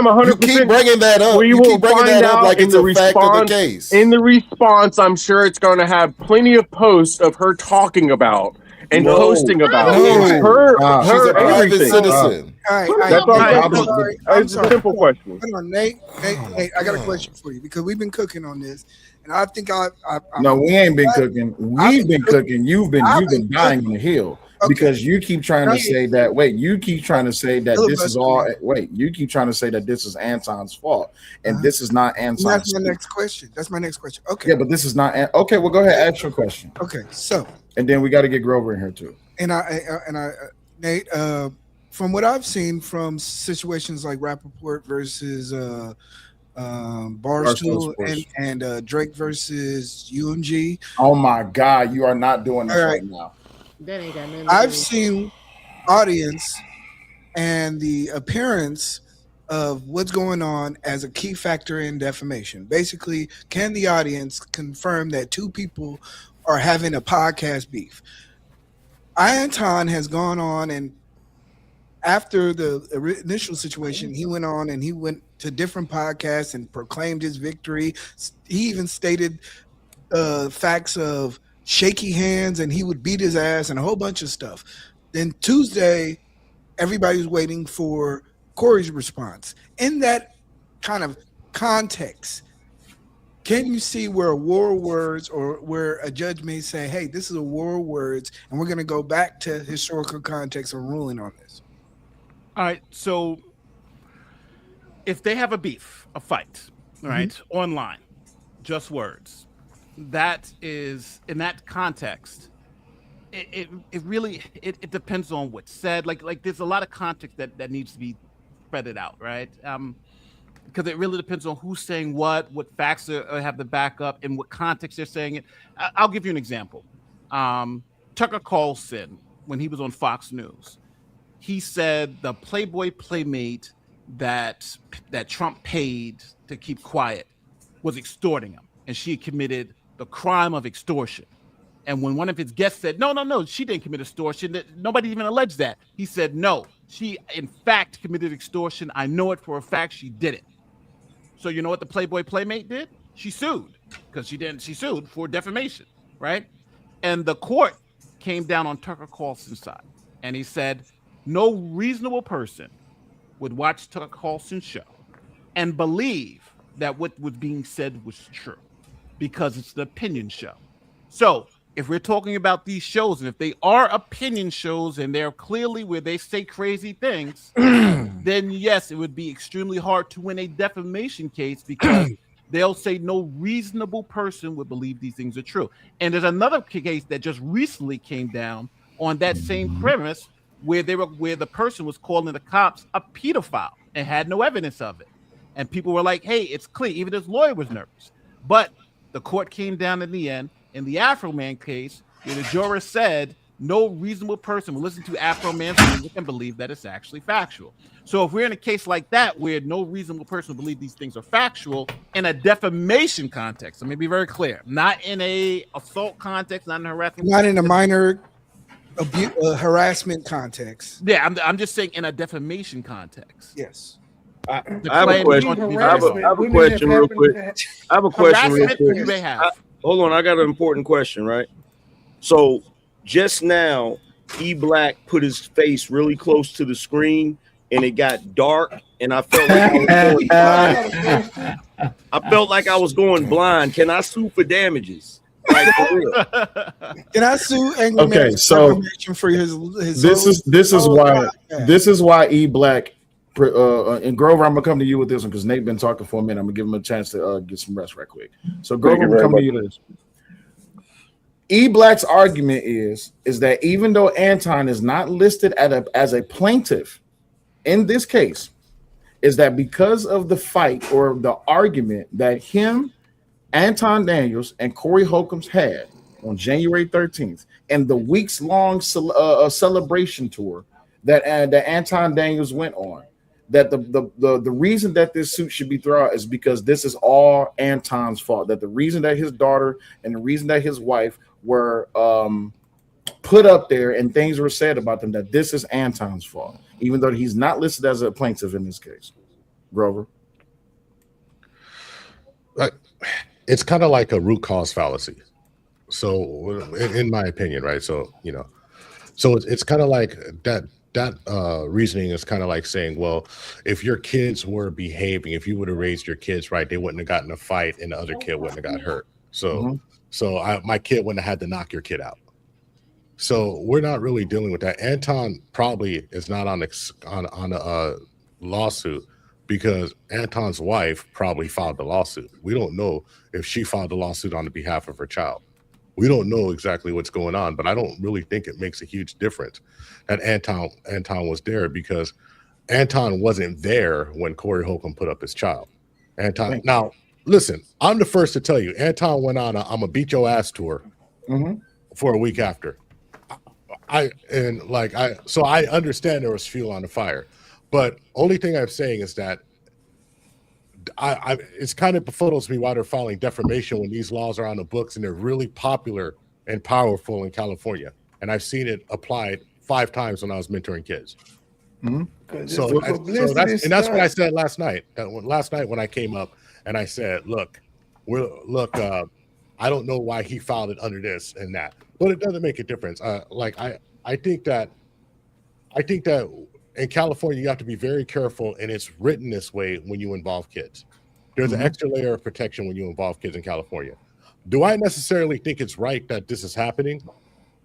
100%. You keep bringing that up. You keep bringing that up like it's a fact of the case. In the response, I'm sure it's going to have plenty of posts of her talking about and posting about her she's a private citizen. It's a simple question. Hold on, Nate, I got a question for you because we've been cooking on this, and I think no, we ain't been cooking. We've been cooking. You've been dying on the hill because you keep trying to say that. Wait, you keep trying to say that this is all. Wait, you keep trying to say that this is Anton's fault, and this is not Anton's. That's my next question. Okay. Yeah, but this is not. Okay, well, go ahead. Ask your question. Okay, so. And then we got to get Grover in here too. And Nate, from what I've seen from situations like Rappaport versus Barstool and Drake versus UMG. Oh my God, you are not doing this right now. That ain't got nothing. I've seen audience and the appearance of what's going on as a key factor in defamation. Basically, can the audience confirm that two people are having a podcast beef? Anton has gone on, and after the initial situation, he went on and he went to different podcasts and proclaimed his victory. He even stated facts of shaky hands and he would beat his ass and a whole bunch of stuff. Then Tuesday, everybody was waiting for Corey's response. In that kind of context, can you see where a war of words, or where a judge may say, hey, this is a war of words, and we're going to go back to historical context and ruling on this? All right. So if they have a beef, a fight, right, online, just words, that is, in that context, it really depends on what's said. Like there's a lot of context that needs to be spread out, right? Because it really depends on who's saying what facts have the backup, and what context they're saying it. I'll give you an example. Tucker Carlson, when he was on Fox News, he said the Playboy Playmate that Trump paid to keep quiet was extorting him, and she committed the crime of extortion. And when one of his guests said, no, she didn't commit extortion, nobody even alleged that, he said, no, she in fact committed extortion. I know it for a fact. She did it. So you know what the Playboy Playmate did? She sued, because she sued for defamation, right? And the court came down on Tucker Carlson's side, and he said no reasonable person would watch Tucker Carlson's show and believe that what was being said was true, because it's an opinion show. So if we're talking about these shows, and if they are opinion shows and they're clearly where they say crazy things, then yes, it would be extremely hard to win a defamation case, because they'll say no reasonable person would believe these things are true. And there's another case that just recently came down on that same premise, where the person was calling the cops a pedophile and had no evidence of it. And people were like, hey, it's clean. Even his lawyer was nervous. But the court came down in the end. In the Afro Man case, where the juror said no reasonable person will listen to Afro Man's music and believe that it's actually factual. So if we're in a case like that, where no reasonable person will believe these things are factual in a defamation context, let me be very clear, not in a assault context, not in a harassment, not in a minor harassment context. Yeah, I'm just saying in a defamation context. Yes. I have a question. I have a question real quick. I have a question real quick. You may have. Hold on, I got an important question, right? So just now, E Black put his face really close to the screen, and it got dark, and I felt like I was going blind. I felt like I was going blind. Can I sue for damages? Like, for real? Can I sue Angry Okay, Man so for his this is why E Black and Grover, I'm gonna come to you with this one, because Nate been talking for a minute. I'm gonna give him a chance to get some rest right quick. So Grover, I'm coming to you with this. E Black's argument is that even though Anton is not listed as a plaintiff in this case, is that because of the fight or the argument that him, Anton Daniels, and Corey Holcombs had on January 13th, and the weeks-long celebration tour that Anton Daniels went on, that the reason that this suit should be thrown out is because this is all Anton's fault. That the reason that his daughter and the reason that his wife were put up there and things were said about them, that this is Anton's fault, even though he's not listed as a plaintiff in this case. Grover? It's kind of like a root cause fallacy. So in my opinion, right? So, so it's kind of like that reasoning is kind of like saying, well, if your kids were behaving, if you would have raised your kids right, they wouldn't have gotten a fight and the other kid wouldn't have got hurt. So, my kid wouldn't have had to knock your kid out. So we're not really dealing with that. Anton probably is not on a lawsuit because Anton's wife probably filed the lawsuit. We don't know if she filed the lawsuit on the behalf of her child. We don't know exactly what's going on, but I don't really think it makes a huge difference that Anton was there, because Anton wasn't there when Corey Holcomb put up his child. Now, listen, I'm the first to tell you, Anton went on I'm a beat your ass tour for a week after. I understand there was fuel on the fire, but only thing I'm saying is that it's kind of befuddles me why they're filing defamation when these laws are on the books and they're really popular and powerful in California. And I've seen it applied 5 times when I was mentoring kids. So that's what I said last night. Last night when I came up and I said, look, I don't know why he filed it under this and that, but it doesn't make a difference. I think that in California you have to be very careful, and it's written this way when you involve kids. There's an extra layer of protection when you involve kids in California. Do I necessarily think it's right that this is happening?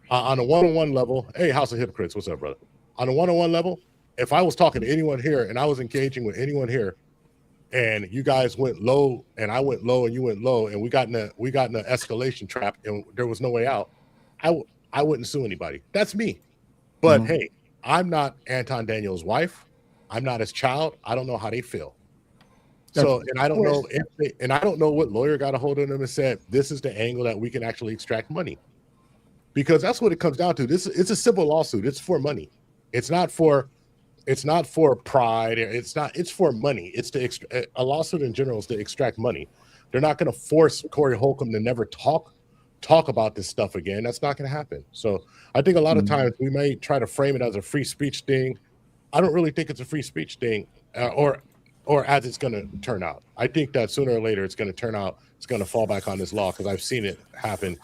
On a one-on-one level, hey, House of Hypocrites, what's up, brother? On a one-on-one level, if I was talking to anyone here and I was engaging with anyone here, and you guys went low and I went low and you went low, and we got in an escalation trap and there was no way out, I wouldn't sue anybody. That's me. But hey, I'm not Anton Daniels' wife. I'm not his child. I don't know how they feel. So, and I don't know I don't know what lawyer got a hold of them and said, this is the angle that we can actually extract money. Because that's what it comes down to. It's a civil lawsuit. It's for money. It's not for pride. It's for money. It's a lawsuit in general is to extract money. They're not going to force Corey Holcomb to never talk about this stuff again. That's not going to happen. So I think a lot of times we may try to frame it as a free speech thing. I don't really think it's a free speech thing, or as it's going to turn out. I think that sooner or later it's going to turn out, it's going to fall back on this law, because I've seen it happen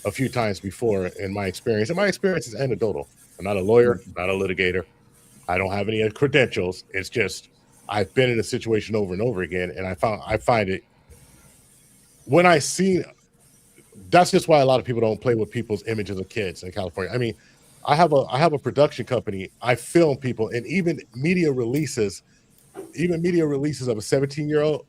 a few times before in my experience. And my experience is anecdotal. I'm not a lawyer, not a litigator. I don't have any credentials. It's just I've been in a situation over and over again, and I find it when I see. That's just why a lot of people don't play with people's images of kids in California. I mean, I have a production company. I film people, and even media releases of a 17-year-old.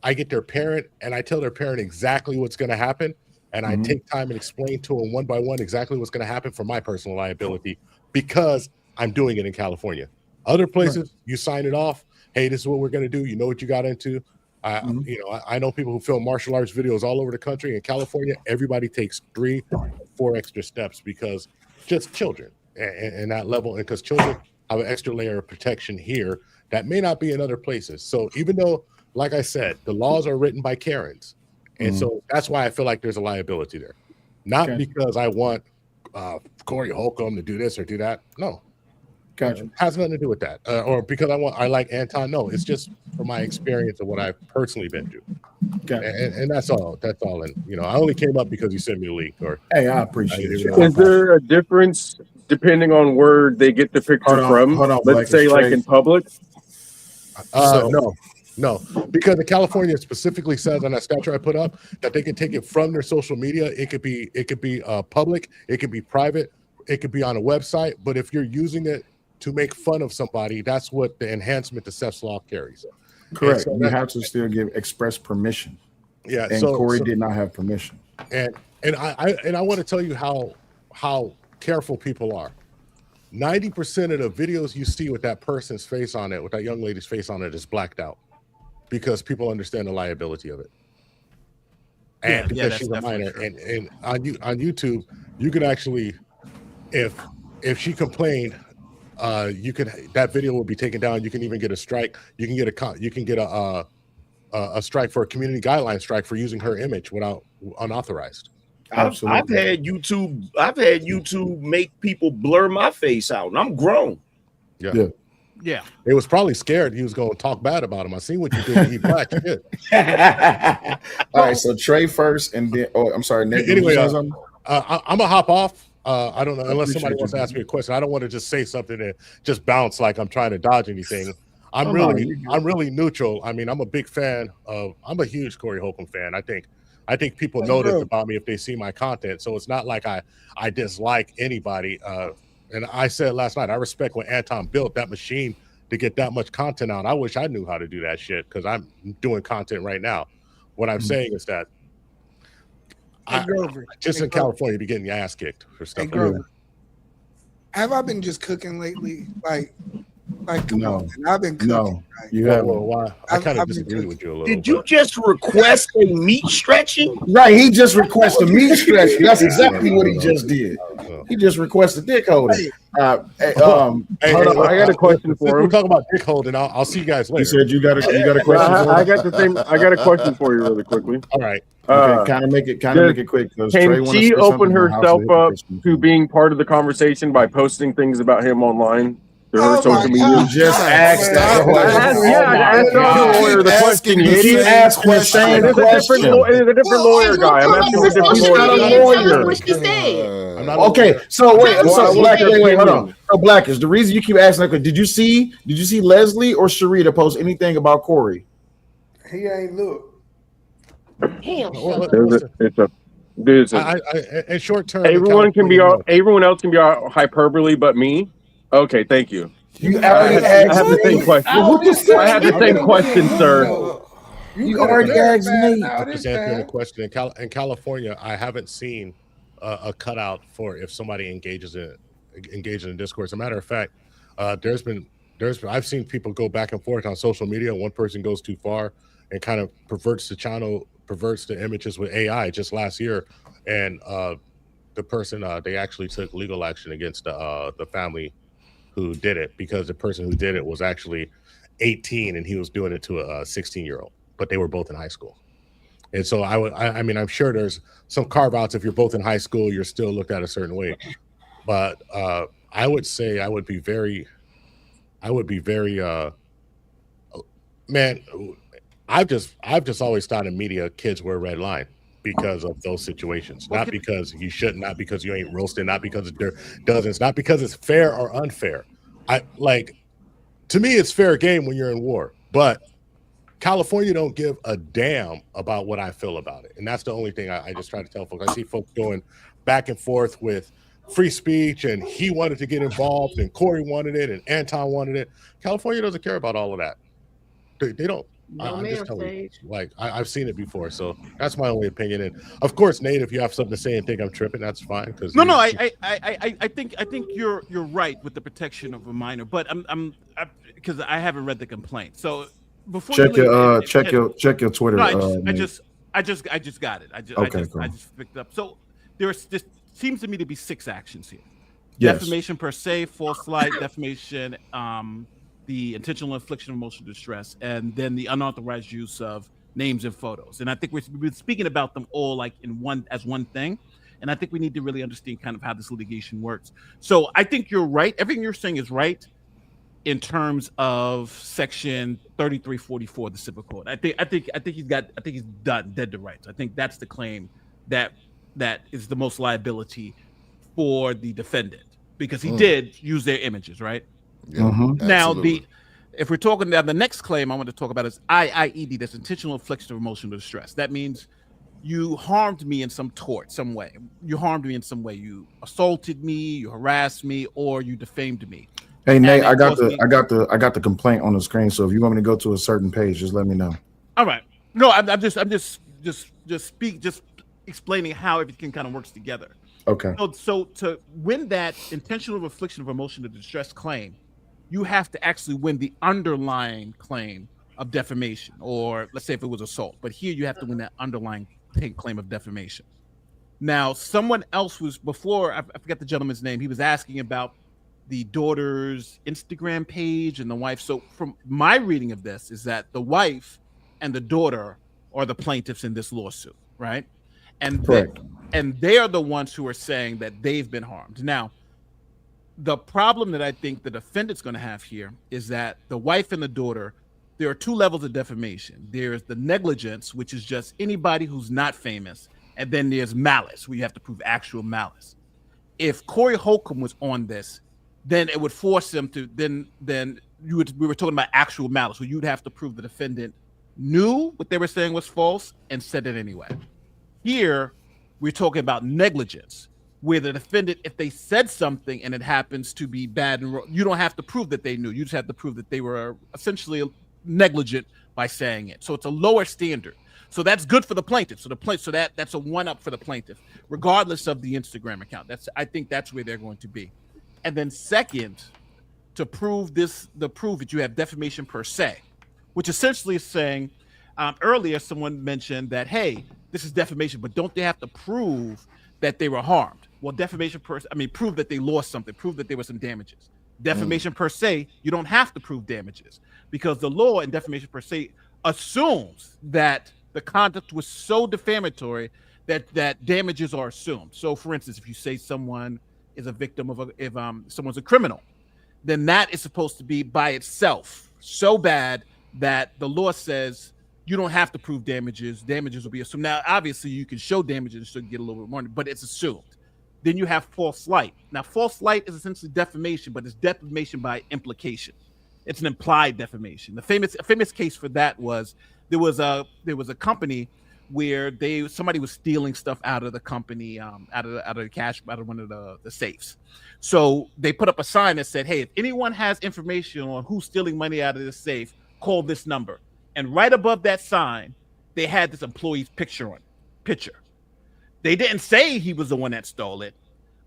I get their parent, and I tell their parent exactly what's going to happen, and I take time and explain to them one by one exactly what's going to happen for my personal liability, because I'm doing it in California. Other places, you sign it off. Hey, this is what we're going to do. You know what you got into. I know people who film martial arts videos all over the country. In California, everybody takes 3 or 4 extra steps, because just children and that level, and because children have an extra layer of protection here that may not be in other places. So even though, like I said, the laws are written by Karens, and so that's why I feel like there's a liability there. Not because I want Corey Holcomb to do this or do that. No. Gotcha. Has nothing to do with that, or because I like Anton. No, it's just from my experience of what I've personally been through, and that's all. That's all. And I only came up because you sent me a link. Or hey, I appreciate it. Is there a difference depending on where they get the picture from? Hold on, let's say like in public. No, because the California specifically says on that statute I put up that they can take it from their social media. It could be public, it could be private, it could be on a website. But if you're using it to make fun of somebody, that's what the enhancement to Seth's law carries. Correct. So you have to still give express permission. Yeah. And Corey did not have permission. And I want to tell you how careful people are. 90% of the videos you see with that person's face on it, with that young lady's face on it, is blacked out, because people understand the liability of it. And because she's a minor, and on YouTube, you can actually, if she complained, that video will be taken down. You can even get a strike. You can get a strike for a community guideline strike for using her image without unauthorized. Absolutely. I've had YouTube make people blur my face out, and I'm grown. Yeah. It was probably scared he was going to talk bad about him. I seen what you did. He black shit. All right, so Trey first, and then I'm sorry, Nick. Anyway, I'm gonna hop off. I don't know, unless somebody wants to ask me a question. I don't want to just say something and just bounce like I'm trying to dodge anything. I'm really neutral. I mean, I'm a big fan of. I'm a huge Corey Holcomb fan. I think people know this about me if they see my content. So it's not like I dislike anybody. And I said last night, I respect when Anton built that machine to get that much content out. I wish I knew how to do that shit, because I'm doing content right now. What I'm saying is that just in California, be getting your ass kicked for stuff. Have I been just cooking lately? Like come on, I've been cooking. No, you have. Why? I kind of disagree with you a little. Did you just request a meat stretching? Right, he just requested meat stretching. That's exactly what he just did. He just requested dick holding. Hold on, I got a question for him. We're talking about dick holding. I'll see you guys later. You said you got a question. I got a question for you really quickly. All right. Okay, kind of make it quick. Can she open herself up to being part of the conversation by posting things about him online? to her social media? You just asked that question. I asked the lawyer the question. You keep asking the same question. It's a different lawyer guy. I'm asking a different He's not a lawyer. What she said. Okay, so wait, Well, hold on. So Blackish, the reason you keep asking that, did you see Leslie or Sharita post anything about Corey? He ain't look. Damn. In short term, Everyone else can be hyperbole, but me. Okay, thank you. You I already have asked the same me. question. I have the same question, sir. You already asked me. I'm just answering the question. In California, I haven't seen a cutout for if somebody engages in a discourse. As a matter of fact, I've seen people go back and forth on social media. One person goes too far and kind of perverts the images with AI just last year, and the person they actually took legal action against the family who did it, because the person who did it was actually 18 and he was doing it to a 16-year-old, but they were both in high school. And so I mean, I'm sure there's some carve-outs. If you're both in high school, you're still looked at a certain way. But I would say I would be very man, I've just always thought in media kids were a red line because of those situations. Not because you shouldn't, not because you ain't roasting, not because it doesn't, not because it's fair or unfair. To me, it's fair game when you're in war, but California don't give a damn about what I feel about it. And that's the only thing I just try to tell folks. I see folks going back and forth with free speech, and he wanted to get involved, and Corey wanted it, and Anton wanted it. California doesn't care about all of that. They don't. I'm just telling you, I've seen it before, so that's my only opinion. And of course, Nate, if you have something to say and think I'm tripping, that's fine. Because I think you're right with the protection of a minor, but I'm because I haven't read the complaint. So before check your Twitter. No, I just got it. I just picked up. So there's just seems to me to be 6 actions here. Yes. Defamation per se, false light, defamation, the intentional infliction of emotional distress, and then the unauthorized use of names and photos. And I think we've been speaking about them all like as one thing. And I think we need to really understand kind of how this litigation works. So I think you're right. Everything you're saying is right in terms of section 3344 of the Civil Code. I think he's dead to rights. I think that's the claim that is the most liability for the defendant, because he did use their images, right? Yeah, Now, if we're talking about the next claim I want to talk about is IIED, that's intentional infliction of emotional distress. That means you harmed me in some way. You harmed me in some way. You assaulted me, you harassed me, or you defamed me. Hey Nate, I got the complaint on the screen. So if you want me to go to a certain page, just let me know. All right. No, I'm just explaining how everything kind of works together. Okay. So to win that intentional infliction of emotional distress claim, you have to actually win the underlying claim of defamation, or let's say if it was assault. But here you have to win that underlying claim of defamation. Now, someone else was before, I forgot the gentleman's name. He was asking about the daughter's Instagram page and the wife. So from my reading of this is that the wife and the daughter are the plaintiffs in this lawsuit, right? And they are the ones who are saying that they've been harmed. Now, the problem that I think the defendant's going to have here is that the wife and the daughter, there are 2 levels of defamation. There's the negligence, which is just anybody who's not famous, and then there's malice, where you have to prove actual malice. If Corey Holcomb was on this, then it would force them to we were talking about actual malice, where you'd have to prove the defendant knew what they were saying was false and said it anyway. Here, we're talking about negligence, where the defendant, if they said something and it happens to be bad, and you don't have to prove that they knew. You just have to prove that they were essentially negligent by saying it. So it's a lower standard. So that's good for the plaintiff. That's a 1-up for the plaintiff, regardless of the Instagram account. I think that's where they're going to be. And then second, to prove the proof that you have defamation per se, which essentially is saying, earlier someone mentioned that, hey, this is defamation, but don't they have to prove that they were harmed? Well, defamation prove that they lost something, prove that there were some damages. Defamation per se, you don't have to prove damages, because the law in defamation per se assumes that the conduct was so defamatory that damages are assumed. So, for instance, if you say someone is a victim of if someone's a criminal, then that is supposed to be by itself so bad that the law says you don't have to prove damages. Damages will be assumed. Now, obviously, you can show damages to get a little bit more, but it's assumed. Then you have false light. Now, false light is essentially defamation, but it's defamation by implication. It's an implied defamation. A famous case for that was there was a company where somebody was stealing stuff out of the company, out of the cash, out of one of the safes. So they put up a sign that said, "Hey, if anyone has information on who's stealing money out of the safe, call this number." And right above that sign, they had this employee's picture. They didn't say he was the one that stole it,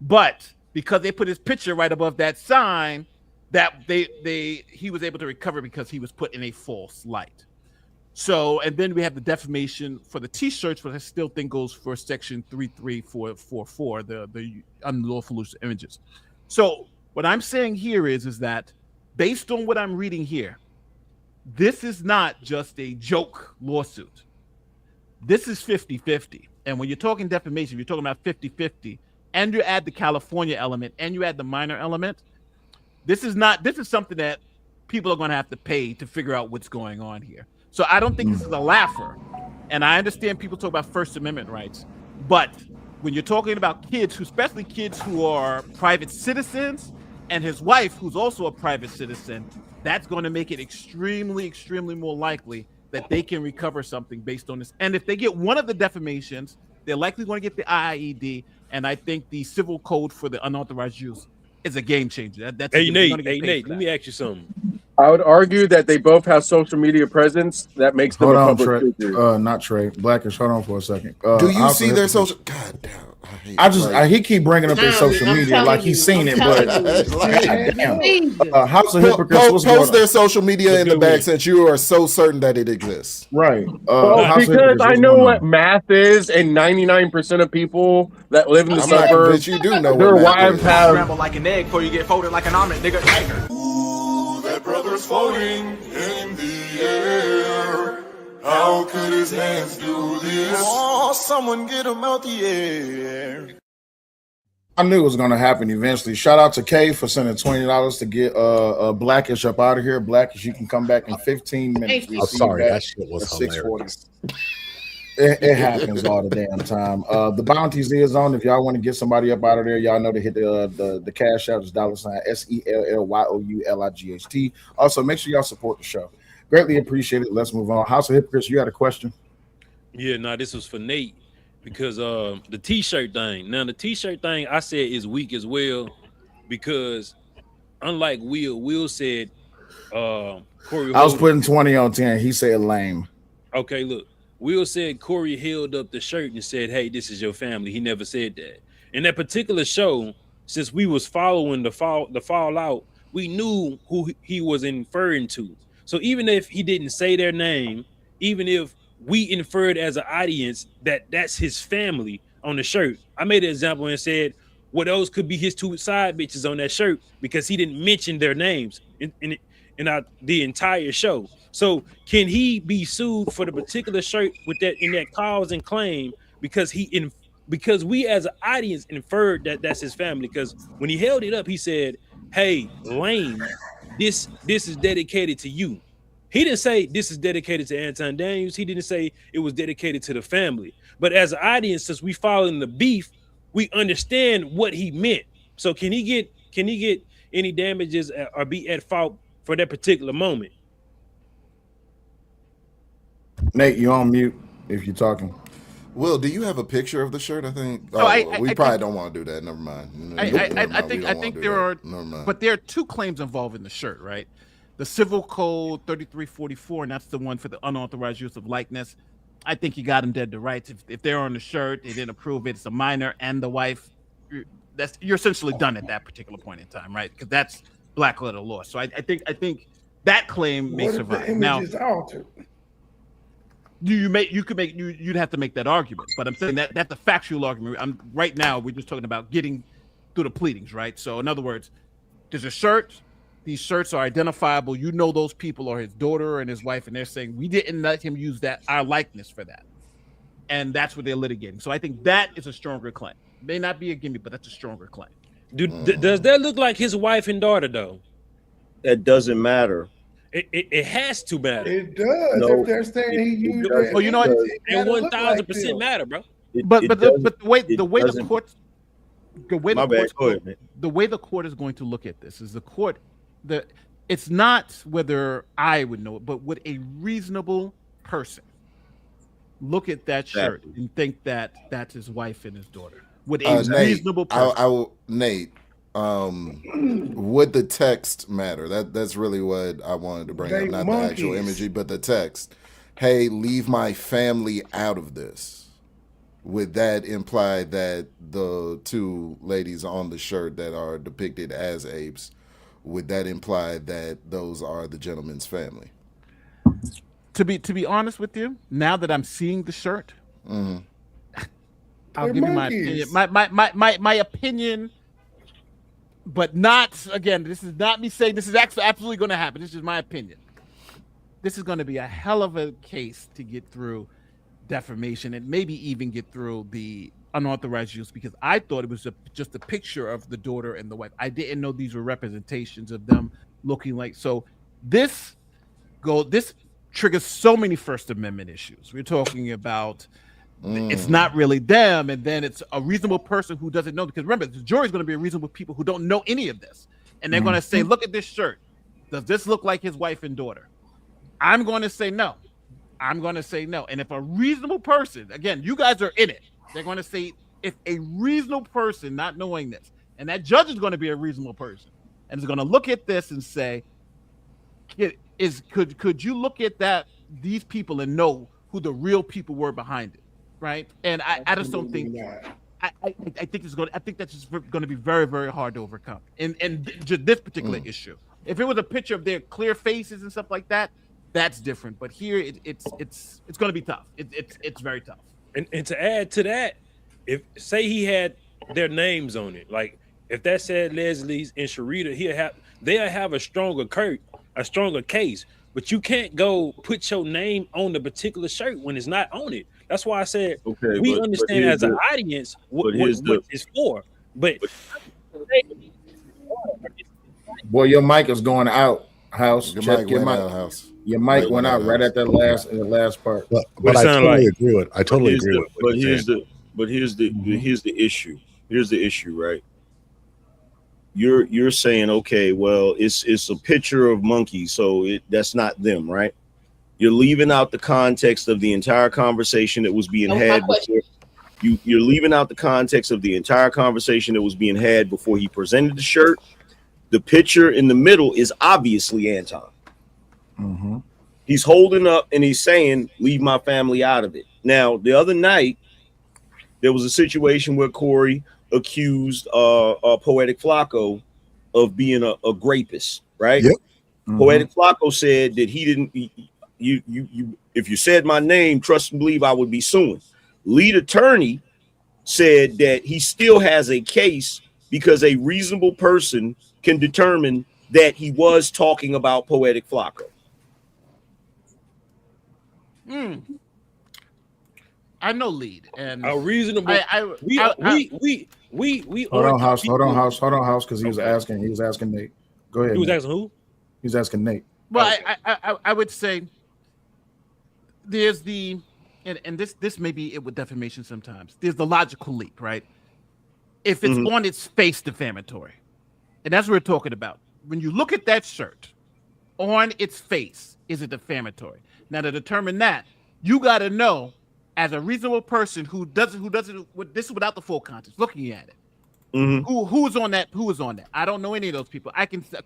but because they put his picture right above that sign, that he was able to recover because he was put in a false light. So, and then we have the defamation for the T-shirts, which I still think goes for Section 33444, the unlawful use of images. So, what I'm saying here is that based on what I'm reading here, this is not just a joke lawsuit. This is 50-50. And when you're talking defamation, you're talking about 50-50, and you add the California element and you add the minor element. This is something that people are going to have to pay to figure out what's going on here. So I don't think this is a laugher. And I understand people talk about First Amendment rights, but when you're talking about kids, especially kids who are private citizens, and his wife, who's also a private citizen, that's going to make it extremely, extremely more likely that they can recover something based on this. And if they get one of the defamations, they're likely going to get the IIED. And I think the civil code for the unauthorized use is a game changer. Hey, Nate, let me ask you something. I would argue that they both have social media presence that makes them Hold a on, public Trey. figure. Not Trey. Blackish. Hold on for a second. Do you see their social? God damn. He keep bringing up his social media like he's seen it, but House of Hypocrites. Post their social media in the back since you are so certain that it exists. Right. Because I know what math is, and 99% of people that live in the suburbs, you do know their wives have. Scramble like an egg before you get folded like an omelet, nigga. Ooh, that brother's floating in the air. How could his hands do this? Oh, someone get him out the air. I knew it was going to happen eventually. Shout out to Kay for sending $20 to get Blackish up out of here. Blackish, you can come back in 15 minutes. I'm sorry, that shit was hilarious. 6:40. It happens all the damn time. The bounties is on. If y'all want to get somebody up out of there, y'all know to hit the cash out is $SELLYOULIGHT. Also, make sure y'all support the show. Greatly appreciate it. Let's move on. House of Hypocrites, you had a question? Yeah, this was for Nate because the T-shirt thing. Now, the T-shirt thing I said is weak as well because unlike Will said Corey. I was putting 20 on 10. He said lame. Okay, look. Will said Corey held up the shirt and said, "Hey, this is your family." He never said that. In that particular show, since we was following the fallout, we knew who he was inferring to. So even if he didn't say their name, even if we inferred as an audience that that's his family on the shirt, I made an example and said, well, those could be his two side bitches on that shirt because he didn't mention their names in the entire show. So can he be sued for the particular shirt with that in that cause and claim because because we as an audience inferred that that's his family? Because when he held it up, he said, "Hey, lame. This is dedicated to you." He didn't say this is dedicated to Anton Daniels. He didn't say it was dedicated to the family. But as an audience, since we following the beef, we understand what he meant. So can he get any damages or be at fault for that particular moment? Nate, you on mute if you're talking. Will, do you have a picture of the shirt? I think we probably don't want to do that. Never mind. I think there are, but there are two claims involved in the shirt, right? The Civil Code 3344, and that's the one for the unauthorized use of likeness. I think you got them dead to rights. If they're on the shirt, they didn't approve it. It's a minor and the wife. You're essentially done at that particular point in time, right? Because that's black letter law. So I think that claim may survive. Now, you'd have to make that argument, but I'm saying that that's a factual argument. Right now we're just talking about getting through the pleadings, right? So in other words, there's a shirt. These shirts are identifiable. You know those people are his daughter and his wife, and they're saying we didn't let him use our likeness for that, and that's what they're litigating. So I think that is a stronger claim. May not be a gimme, but that's a stronger claim. Does that look like his wife and daughter though? That doesn't matter. It has to matter. It does. No, If they're saying he used doesn't, that, Oh, you know what? because it And gotta look like 1000% them. matter, bro. But it the doesn't, way it the doesn't. court My bad. Go ahead, man. the way the court is going to look at this is it's not whether I would know it, but would a reasonable person look at that shirt Exactly. and think that that's his wife and his daughter? Would a Nate, reasonable person? Nate, would the text matter? That's really what I wanted to bring They up, not the actual monkeys. imagery, but the text. Hey, leave my family out of this. Would that imply that the two ladies on the shirt that are depicted as apes, would that imply that those are the gentleman's family? To be honest with you, now that I'm seeing the shirt, Mhm. I'll They're give you my monkeys. opinion. My opinion, but not again. This is not me saying this is actually absolutely going to happen. This is my opinion. This is going to be a hell of a case to get through defamation and maybe even get through the unauthorized use, because I thought it was just a picture of the daughter and the wife. I didn't know these were representations of them looking like. So this triggers so many First Amendment issues. We're talking about it's not really them, and then it's a reasonable person who doesn't know, because remember, the jury is going to be a reasonable people who don't know any of this, and they're going to say, look at this shirt, does this look like his wife and daughter? I'm going to say no. And if a reasonable person, again, you guys are in it, they're going to say, if a reasonable person not knowing this, and that judge is going to be a reasonable person and is going to look at this and say, could you look at these people and know who the real people were behind it, right? And I just don't think I think that's just going to be very, very hard to overcome in just this particular issue. If it was a picture of their clear faces and stuff like that, that's different. But here it's going to be tough. It's very tough. And to add to that, if say he had their names on it, like if that said Leslie's and Sharita, they'll have a stronger case. But you can't go put your name on the particular shirt when it's not on it. That's why I said we understand as an audience what it's for. But Boy, your mic is going out. House. Your Check mic your went mic. out, House. Your mic went out right at that last part. But I totally agree with. I totally agree with. But here's the issue. Here's the issue, right? You're saying, okay, well, it's a picture of monkeys, so that's not them, right? You're leaving out the context of the entire conversation that was being had before. You're leaving out the context of the entire conversation that was being had before he presented the shirt. The picture in the middle is obviously Anton. Mm-hmm. He's holding up and he's saying, leave my family out of it. Now, the other night, there was a situation where Corey accused Poetic Flacco of being a grapist, right? Yep. Mm-hmm. Poetic Flacco said that he didn't, you if you said my name, trust and believe I would be suing. Lead attorney said that he still has a case because a reasonable person can determine that he was talking about Poetic Flacco. I know Lead and a reasonable. We Hold on, House, because he was asking Nate. Go ahead. He was Nate. asking who? He was asking Nate. Well, I would say there's and this may be it with defamation sometimes. There's the logical leap, right? If it's on its face defamatory, and that's what we're talking about. When you look at that shirt, on its face, is it defamatory? Now, to determine that, you got to know, as a reasonable person who doesn't this is without the full context, looking at it, who is on that? Who is on that? I don't know any of those people.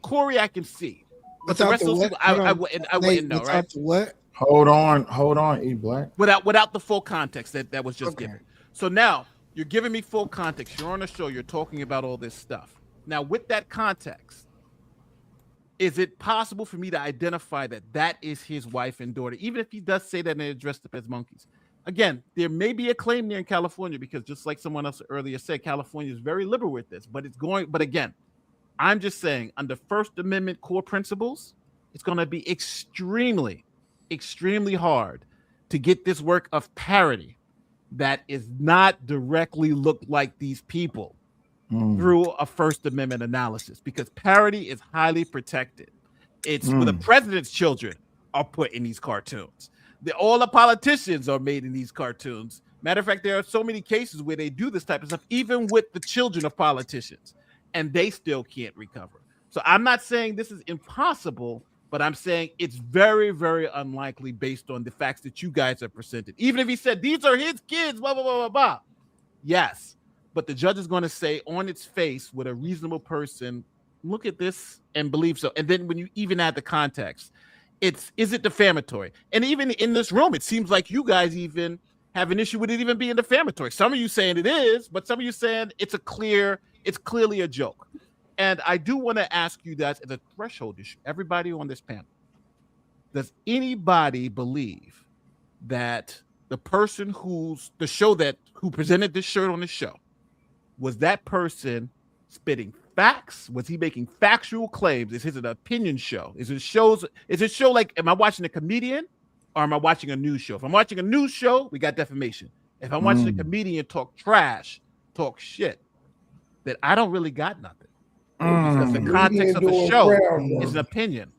Corey, I can see. But the rest of those people, I wouldn't know, right? What? Hold on, E Black. Without the full context that was just given. So now you're giving me full context. You're on a show. You're talking about all this stuff. Now, with that context, is it possible for me to identify that is his wife and daughter, even if he does say that and they're dressed up as monkeys? Again, there may be a claim there in California because, just like someone else earlier said, California is very liberal with this. But again, I'm just saying, under First Amendment core principles, it's going to be extremely, extremely hard to get this work of parody that is not directly look like these people through a First Amendment analysis, because parody is highly protected It's where the president's children are put in these cartoons. All the politicians are made in these cartoons. Matter of fact, there are so many cases where they do this type of stuff, even with the children of politicians, and they still can't recover. So I'm not saying this is impossible, but I'm saying it's very, very unlikely based on the facts that you guys have presented. Even if he said these are his kids, blah, blah, blah, blah, blah. Yes, but the judge is going to say on its face with a reasonable person, look at this and believe so. And then when you even add the context, is it defamatory? And even in this room, it seems like you guys even have an issue with it even being defamatory. Some of you saying it is, but some of you saying it's clearly a joke. And I do want to ask you guys as a threshold issue, everybody on this panel, does anybody believe that the person who presented this shirt on the show, was that person spitting facts? Was he making factual claims? Is it an opinion show? Is it show like, am I watching a comedian or am I watching a news show? If I'm watching a news show, we got defamation. If I'm watching a comedian talk trash, talk shit, then I don't really got nothing. Because the context of the show is an opinion.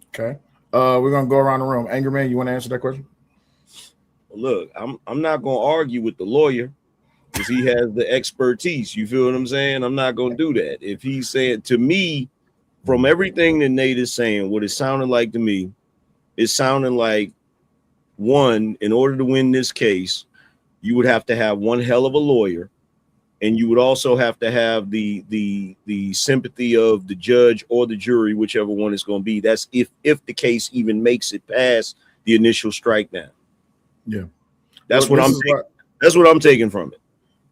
Okay. We're gonna go around the room. Angry Man, you want to answer that question? Look, I'm not gonna argue with the lawyer because he has the expertise. You feel what I'm saying? I'm not gonna do that. If he said to me, from everything that Nate is saying, what it sounded like to me, it sounded like, one, in order to win this case, you would have to have one hell of a lawyer. And you would also have to have the sympathy of the judge or the jury, whichever one it's going to be. That's if the case even makes it past the initial strike down. Yeah, that's what I'm taking from it.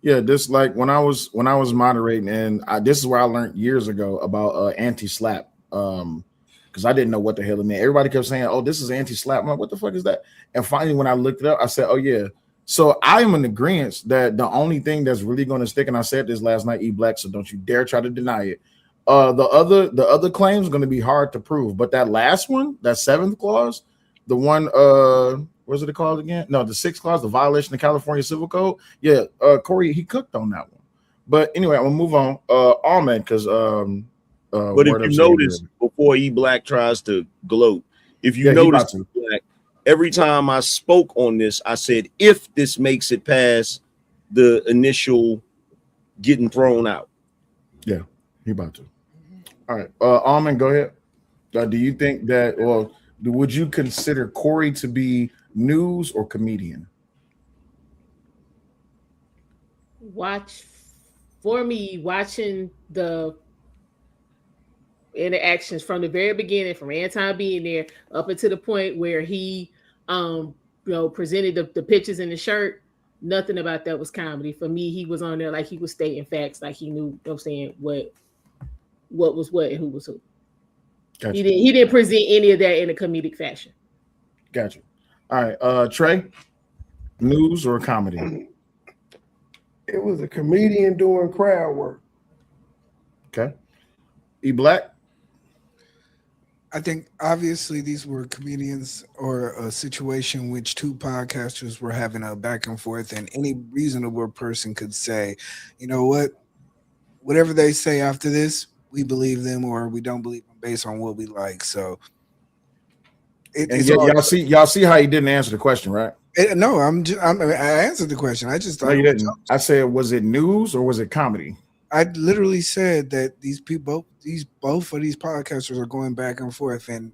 Yeah, this like when I was moderating, and this is where I learned years ago about anti-slap. Because I didn't know what the hell it meant. Everybody kept saying, "Oh, this is anti-slap." I'm like, "What the fuck is that?" And finally, when I looked it up, I said, "Oh yeah." So I am in agreement that the only thing that's really going to stick, and I said this last night, E-Black, so don't you dare try to deny it. The other claims are going to be hard to prove, but that last one, that 7th clause, the one, what's it called again? No, the 6th clause, the violation of California Civil Code. Yeah, Corey, he cooked on that one. But anyway, I'm gonna move on. Ahmed, because but if you notice, before E-Black tries to gloat, if you notice, Black, every time I spoke on this, I said, if this makes it past the initial getting thrown out. Yeah, he about to. All right. Almond, go ahead. Do you think that, would you consider Corey to be news or comedian? Watching the interactions from the very beginning, from Anton being there up until the point where he presented the pictures in the shirt, nothing about that was comedy. For me, he was on there like he was stating facts, like he knew, you know what I'm saying, what was what and who was who. Gotcha. He didn't present any of that in a comedic fashion. Gotcha. All right, Trey, news or comedy? It was a comedian doing crowd work. Okay. E-Black? I think obviously these were comedians or a situation in which two podcasters were having a back and forth, and any reasonable person could say, you know what, whatever they say after this, we believe them or we don't believe them based on what we like. So y'all see how he didn't answer the question, right? No, I answered the question. I just thought you didn't. I said, was it news or was it comedy? I literally said that both of these podcasters are going back and forth, and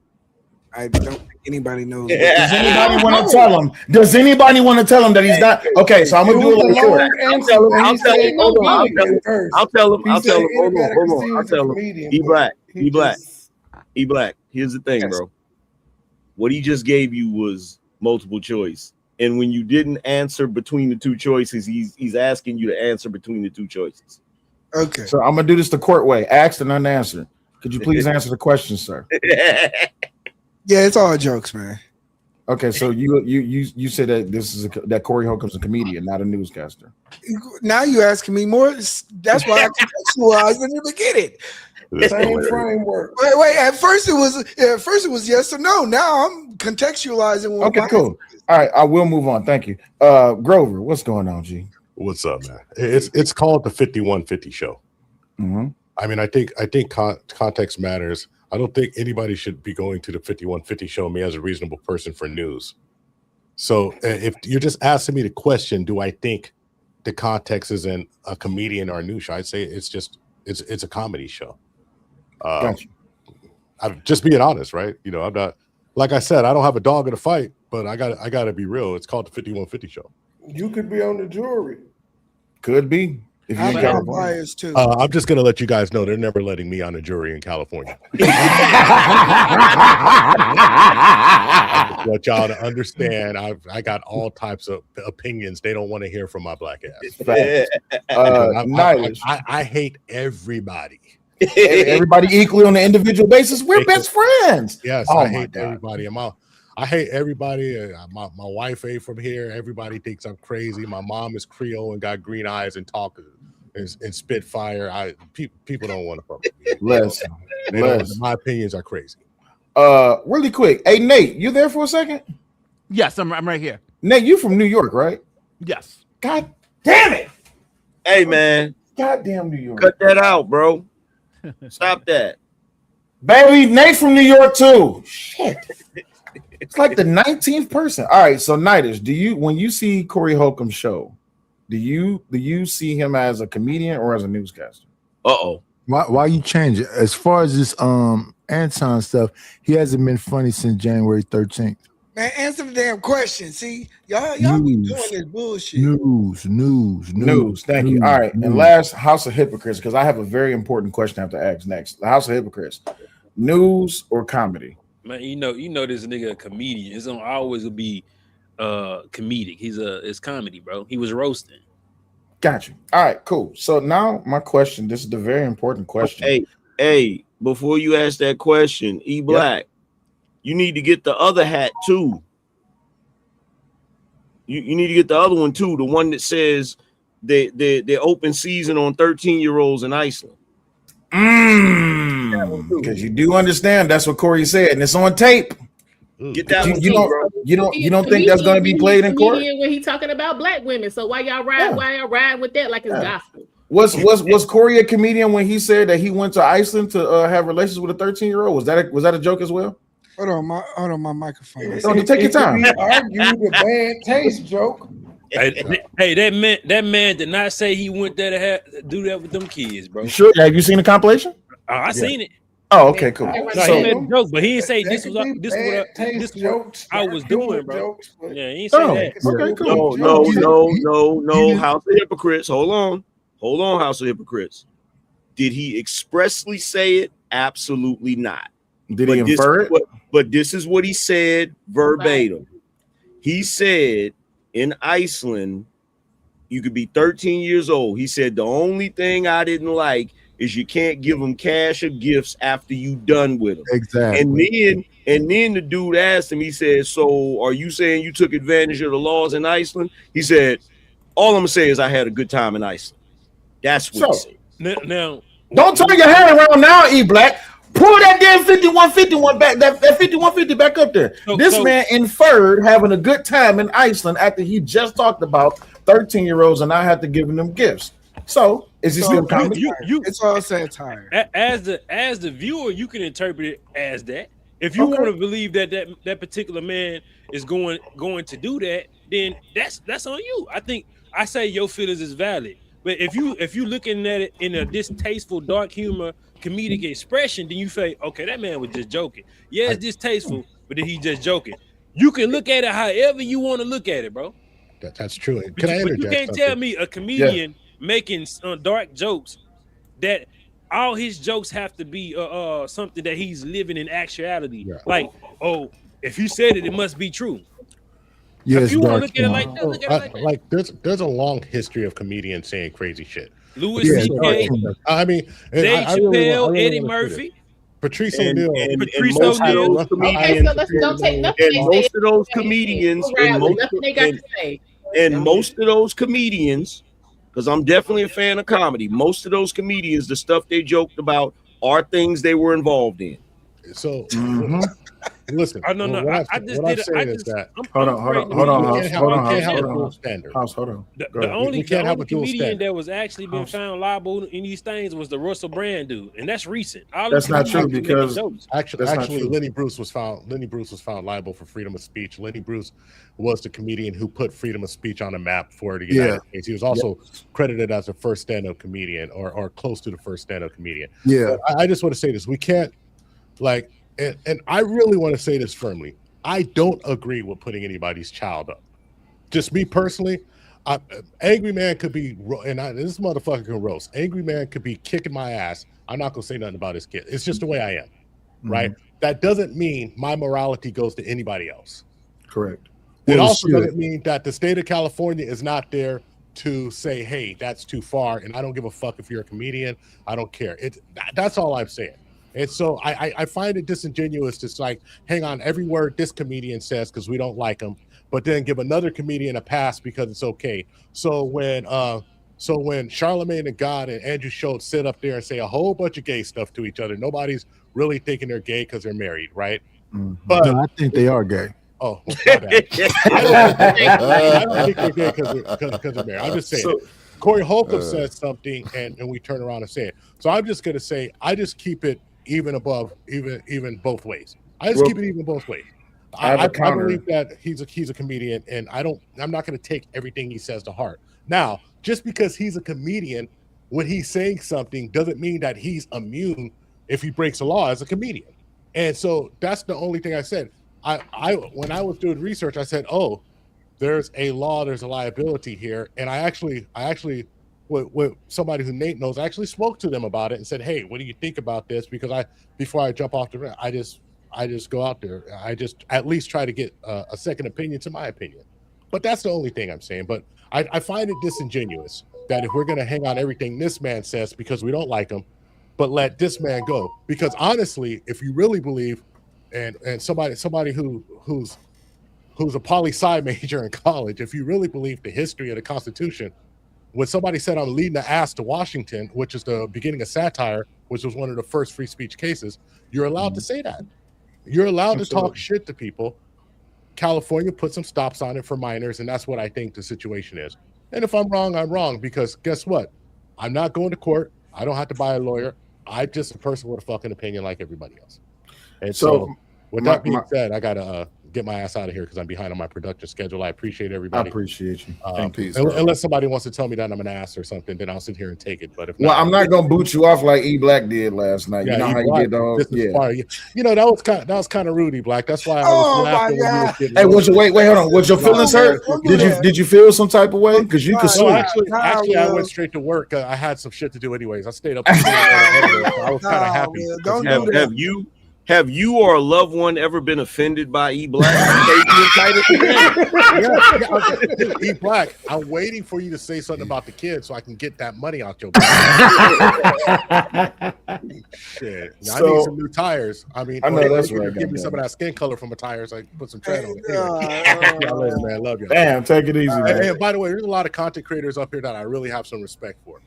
I don't think anybody knows. Does anybody want to tell him? Does anybody want to tell him that he's not? Okay, so I'm gonna do it like short. I'll tell him. I'll tell him. Hold on. I'll tell him. E-Black. Here's the thing, bro. What he just gave you was multiple choice. And when you didn't answer between the two choices, he's asking you to answer between the two choices. Okay. So I'm gonna do this the court way. Asked and unanswered. Could you please answer the question, sir? Yeah, it's all jokes, man. Okay, so you said that that Corey Holcomb's a comedian, not a newscaster. Now you asking me more. That's why I contextualized in the beginning. Same framework. Wait. At first it was yes or no. Now I'm contextualizing. Okay, cool. All right, I will move on. Thank you. Grover, what's going on, G? What's up, man? It's called the 5150 show. Mm-hmm. I mean, I think context matters. I don't think anybody should be going to the 5150 show me as a reasonable person for news. So if you're just asking me the question, do I think the context is in a comedian or a news show? I'd say it's a comedy show. Gotcha. I'm just being honest, right? You know, I'm not, like I said, I don't have a dog in the fight, but I got to be real. It's called the 5150 show. You could be on the jury. Could be. If I'm you not got biased too. I'm just going to let you guys know they're never letting me on a jury in California. I just want y'all to understand. I got all types of opinions. They don't want to hear from my black ass. I hate everybody. Everybody equally on an individual basis. We're best friends. Yes, Oh I my hate God. everybody. I hate everybody. My wife ain't from here. Everybody thinks I'm crazy. My mom is Creole and got green eyes and talk and spit fire. People don't want to fuck with me. Listen. My opinions are crazy. Really quick. Hey, Nate, you there for a second? Yes, I'm right here. Nate, you from New York, right? Yes. God damn it. Hey, man. Goddamn New York. Cut that out, bro. Stop that. Baby, Nate from New York too. Shit. It's like the 19th person. All right, so Nighters, when you see Corey Holcomb's show, do you see him as a comedian or as a newscaster? Why you change it? As far as this Anton stuff, he hasn't been funny since January 13th. Man, answer the damn question. See, y'all be doing this bullshit. News. Thank you. All right, and last, House of Hypocrites, because I have a very important question I have to ask next. The House of Hypocrites, news or comedy? Man, you know this nigga a comedian. It's gonna always be comedic. It's comedy, bro. He was roasting. Got you. All right, cool. So now my question, this is the very important question. Hey, before you ask that question, E Black, you need to get the other hat too. You need to get the other one too, the one that says the open season on 13-year-olds in Iceland. Because you do understand that's what Corey said, and it's on tape. Get that one you too, don't, bro. you don't think that's going to be played in court? When he talking about black women, so why y'all ride with that like it's gospel? Was Corey a comedian when he said that he went to Iceland to have relations with a 13-year-old? Was that a joke as well? Hold on, my microphone. Take your time. Argue the bad taste joke. Hey, that man did not say he went there to do that with them kids, bro. You sure? Have you seen the compilation? I seen it. Oh, okay, cool. No, So- he made a joke, but he didn't say this was what I was doing, bro. Yeah, he didn't say that. Okay, cool. No. House of Hypocrites. Hold on, House of Hypocrites. Did he expressly say it? Absolutely not. Did he infer it? But this is what he said verbatim. He said in Iceland, you could be 13 years old. He said the only thing I didn't like is you can't give them cash or gifts after you done with them. Exactly. And then the dude asked him, he said, so are you saying you took advantage of the laws in Iceland? He said, all I'm gonna say is I had a good time in Iceland. That's what he said. Now, don't turn your head around now, E Black. Pull that damn 5151 back, that 5150 back up there. This man inferred having a good time in Iceland after he just talked about 13-year-olds and I had to give them gifts. So is he still comedy? It's all satire. As the viewer, you can interpret it as that. If you want to believe that particular man is going to do that, then that's on you. I say your feelings is valid. But if you looking at it in a distasteful, dark humor, comedic expression, then you say, okay, that man was just joking. Yeah, it's distasteful, but then he just joking. You can look at it however you want to look at it, bro. That's true. But you can't tell me a comedian making dark jokes that all his jokes have to be something that he's living in actuality. Yeah. Like, oh, if you said it, it must be true. Yes, if you want to look at it like that, look at it like that. Like there's a long history of comedians saying crazy shit. Louis C.K. I mean, Dave Chappelle, Eddie Murphy, Patrice O'Neal, Patrice O'Neal. And most of those comedians, and most of those comedians, because I'm definitely a fan of comedy. Most of those comedians, the stuff they joked about are things they were involved in. So Listen, I don't know. I just what I'm did it. saying is that Hold on, The only comedian standard. that was actually been found liable in these things was the Russell Brand dude, and that's recent. That's not true because actually Lenny Bruce was found liable for freedom of speech. Lenny Bruce was the comedian who put freedom of speech on a map for the United States. He was also credited as the first stand-up comedian or close to the first stand-up comedian. Yeah. But I just want to say this. We can't and I really want to say this firmly. I don't agree with putting anybody's child up. Just me personally, Angry Man could be, this motherfucker can roast. Angry Man could be kicking my ass. I'm not gonna say nothing about his kid. It's just the way I am, right? That doesn't mean my morality goes to anybody else. Correct. It also doesn't mean that the state of California is not there to say, hey, that's too far, and I don't give a fuck if you're a comedian. I don't care. That's all I'm saying. And so I find it disingenuous to hang on every word this comedian says because we don't like him, but then give another comedian a pass because it's okay. So when Charlamagne the God and Andrew Schultz sit up there and say a whole bunch of gay stuff to each other, nobody's really thinking they're gay because they're married, right? But no, I think they are gay. Oh, well, my bad. I don't think they're gay because they're married. I'm just saying. Corey Holcomb says something, and we turn around and say it. So I'm just going to say, I just keep it even both ways. I just keep it even both ways. I believe that he's a comedian, and I'm not going to take everything he says to heart. Now, just because he's a comedian, when he's saying something doesn't mean that he's immune if he breaks a law as a comedian. And so that's the only thing I said. When I was doing research, I said, oh, there's a law, there's a liability here. And I actually with somebody who Nate knows, I actually spoke to them about it and said, hey, what do you think about this? Because before I jump off the ground, I just go out there. I just at least try to get a second opinion to my opinion. But that's the only thing I'm saying. But I find it disingenuous that if we're going to hang on everything this man says because we don't like him, but let this man go. Because honestly, if you really believe, and somebody who's a poli-sci major in college, if you really believe the history of the Constitution, when somebody said I'm leading the ass to Washington, which is the beginning of satire, which was one of the first free speech cases, you're allowed to say that. You're allowed to talk shit to people. California put some stops on it for minors, and that's what I think the situation is. And if I'm wrong, I'm wrong, because guess what? I'm not going to court. I don't have to buy a lawyer. I'm just a person with a fucking opinion like everybody else. And so with that being said, I got to get my ass out of here because I'm behind on my production schedule. I appreciate everybody. I appreciate you. Thank you. Unless somebody wants to tell me that I'm an ass or something, then I'll sit here and take it. But if well, I'm not gonna boot you off like E Black did last night. You know how you did those. You know that was kind of rude, E Black. That's why I was laughing when you was getting. Hey, wait, hold on. Was your feelings hurt? Did you feel some type of way? Because you could sleep. Actually, I went straight to work. I had some shit to do anyways. I stayed up. I was kind of happy. Don't do that. Have you or a loved one ever been offended by E Black? E Black, I'm waiting for you to say something about the kids so I can get that money out your shit. I need some new tires. I mean, I know that's right. Give me some of that skin color from the tires. I put some tread on it. Y'all later, man. Love you. Damn, take it easy, man. And by the way, there's a lot of content creators up here that I really have some respect for.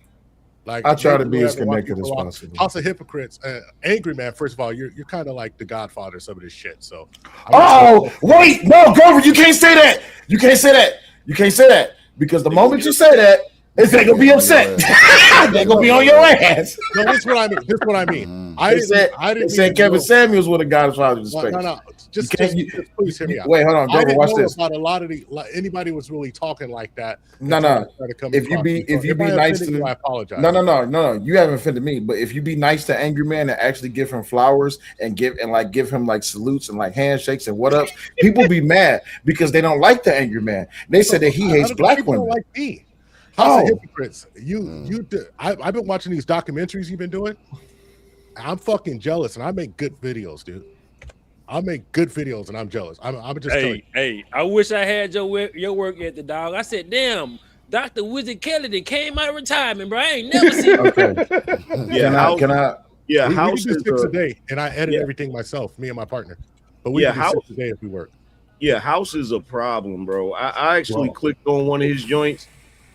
Like I try to be as connected as possible. House of Hypocrites, Angry Man. First of all, you're kind of like the godfather of some of this shit. So, wait, no, Grover, you can't say that. You can't say that because the moment you say that, they're gonna be upset. They're gonna be on your ass. No, this is what I mean. I didn't said Kevin Samuels would have got his father's space. No. Just please hear me out. Wait, hold on, Grover, watch this. About a lot of anybody was really talking like that. No. If you be nice to me, I apologize. No. You haven't offended me. But if you be nice to Angry Man and actually give him flowers and give him like salutes and like handshakes and what ups, people be mad because they don't like the Angry Man. They said that he hates black women. Don't like me. House of Hypocrites. I've been watching these documentaries you've been doing. I'm fucking jealous, and I make good videos, dude. I make good videos, and I'm jealous. I'm just telling you. Hey, I wish I had your work at the dog. I said, damn, Dr. Wizard Kelly that came out of retirement, bro. I ain't never seen him. Okay. Can I? Yeah, House do 6 a day, and I edit everything myself, me and my partner. But we do 6 a day if we work. Yeah, House is a problem, bro. I actually clicked on one of his joints.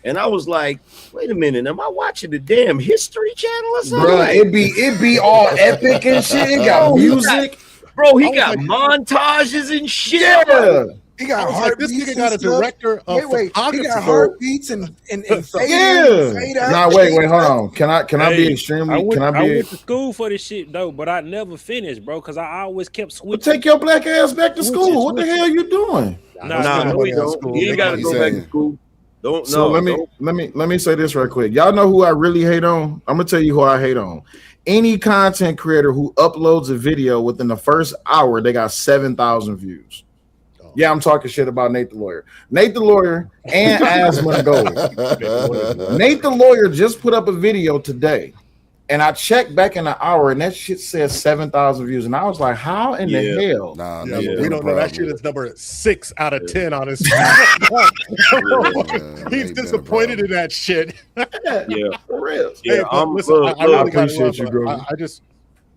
And I was like, wait a minute, am I watching the damn History Channel or something? Bro, it be all epic and shit. It got music. Bro, he I was got like, montages and shit. Yeah. He got I was like, heartbeats. this nigga and got a stuff. director of Wait, he photography. got heartbeats and fade in, Yeah. fade out. Nah, wait, hold on. Can I be Hey, extremely? I Can went to school for this shit though, but I never finished, bro, because I always kept Well, switching. take your black ass back to Switching, school. What the switching. hell you doing? Nah, no, he don't. He ain't got to go back to school. Don't. So No. let me say this right quick. Y'all know who I really hate on? I'm gonna tell you who I hate on. Any content creator who uploads a video within the first hour, they got 7,000 views. Yeah, I'm talking shit about Nate the Lawyer. Nate the Lawyer and Asmund Gold. Nate the Lawyer just put up a video today, and I checked back in an hour, and that shit says 7,000 views. And I was like, how in the hell? Nah, Yeah, we don't know. That shit is number 6 out of 10 on his. He's disappointed in that shit. Yeah, for real. Yeah, Hey, but listen, look, I really gotta appreciate you, love, Grover. I just,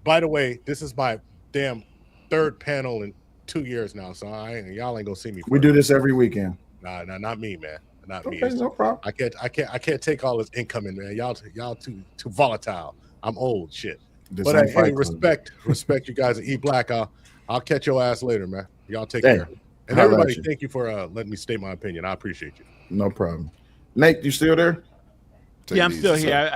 by the way, this is my damn 3rd panel in 2 years now, so y'all ain't gonna see me. We do this every weekend. Nah, not me, man. Not me. Okay, no problem. I can't take all this incoming, man. Y'all too volatile. I'm old, shit. This But ain't hey, Fight Club. respect you guys at E Black. I'll catch your ass later, man. Y'all take Hey, care. And holla at everybody, you. thank you for letting me state my opinion. I appreciate you. No problem. Nate, you still there? Yeah, I'm still here.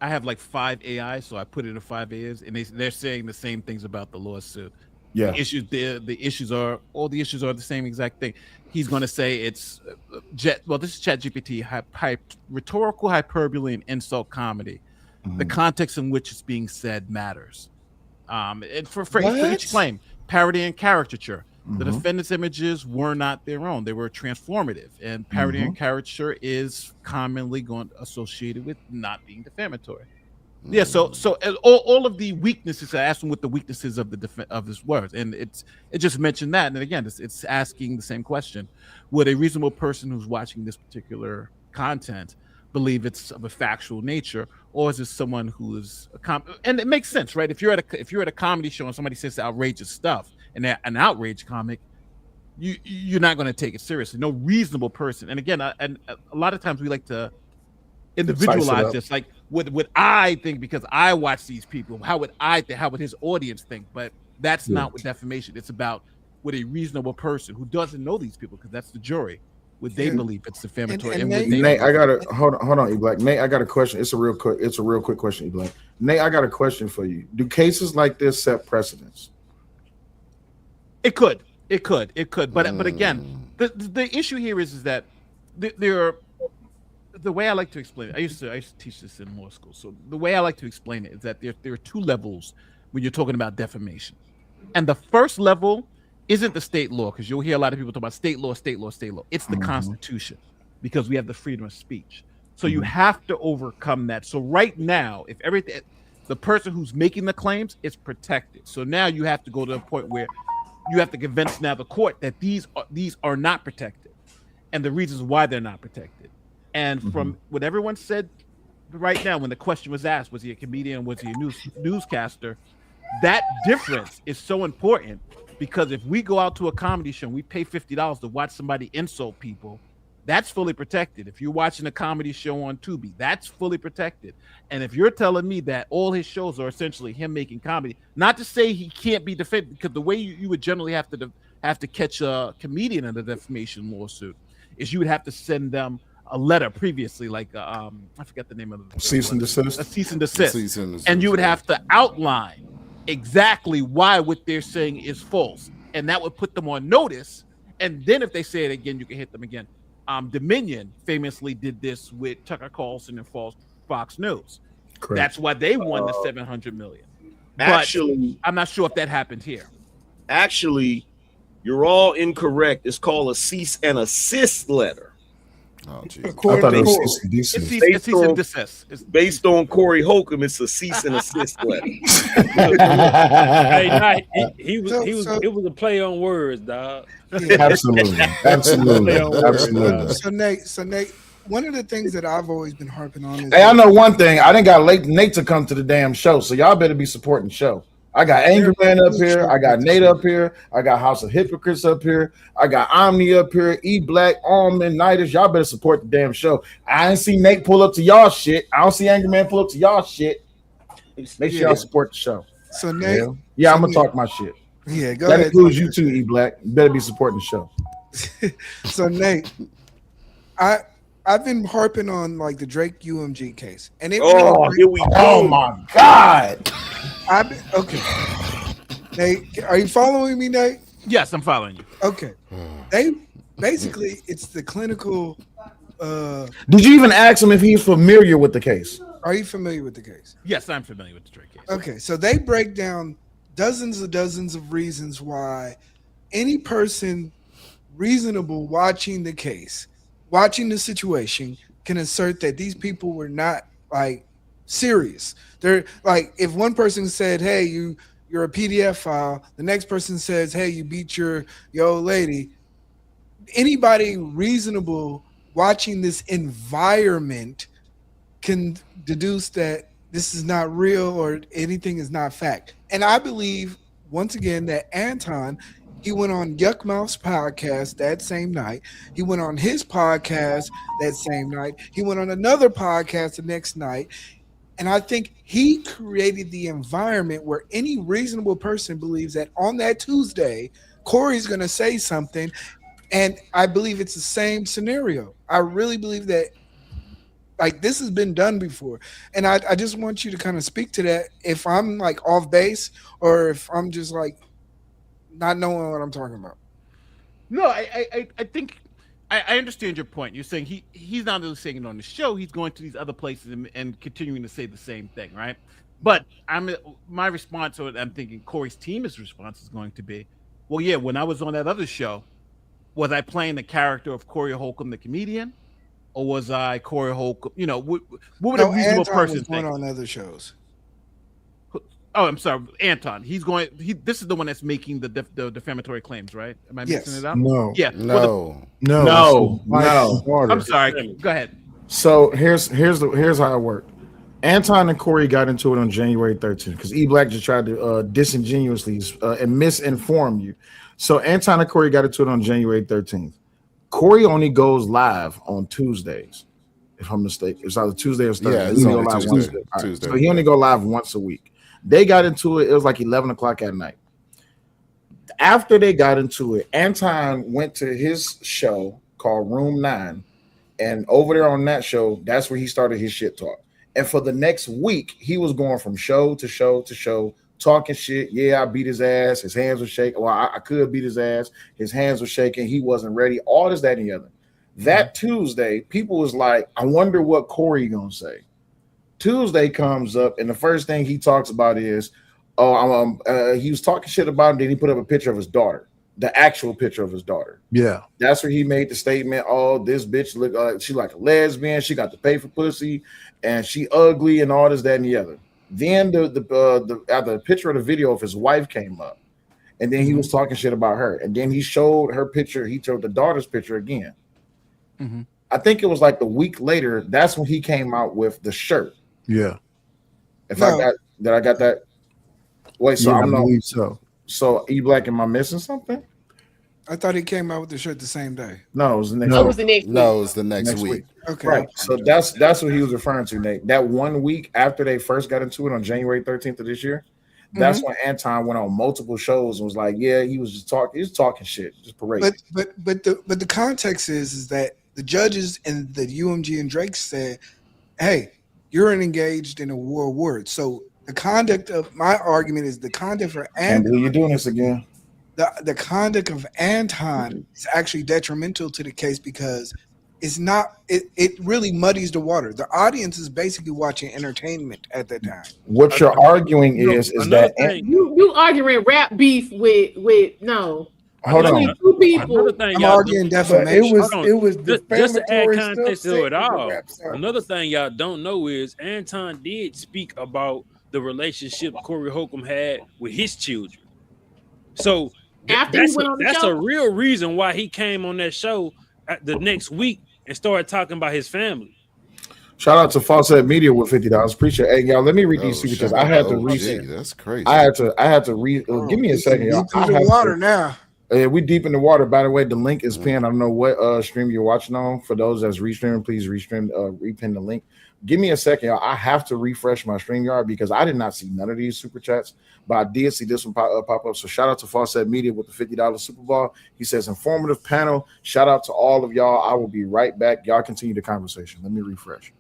I have like 5 AI, so I put it in 5 AIs, and they're saying the same things about the lawsuit. Yeah. The issues are the same exact thing. He's going to say it's this is ChatGPT, rhetorical hyperbole and insult comedy. The context in which it's being said matters. And for each claim, parody and caricature. The defendant's images were not their own; they were transformative, and parody and caricature is commonly associated with not being defamatory. Yeah, so all of the weaknesses. I asked him what the weaknesses of of his words, and it just mentioned that. And again, it's asking the same question: would a reasonable person who's watching this particular content believe it's of a factual nature, or is it someone who is and it makes sense, right? If you're at a comedy show and somebody says outrageous stuff and they're an outrage comic, you're not going to take it seriously. No reasonable person. And again, and a lot of times we like to individualize this, like would I think because I watch these people, how would his audience think? But that's not what defamation. It's about would a reasonable person who doesn't know these people, because that's the jury, would they believe it's defamatory? And Nate, I got to hold on, E Black. Nate, I got a question. It's a real quick question, E Black. Nate, I got a question for you. Do cases like this set precedents? It could, but again, the issue here is that there are. The way I like to explain it, I used to teach this in law school. So the way I like to explain it is that there are 2 levels when you're talking about defamation, and the first level isn't the state law, because you'll hear a lot of people talk about state law. It's the Constitution, because we have the freedom of speech. So you have to overcome that. So right now, if the person who's making the claims is protected, so now you have to go to a point where you have to convince now the court that these are not protected, and the reasons why they're not protected. And from what everyone said right now, when the question was asked, was he a comedian, was he a newscaster, that difference is so important, because if we go out to a comedy show and we pay $50 to watch somebody insult people, that's fully protected. If you're watching a comedy show on Tubi, that's fully protected. And if you're telling me that all his shows are essentially him making comedy, not to say he can't be defended, because the way you would generally have to catch a comedian in a defamation lawsuit is you would have to send them a letter previously, like I forget the name of it. Cease and desist. A cease and desist. And you would have to outline exactly why what they're saying is false, and that would put them on notice. And then if they say it again, you can hit them again. Dominion famously did this with Tucker Carlson and Fox News. Correct. That's why they won the $700 million. Actually, I'm not sure if that happened here. Actually, you're all incorrect. It's called a cease and assist letter. Oh, geez. I thought it was cease and desist. Based on Corey Holcomb, it's a cease and assist letter. Hey, it was a play on words, dog. Absolutely. So Nate, one of the things that I've always been harping on is, hey, I know one thing. I didn't got Nate to come to the damn show, so y'all better be supporting the show. I got Angry Man up here. I got Nate up here. I got House of Hypocrites up here. I got Omni up here. E Black, Almond, Nighters. Y'all better support the damn show. I didn't see Nate pull up to y'all shit. I don't see Angry Man pull up to y'all shit. Make sure y'all support the show. So Nate, I'm gonna talk my shit. Yeah, go that ahead. includes you too, E Black. You better be supporting the show. So Nate, I've been harping on like the Drake UMG case, and it here we go. Oh my God! Okay. Nate, are you following me, Nate? Yes, I'm following you. Okay. It's the clinical. Did you even ask him if he's familiar with the case? Are you familiar with the case? Yes, I'm familiar with the Drake case. Okay, so they break down dozens of reasons why any person reasonable watching the case, watching the situation, can assert that these people were not like serious. They're like, if one person said, "Hey, you're a PDF file," the next person says, "Hey, you beat your old lady." Anybody reasonable watching this environment can deduce that this is not real or anything is not fact. And I believe, once again, that Anton, he went on Yuck Mouth's podcast that same night. He went on his podcast that same night. He went on another podcast the next night. And I think he created the environment where any reasonable person believes that on that Tuesday, Corey's going to say something. And I believe it's the same scenario. I really believe that, like, this has been done before. And I just want you to kind of speak to that, if I'm like off base or if I'm just like not knowing what I'm talking about. No, I think I understand your point. You're saying he's not only saying it on the show, he's going to these other places and continuing to say the same thing, right? But my response, or I'm thinking Corey's team's response is going to be, well, yeah, when I was on that other show, was I playing the character of Corey Holcomb, the comedian, or was I Corey Holcomb? You know, what would a reasonable Anton person was going think? on other shows. Oh, I'm sorry, Anton. This is the one that's making the defamatory claims, right? Am I mixing it up? No. Yeah. No. I'm sorry. Go ahead. So here's how it worked. Anton and Corey got into it on January 13th because E Black just tried to disingenuously and misinform you. So Anton and Corey got into it on January 13th. Corey only goes live on Tuesdays, if I'm mistaken. It's either Tuesday or Thursday. Yeah, it's He only go live Tuesday. once. All right. Tuesday, So he only go live once a week. They got into it. It was like 11 o'clock at night. After they got into it, Anton went to his show called Room 9. And over there on that show, that's where he started his shit talk. And for the next week, he was going from show to show to show, talking shit. Yeah, I beat his ass. His hands were shaking. Well, I could beat his ass. His hands were shaking. He wasn't ready. All this, that, and the other. That Tuesday, people was like, I wonder what Corey gonna say. Tuesday comes up, and the first thing he talks about is, he was talking shit about him. Then he put up a picture of his daughter, the actual picture of his daughter. Yeah. That's where he made the statement, oh, this bitch look she like a lesbian. She got to pay for pussy, and she ugly, and all this, that, and the other. Then the picture of the video of his wife came up, and then he was talking shit about her. And then he showed her picture. He showed the daughter's picture again. Mm-hmm. I think it was like the week later. That's when he came out with the shirt. Yeah. I got that. Wait, so Yeah, I'm I not. believe so. So E Black, am I missing something? I thought he came out with the shirt the same day. No, it was the next. No, it was the next No, it was the next week. Okay. Right. So that's what he was referring to, Nate. That 1 week after they first got into it on January 13th of this year, that's when Anton went on multiple shows and was like, yeah, he was talking shit, just parading. But the context is that the judges and the UMG and Drake said, hey, you're engaged in a war of words. So the conduct of my argument is the conduct for Can't believe you're doing this again. The conduct of Anton is actually detrimental to the case because it's not. It really muddies the water. The audience is basically watching entertainment at that time. What you're arguing is that you arguing rap beef with no. Hold on. Two people. Another thing, I'm y'all arguing don't- defamation. It was just to add defamatory context stuff to it said in the all. rap song. Another thing y'all don't know is Anton did speak about the relationship Corey Holcomb had with his children. So After he went on the that's show? a real reason why he came on that show the next week and started talking about his family. Shout out to Falsehead Media with $50. Appreciate it. Hey, y'all, let me read these because shout I out had to OG. read. That's crazy. I had to read. Give me a second, y'all. He's in the water now. We deep in the water. By the way, the link is pinned. I don't know what stream you're watching on. For those that's restreaming, please repin the link. Give me a second, y'all. I have to refresh my StreamYard because I did not see none of these super chats, but I did see this one pop up. So shout out to Fawcett Media with the $50 Super Ball. He says, informative panel. Shout out to all of y'all. I will be right back. Y'all continue the conversation. Let me refresh.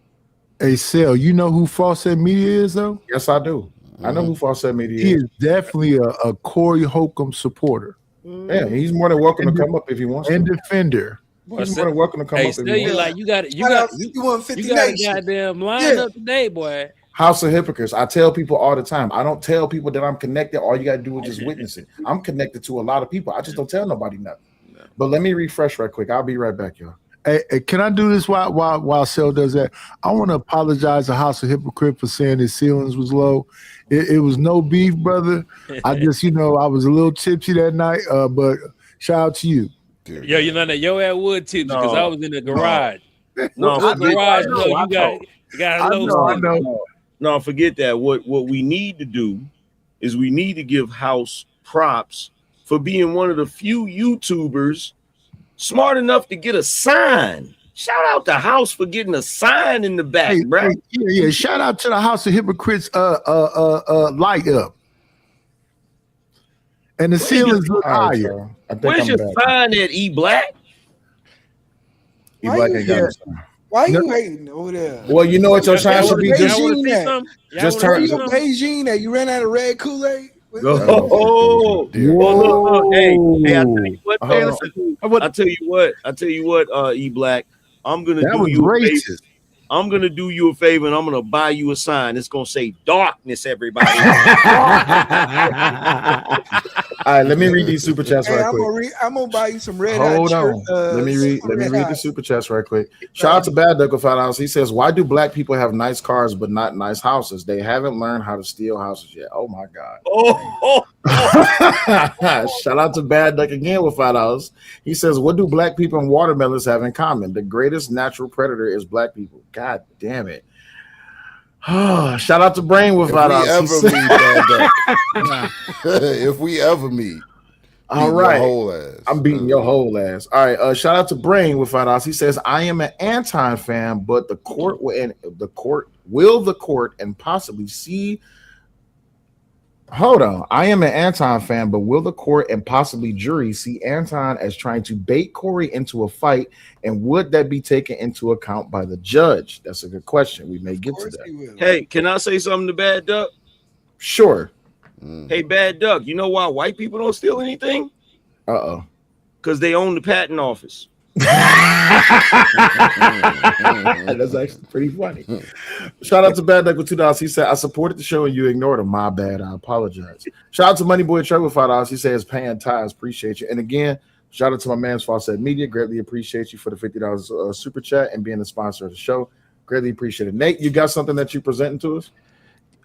Hey, Sel, you know who Fawcett Media is, though? Yes, I do. I know who Fawcett Media is. He is definitely a Corey Holcomb supporter. Yeah, he's more than welcome to come up if he wants to. And defender. He's more than welcome to come up if he wants to. Like you got a goddamn line up today, boy. House of Hypocrites. I tell people all the time. I don't tell people that I'm connected. All you got to do is just witness it. I'm connected to a lot of people. I just don't tell nobody nothing. But let me refresh right quick. I'll be right back, y'all. Hey, can I do this while Sel does that? I want to apologize to House of Hypocrite for saying his ceilings was low. It was no beef, brother. I just, I was a little tipsy that night. But shout out to you. Yo, your ass would tipsy because I was in the garage. You got a low. No, forget that. What we need to do is we need to give House props for being one of the few YouTubers smart enough to get a sign. Shout out to House for getting a sign in the back, bro. Yeah. Shout out to the House of Hypocrites light up. And the ceilings look higher. Where's your sign at, E Black? E Black ain't got a sign. Why you hating over there? Well, you know what your sign should be. Just turn to Beijing that you ran out of red Kool-Aid. Oh, hey, I tell you what, I tell you what, E Black, I'm gonna do you a favor. I'm gonna do you a favor and I'm gonna buy you a sign. It's gonna say darkness, everybody. All right, let me read these super chats right quick. I'm gonna buy you some red. Hold on. Let me read the super chats right quick. Shout out to Bad Duck of House. He says, "Why do black people have nice cars but not nice houses? They haven't learned how to steal houses yet." Oh my god. Shout out to Bad Duck again with $5. He says, "What do black people and watermelons have in common? The greatest natural predator is black people." God damn it. Shout out to Brain with $5. If we ever meet. All right. I'm beating your whole ass. All right. Shout out to Brain with $5. He says, "I am an Anton fan, but the court and possibly see." Hold on. I am an Anton fan, but will the court and possibly jury see Anton as trying to bait Corey into a fight? And would that be taken into account by the judge? That's a good question. We may get to that. Hey, can I say something to Bad Duck? Sure. Hey, Bad Duck, you know why white people don't steal anything? Uh-oh. Because they own the patent office. That's actually pretty funny. Shout out to Bad Duck with $2. He said, "I supported the show and you ignored him. My bad. I apologize." Shout out to Money Boy Trey with $5. He says, "Paying ties. Appreciate you." And again, shout out to my man's Fawcett Media. Greatly appreciate you for the $50 super chat and being a sponsor of the show. Greatly appreciate it. Nate, you got something that you're presenting to us?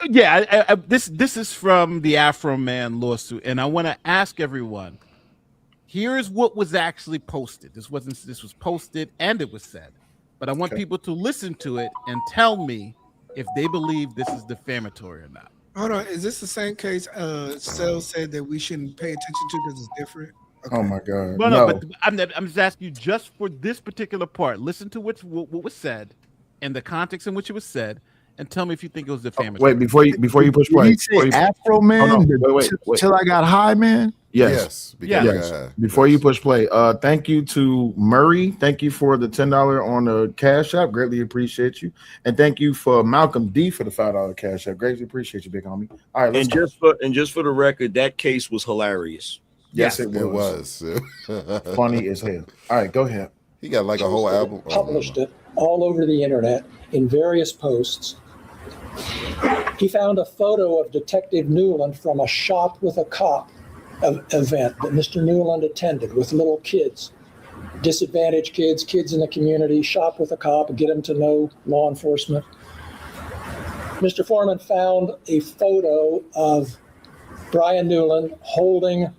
Yeah, this is from the Afro Man lawsuit, and I want to ask everyone. Here's what was actually posted. This was posted and it was said, but I want people to listen to it and tell me if they believe this is defamatory or not. Hold on, is this the same case Sel said that we shouldn't pay attention to because it's different? Okay. Oh my god! Well, no, but I'm just asking you just for this particular part. Listen to what was said and the context in which it was said, and tell me if you think it was defamatory. Wait, before you push play. Did you say Afro Man? Wait. Till I got high, man. Yes. Before you push play, thank you to Murray. Thank you for the $10 on the Cash App. Greatly appreciate you. And thank you for Malcolm D for the $5 Cash App. Greatly appreciate you, big homie. All right, let's just for the record, that case was hilarious. Yes, it was. Funny as hell. All right, go ahead. He got like a whole album. Published it all over the internet in various posts. He found a photo of Detective Newland from a Shop with a Cop event that Mr. Newland attended with little kids, disadvantaged kids, kids in the community, shop with a cop, get them to know law enforcement. Mr. Foreman found a photo of Brian Newland holding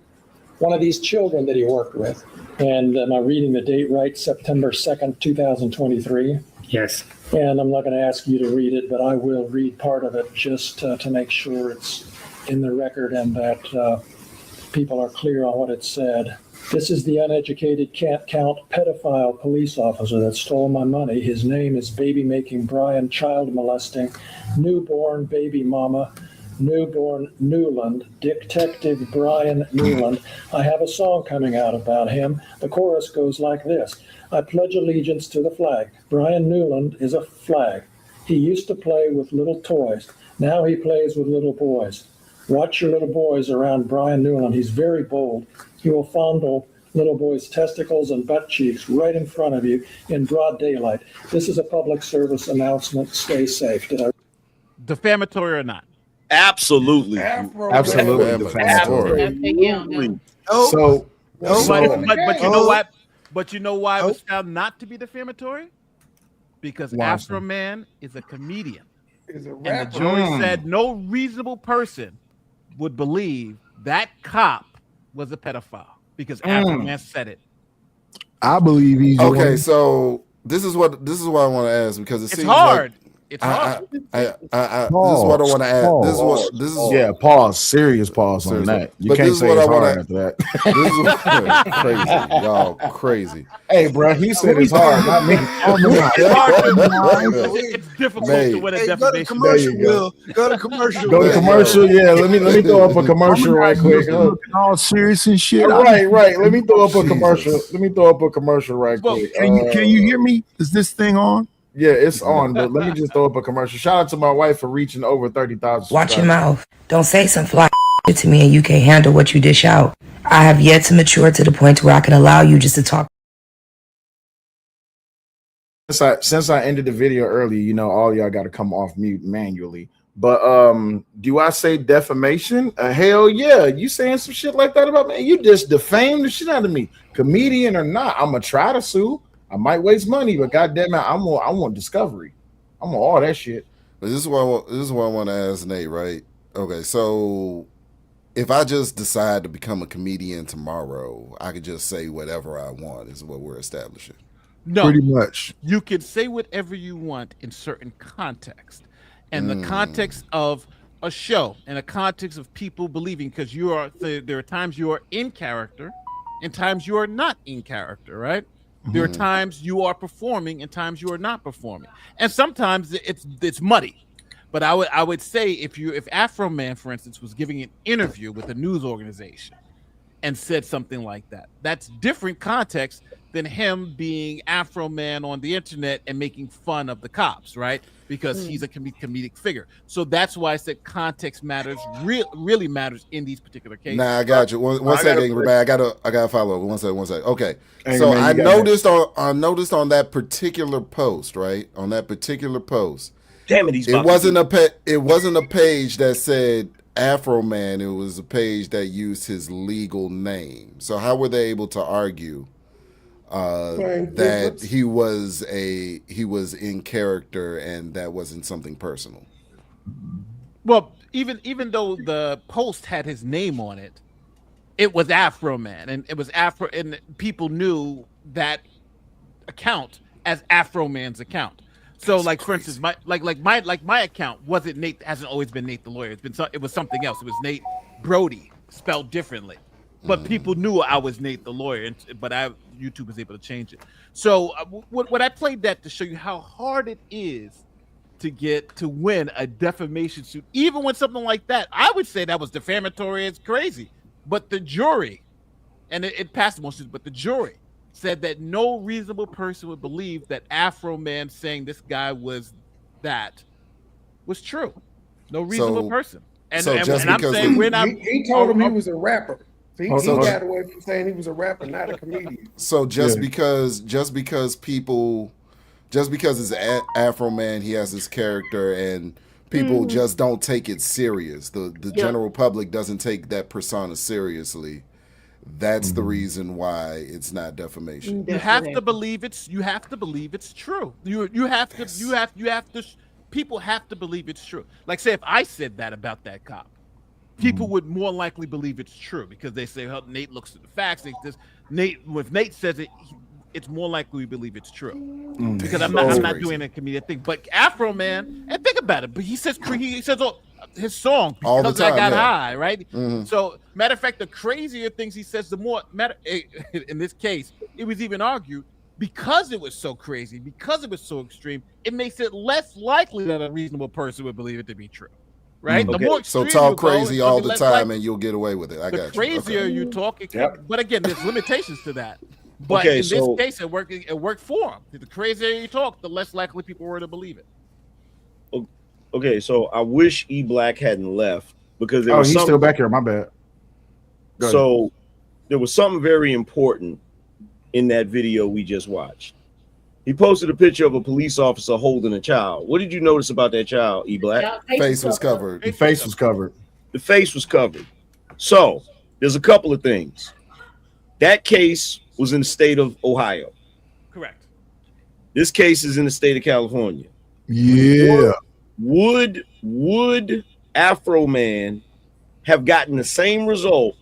one of these children that he worked with. And am I reading the date right? September 2nd, 2023? Yes. And I'm not going to ask you to read it, but I will read part of it just to make sure it's in the record and that people are clear on what it said. This is the uneducated can't count pedophile police officer that stole my money. His name is baby making Brian, child molesting, newborn baby mama, newborn Newland, Detective Brian Newland. I have a song coming out about him. The chorus goes like this. I pledge allegiance to the flag. Brian Newland is a flag. He used to play with little toys. Now he plays with little boys. Watch your little boys around Brian Newland. He's very bold. He will fondle little boys' testicles and butt cheeks right in front of you in broad daylight. This is a public service announcement. Stay safe. Did I? Defamatory or not? Absolutely. Absolutely defamatory. So, So, but you know what? But you know why it was found not to be defamatory? Because Why, Afro sir? Man is a comedian. Is a And the rapper. jury said no reasonable person would believe that cop was a pedophile because Afro Man said it. I believe he's Okay, so this is what I want to ask because it It's seems hard. like It's hard. this is what I want to ask. This is yeah, pause. Serious pause on Seriously. that. You But can't this is say what it's I wanna- hard after that. This is crazy, y'all crazy. Hey, bro, he said it's hard, not me. It's hard to- it's difficult Mate. to win a Hey, go to defamation. commercial, There you go. Will. Go to commercial. Go to Will. commercial. Yeah, let me throw up a commercial right quick. Looking all serious and shit. Right. Let me throw up a Jesus. commercial. Let me throw up a commercial right Well, quick. Can you hear me? Is this thing on? Yeah, it's on, but let me just throw up a commercial. Shout out to my wife for reaching over 30,000. Watch your mouth. Don't say some fly shit to me and you can't handle what you dish out. I have yet to mature to the point where I can allow you just to talk. Since I ended the video early, you know, all y'all got to come off mute manually. But do I say defamation? Hell yeah. You saying some shit like that about me? You just defamed the shit out of me. Comedian or not, I'm gonna try to sue. I might waste money, but goddamn it, I want discovery. I want all that shit. But this is what I want to ask Nate, right? Okay, so if I just decide to become a comedian tomorrow, I could just say whatever I want, is what we're establishing. No, Pretty much. you can say whatever you want in certain context, and the context of a show, and a context of people believing, because there are times you are in character, and times you are not in character, right? There are times you are performing, and times you are not performing, and sometimes it's muddy. But I would say if Afro Man, for instance, was giving an interview with a news organization and said something like that, that's different context than him being Afro Man on the internet and making fun of the cops, right? Because he's a comedic figure. So that's why I said context matters, really matters in these particular cases. Nah, I got you. One second, Angry Man. I gotta follow. One second. Okay. Angry So Man, I you got noticed on that particular post, right? On that particular post, Damn it, it wasn't a page that said Afro Man. It was a page that used his legal name. So how were they able to argue that he was in character and that wasn't something personal? Well, even though the post had his name on it, it was Afro Man, and it was Afro, and people knew that account as Afro Man's account. So, like for instance, my account wasn't Nate. Hasn't always been Nate the Lawyer. It was something else. It was Nate Brody, spelled differently. But people knew I was Nate the Lawyer, but YouTube was able to change it. So what I played that to show you how hard it is to win a defamation suit, even when something like that, I would say that was defamatory. It's crazy, but the jury, and it passed motions, but the jury said that no reasonable person would believe that Afro Man saying this guy was true. No reasonable person. And I'm saying we're not. He told him he was a rapper. He got away from saying he was a rapper, not a comedian. So because it's Afro Man, he has this character, and people just don't take it serious. The general public doesn't take that persona seriously. That's the reason why it's not defamation. You have to believe it's true. People have to believe it's true. Like, say if I said that about that cop, people would more likely believe it's true because they say, "Well, Nate looks at the facts." If Nate says it, it's more likely we believe it's true because I'm not doing a comedic thing. But Afro Man, and think about it. But he says, "Oh, his song All the because I time, got yeah. high, right? Mhm. So, matter of fact, the crazier things he says, the more in this case, it was even argued because it was so crazy, because it was so extreme, it makes it less likely that a reasonable person would believe it to be true, right? Okay. The more So extreme talk you go, crazy it's all gonna be the less time likely. and you'll get away with it. I The got you. crazier Okay. you talk, it can, Yep. but again, there's limitations to that. But Okay, in so- this case, it worked for him. The crazier you talk, the less likely people were to believe it. Okay, so I wish E Black hadn't left because there Oh, was he's something. still back here. My bad. Go ahead. So there was something very important in that video we just watched. He posted a picture of a police officer holding a child. What did you notice about that child, E Black? Face was covered. The face was covered. The face was covered. So there's a couple of things. That case was in the state of Ohio. Correct. This case is in the state of California. Yeah. Would Afro Man have gotten the same result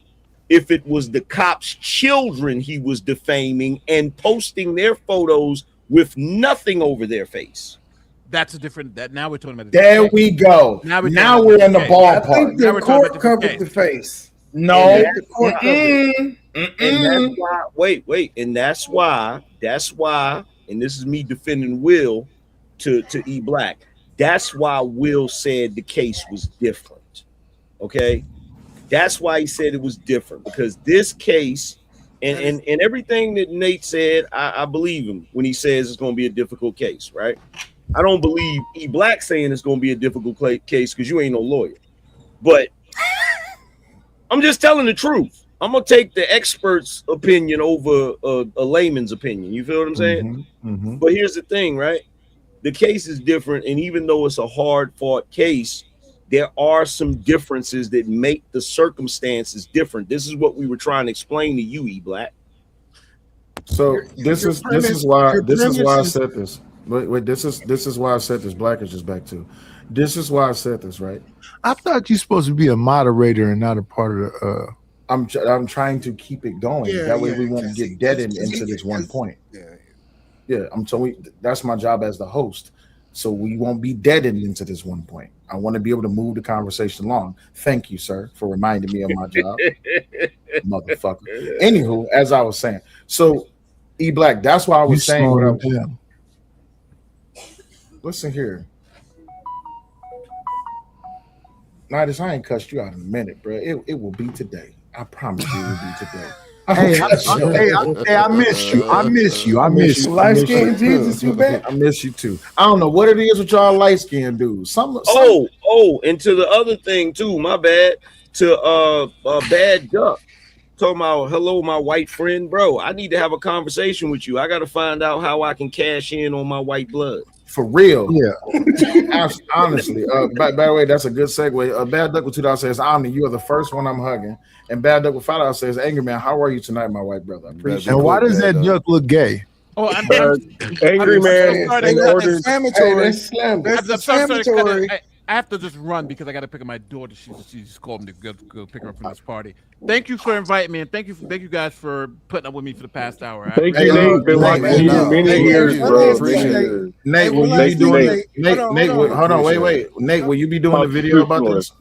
if it was the cops' children he was defaming and posting their photos with nothing over their face? That's a different. That now we're talking about. There we go. Now we're Now talking we're about in the case. I think ballpark. Now the we're talking court about covered different the face. No. And The court covered it. And that's why, wait, and that's why, and this is me defending Will to E Black. That's why Will said the case was different. Okay, that's why he said it was different because this case and everything that Nate said, I believe him when he says it's going to be a difficult case, right? I don't believe E Black saying it's going to be a difficult case because you ain't no lawyer, but I'm just telling the truth. I'm gonna take the expert's opinion over a layman's opinion. You feel what I'm saying? Mhm. But here's the thing, right? The case is different, and even though it's a hard-fought case, there are some differences that make the circumstances different. This is what we were trying to explain to you, E Black. So this is why I said this. Wait, this is why I said this. Black is just back too. This is why I said this, right? I thought you're supposed to be a moderator and not a part of the. I'm trying to keep it going. Yeah, that way yeah, we won't because get deadened it's- into this one point. Yeah. That's my job as the host. So we won't be deadened into this one point. I want to be able to move the conversation along. Thank you, sir, for reminding me of my job. Motherfucker. Anywho, as I was saying, so E Black, that's why I was saying what I was. Listen here. Nidus, I ain't cussed you out in a minute, bro. It will be today. I promise you it will be today. I miss you. I miss you. Light skinned Jesus, you bet. I miss you too. I don't know what it is with y'all light skinned dudes. And to the other thing too, my bad. To Bad Duck. Talking about hello, my white friend, bro. I need to have a conversation with you. I gotta find out how I can cash in on my white blood. For real. Yeah. Honestly. By the way, that's a good segue. Bad Duck with $2 says, Omni, you are the first one I'm hugging. And Bad Duck with $5 says, Angry Man, how are you tonight, my white brother? I appreciate And it. why does that duck look gay? Oh, I'm Angry Man. I have to just run because I got to pick up my daughter. She just called me to go pick her up from this party. Thank you for inviting me, and thank you guys for putting up with me for the past hour. Thank you, Nate. Been watching you many years, bro. Appreciate it. Nate, will you be doing Nate? Hold on, wait. Nate, will you be doing the video about this?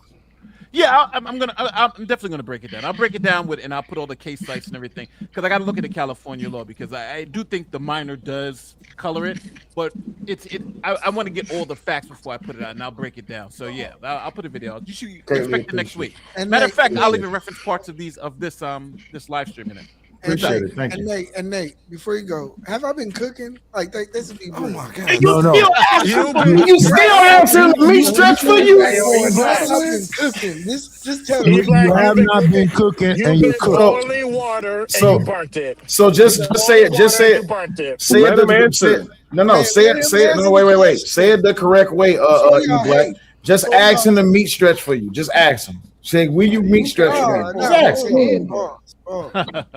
Yeah, I'm definitely gonna break it down. I'll break it down and I'll put all the case sites and everything because I got to look at the California law because I do think the minor does color it, but I want to get all the facts before I put it out, and I'll break it down. So yeah, I'll put a video out. You should expect it next week. And Matter of Nate, fact, I'll even reference parts of this live stream in it. Appreciate it. Thank you. And Nate, before you go, have I been cooking? Like this would be. Oh my god! No. You still answering the meat stretch for you? I've been cooking. Just tell me. You have not been cooking and you cook. Boiling water and you burnt it. So just say it. Just say it. Burnt it. Say it. No. Say it. No, wait. Say it the correct way. E Black. Just ask him to meat stretch for you. Just ask him. Say, will you meat stretch for me? Just ask him.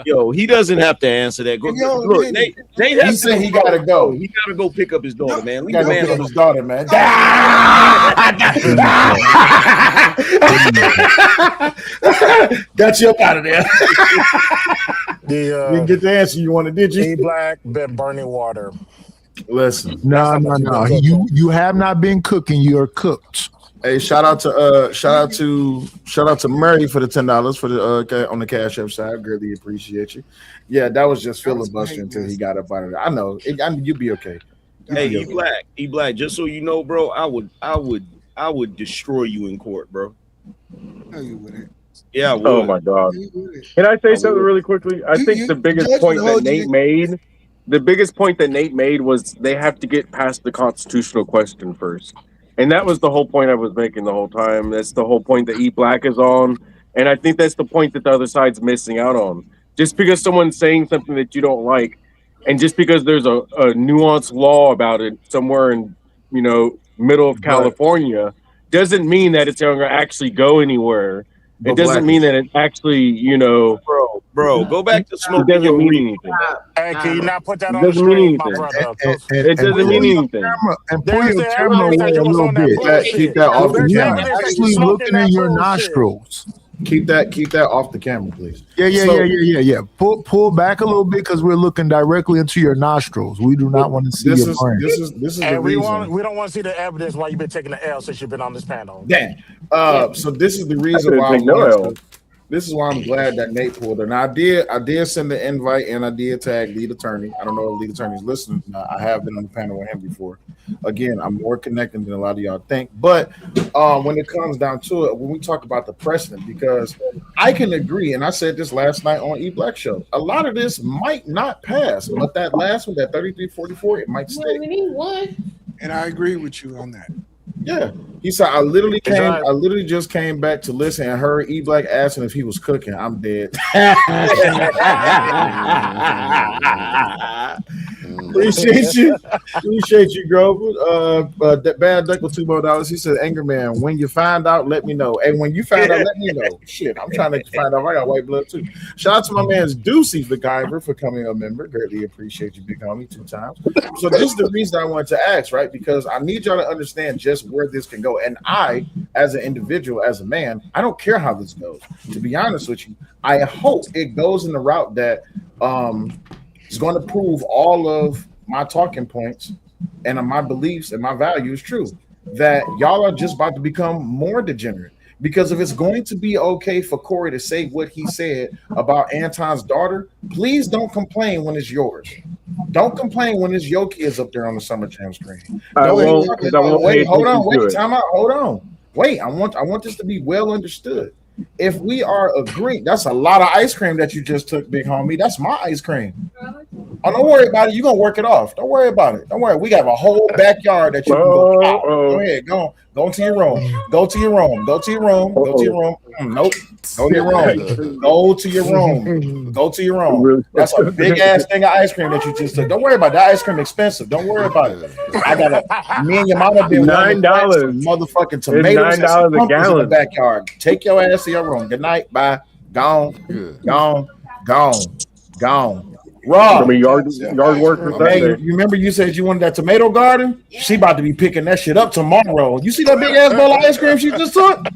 Yo, he doesn't have to answer that. Look, Nate he said he gotta go. He gotta go pick up his daughter, man. He gotta go pick up his daughter, man. Got you up out of there. You didn't get the answer you wanted, did you? E Black been burning water. Listen. No. You have not been cooking. You're cooked. Hey, shout out to Murray for the $10 for the on the Cash App side. Greatly appreciate you. Yeah, that was just filibustering until he got up out of there. I know. You'll be okay. Hey, E Black. Just so you know, bro, I would destroy you in court, bro. No, you wouldn't. Yeah, I would. Oh my God. Can I say something really quickly? I think the biggest point that Nate made was they have to get past the constitutional question first. And that was the whole point I was making the whole time. That's the whole point that E Black is on. And I think that's the point that the other side's missing out on. Just because someone's saying something that you don't like, and just because there's a nuanced law about it somewhere in, middle of California, doesn't mean that it's going to actually go anywhere. It doesn't mean that it actually, bro, go back to smoking. It doesn't mean anything. Hey, can you not put that on It the doesn't mean screen, my anything. brother? It doesn't mean anything. And pull your camera away a little bit. Keep that off the camera. Actually looking in your nostrils. Keep that off the camera, please. Yeah. Pull back a little bit because we're looking directly into your nostrils. We do not want to see your brain. This is And the we reason. don't want to see the evidence why you've been taking the L since you've been on this panel. Damn. So this is the reason why this is why I'm glad that Nate pulled it. And I did send the invite and I did tag lead attorney. I don't know if lead attorney's listening. I have been on the panel with him before. Again, I'm more connected than a lot of y'all think. But when it comes down to it, when we talk about the precedent, because I can agree, and I said this last night on E Black Show, a lot of this might not pass, but that last one, that 3344, it might stick. We need one. And I agree with you on that. Yeah, he said I literally just came back to listen and heard E Black asking if he was cooking. I'm dead. Appreciate you, Grover. That bad duck with $2 more. He said, "Anger Man, when you find out, let me know. And when you find out, let me know. Shit, I'm trying to find out if I got white blood too." Shout out to my man's Deucey MacGyver for coming a member. Greatly appreciate you, big homie, 2 times. So this is the reason I wanted to ask, right? Because I need y'all to understand just where this can go. And I, as an individual, as a man, I don't care how this goes. To be honest with you, I hope it goes in the route that is going to prove all of my talking points and my beliefs and my values true. That y'all are just about to become more degenerate. Because if it's going to be okay for Corey to say what he said about Anton's daughter, please don't complain when it's yours. Don't complain when it's your kids up there on the Summer Jam screen. Wait, hold on, time out, hold on. Wait, I want this to be well understood. If we are agreeing, that's a lot of ice cream that you just took, big homie. That's my ice cream. Oh, don't worry about it. You're gonna work it off. Don't worry about it. Don't worry. We got a whole backyard that you can go. Go ahead, go to your room. Go to your room. Go to your room. Go to your room. Nope. Go to your room. Go to your room. Go to your room. That's a big ass thing of ice cream that you just took. Don't worry about that. Ice cream expensive. Don't worry about it. I got me and your mama been $9. Motherfucking tomatoes. $9 a gallon in the backyard. Take your ass to your room. Good night. Bye. Gone. Rob, I mean, yard work for hey, you remember you said you wanted that tomato garden? She about to be picking that shit up tomorrow. You see that big ass bowl of ice cream she just took?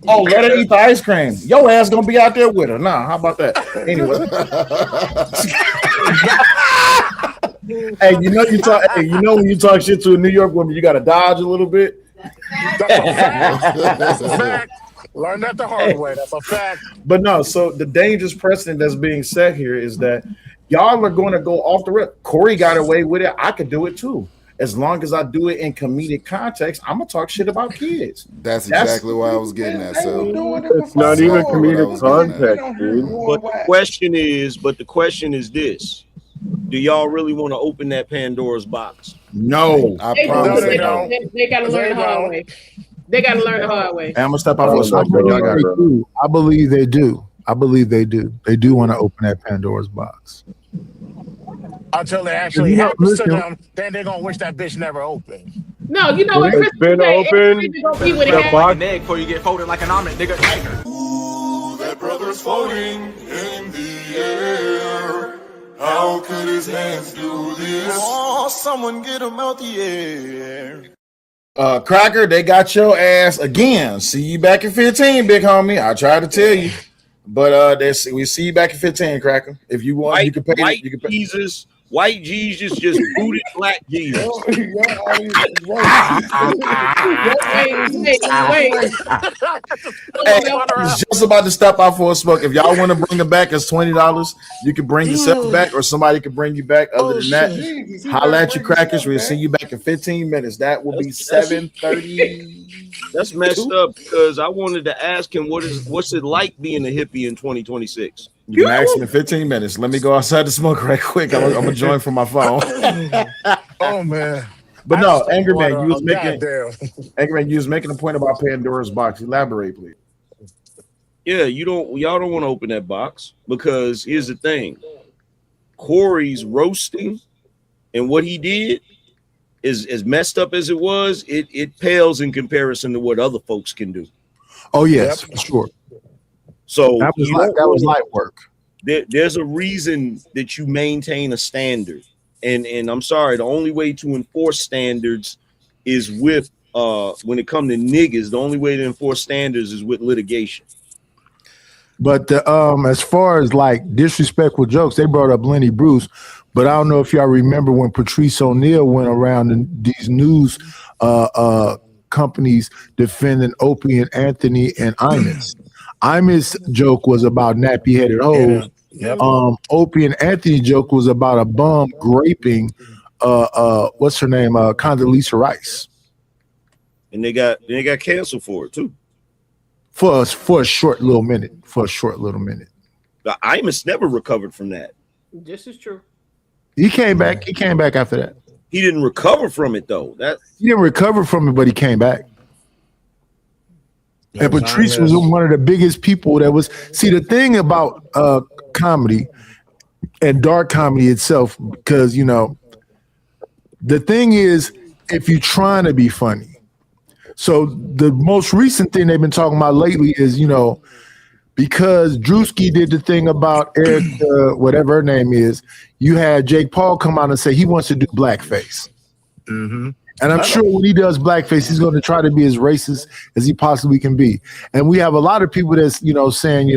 Oh, let her eat the ice cream. Your ass gonna be out there with her. Nah, how about that? Anyway. Hey, when you talk shit to a New York woman, you gotta dodge a little bit. That's a fact. Learn that the hard way. That's a fact. But no, so the dangerous precedent that's being set here is that y'all are going to go off the rip. Corey got away with it. I could do it too. As long as I do it in comedic context, I'm gonna talk shit about kids. That's exactly why I was getting at. So it's not even comedic context, dude. But the question is this: do y'all really want to open that Pandora's box? No, I promise they don't. They gotta learn the hard way. They got to learn the hard way. I'm gonna step out for a second. I believe they do. They do want to open that Pandora's box. Until they actually happens to them, then they're gonna wish that bitch never opened. No, you know what? It's been open. The box egg before you get folded like an omelet, nigga. Ooh, that brother's floating in the air. How could his hands do this? Oh, someone get him out the air. Cracker, they got your ass again. See you back in 15, big homie. I tried to tell you, but we see you back in 15, Cracker. If you want, you can pay. White Jesus just booted black Jesus. Hey, I was just about to step out for a smoke. If y'all want to bring it back, it's $20. You can bring yourself back, or somebody can bring you back. Other than that, holla at you crackers. We'll see you back in 15 minutes. That will be 7:30. That's messed up because I wanted to ask him what's it like being a hippie in 2026. You can ask me in 15 minutes. Let me go outside to smoke right quick. I'm gonna join from my phone. Oh man. But no, Angry Man, you was goddamn. making a point about Pandora's box. Elaborate, please. Yeah, y'all don't want to open that box because here's the thing. Corey's roasting and what he did is as messed up as it was, it pales in comparison to what other folks can do. Oh yes, for sure. So that was light work. There's a reason that you maintain a standard. And I'm sorry, the only way to enforce standards is with when it comes to niggas, the only way to enforce standards is with litigation. But as far as like disrespectful jokes, they brought up Lenny Bruce, but I don't know if y'all remember when Patrice O'Neal went around in these news companies defending Opie and Anthony and Imus. Imus' joke was about nappy-headed hoes. Yep. Opie and Anthony joke was about a bum raping what's her name? Condoleezza Rice. And they got canceled for it too. For a short little minute. The Imus never recovered from that. This is true. He came back after that. He didn't recover from it though. He didn't recover from it, but he came back. And Patrice was one of the biggest people that was. See, the thing about comedy and dark comedy itself, because the thing is, if you're trying to be funny. So the most recent thing they've been talking about lately is, because Drewski did the thing about Eric, whatever her name is, you had Jake Paul come out and say he wants to do blackface. Mm-hmm. And I'm sure when he does blackface, he's going to try to be as racist as he possibly can be. And we have a lot of people that's, saying,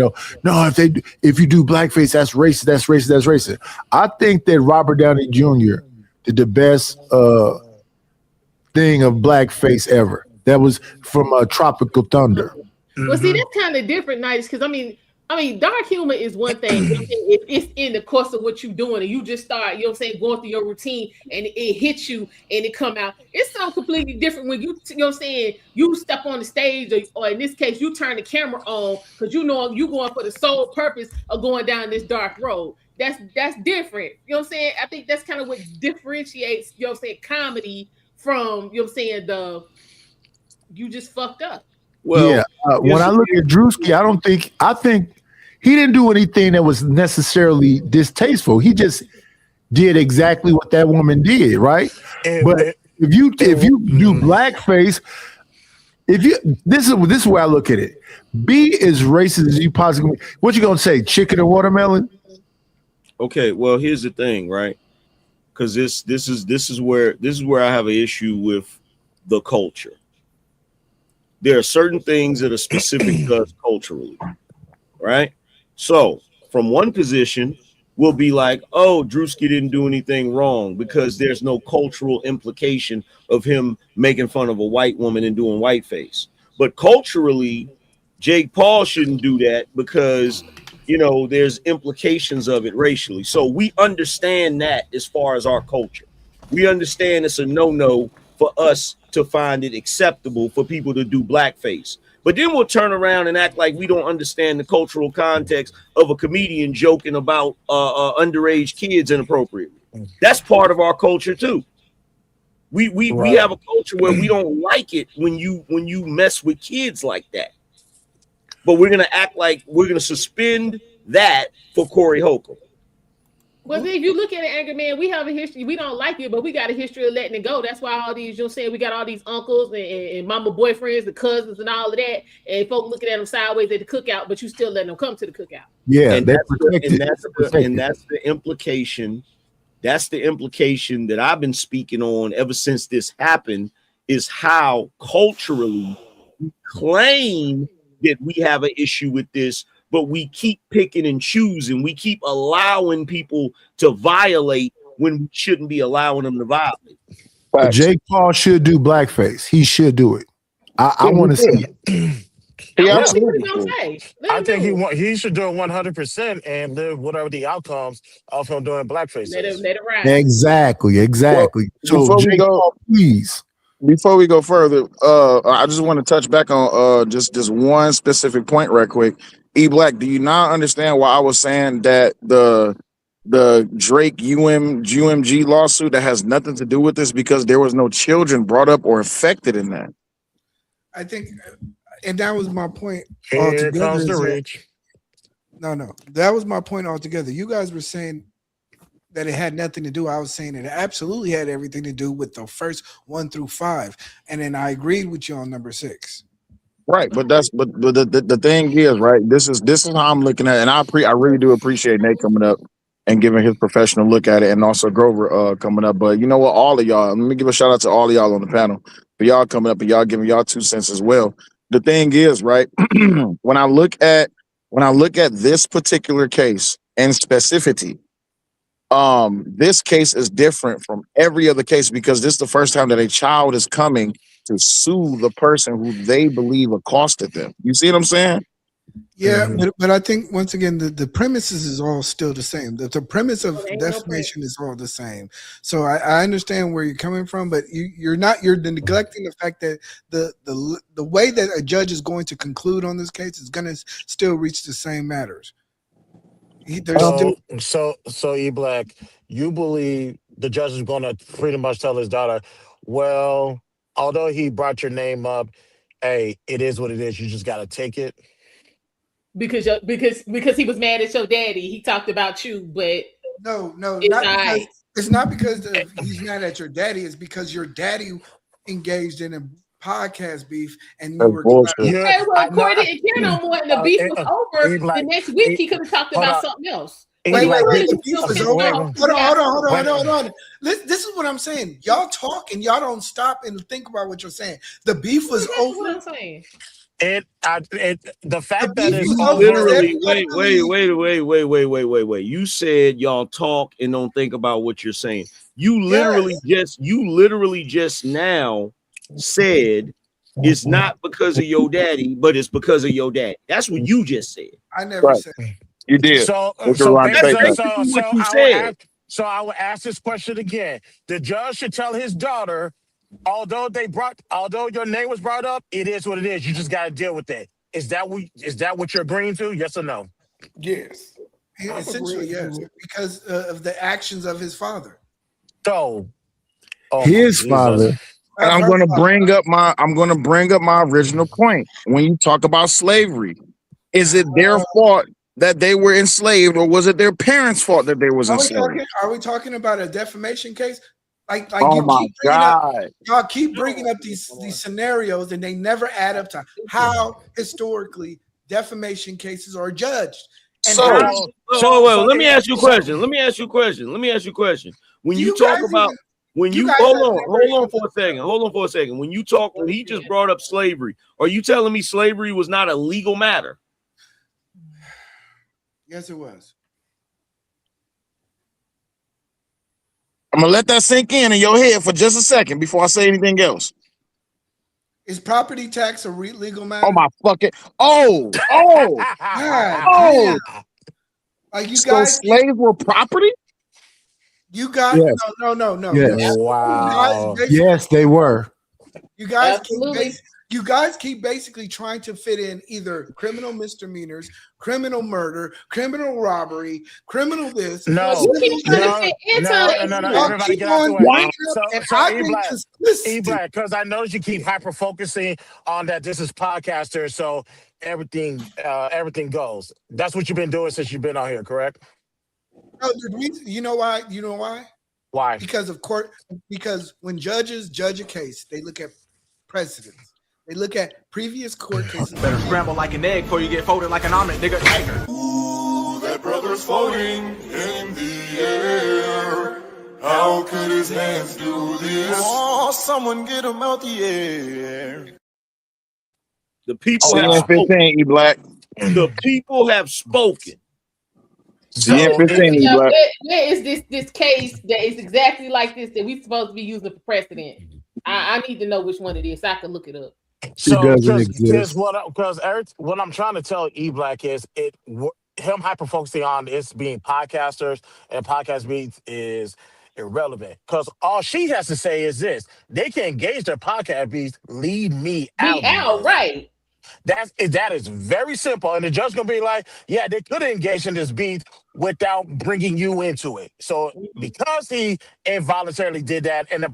no, if you do blackface, that's racist. I think that Robert Downey Jr. did the best thing of blackface ever. That was from Tropical Thunder. Well, see, that's kind of different, Nice, because I mean, dark humor is one thing. If it's in the course of what you're doing and you just start, going through your routine and it hits you and it come out. It's something completely different when you step on the stage or in this case, you turn the camera on because you're going for the sole purpose of going down this dark road. That's different. You know what I'm saying? I think that's kind of what differentiates, comedy from, you just fucked up. Well, yeah. When I look at Drewski, I think he didn't do anything that was necessarily distasteful. He just did exactly what that woman did, right? But if you do blackface, this is where I look at it. Be as racist as you possibly. What you gonna say? Chicken and watermelon? Okay, well here's the thing, right? Because this is where I have an issue with the culture. There are certain things that are specific to us culturally, right? So from one position, we'll be like, oh, Drewski didn't do anything wrong because there's no cultural implication of him making fun of a white woman and doing whiteface. But culturally, Jake Paul shouldn't do that because, there's implications of it racially. So we understand that as far as our culture. We understand it's a no-no for us to find it acceptable for people to do blackface. But then we'll turn around and act like we don't understand the cultural context of a comedian joking about underage kids inappropriately. That's part of our culture too. We have a culture where we don't like it when you mess with kids like that. But we're gonna act like we're gonna suspend that for Corey Holcomb. Well, if you look at it, Angry Man, we have a history. We don't like it, but we got a history of letting it go. That's why all these, we got all these uncles and mama boyfriends, the cousins, and all of that. And folk looking at them sideways at the cookout, but you still letting them come to the cookout. Yeah, and that's the implication. That's the implication that I've been speaking on ever since this happened. Is how culturally we claim that we have an issue with this. But we keep picking and choosing. We keep allowing people to violate when we shouldn't be allowing them to violate. But Jake Paul should do blackface. He should do it. I want to see it. Yeah, I think he should do it 100% and live whatever the outcomes of him doing blackface. Let it ride. Exactly. Well, So Jake Paul, please. Before we go further, I just want to touch back on just one specific point right quick. E Black, do you not understand why I was saying that the Drake UMG lawsuit that has nothing to do with this, because there was no children brought up or affected in that? I think, and that was my point. Here comes the rich. No, that was my point altogether. You guys were saying that it had nothing to do. I was saying it absolutely had everything to do with the first 1 through 5, and then I agreed with you on number 6. Right, but the thing is, right, this is how I'm looking at it, and I really do appreciate Nate coming up and giving his professional look at it, and also Grover coming up. But you know what, all of y'all, let me give a shout out to all of y'all on the panel for y'all coming up and y'all giving y'all 2 cents as well. The thing is, right, when I look at this particular case and specificity, this case is different from every other case because this is the first time that a child is coming to sue the person who they believe accosted them. You see what I'm saying? Yeah, but I think once again the premises is all still the same. The premise of defamation is all the same. So I understand where you're coming from, but you're neglecting the fact that the way that a judge is going to conclude on this case is going to still reach the same matters. So E Black, you believe the judge is going to pretty much tell his daughter, well, although he brought your name up, hey, it is what it is. You just got to take it. Because he was mad at your daddy. He talked about you, but no, it's it's not because he's mad at your daddy. It's because your daddy engaged in a podcast beef, and you were. Okay, well, Corey didn't care no more, and the beef was over. The next week, he could have talked about something else. Wait, the beef was over. Hold on. This is what I'm saying. Y'all talk and y'all don't stop and think about what you're saying. The beef was over. What I'm saying. The fact that it's literally wait. You said y'all talk and don't think about what you're saying. You literally just now said it's not because of your daddy, but it's because of your dad. That's what you just said. I never said. You did. So I will ask this question again. The judge should tell his daughter, although your name was brought up, it is what it is. You just got to deal with that. Is that what you're agreeing to? Yes or no? Yes. Essentially, yes, because of the actions of his father. So, his father. And I'm going to bring up my original point. When you talk about slavery, is it their fault that they were enslaved, or was it their parents' fault that they was enslaved? Are we talking about a defamation case? Like oh my God! Y'all keep bringing up these scenarios, and they never add up to how historically defamation cases are judged. And let me ask you a question. When you talk about hold on for a second. When he just brought up slavery, are you telling me slavery was not a legal matter? Yes, it was. I'm gonna let that sink in your head for just a second before I say anything else. Is property tax a legal matter? Oh my fucking! God, like you guys, slaves were property. You guys, no. Yes. Wow. Yes, they were. You guys keep basically trying to fit in either criminal misdemeanors, criminal murder, criminal robbery, criminal this. No. Everybody get out the way. So E-Black, because I notice you keep hyper focusing on that. This is podcaster, so everything goes. That's what you've been doing since you've been out here, correct? No, you know why? You know why? Why? Because of court. Because when judges judge a case, they look at precedents. They look at previous court cases. Better scramble like an egg before you get folded like an omelet, nigga. Ooh, that brother's floating in the air. How could his hands do this? Oh, someone get him out the air. The people have spoken. E-Black. The people have spoken. He ain't 15, Yeah, Black. where is this case that is exactly like this that we supposed to be using for precedent? I need to know which one it is so I can look it up. So, doesn't because exist. what I'm trying to tell E Black is him hyper focusing on it's being podcasters and podcast beats is irrelevant. Because all she has to say is this: they can engage their podcast beats, lead me out. Right. That is very simple, and the judge gonna be like, yeah, they could engage in this beat without bringing you into it. So because he involuntarily did that, and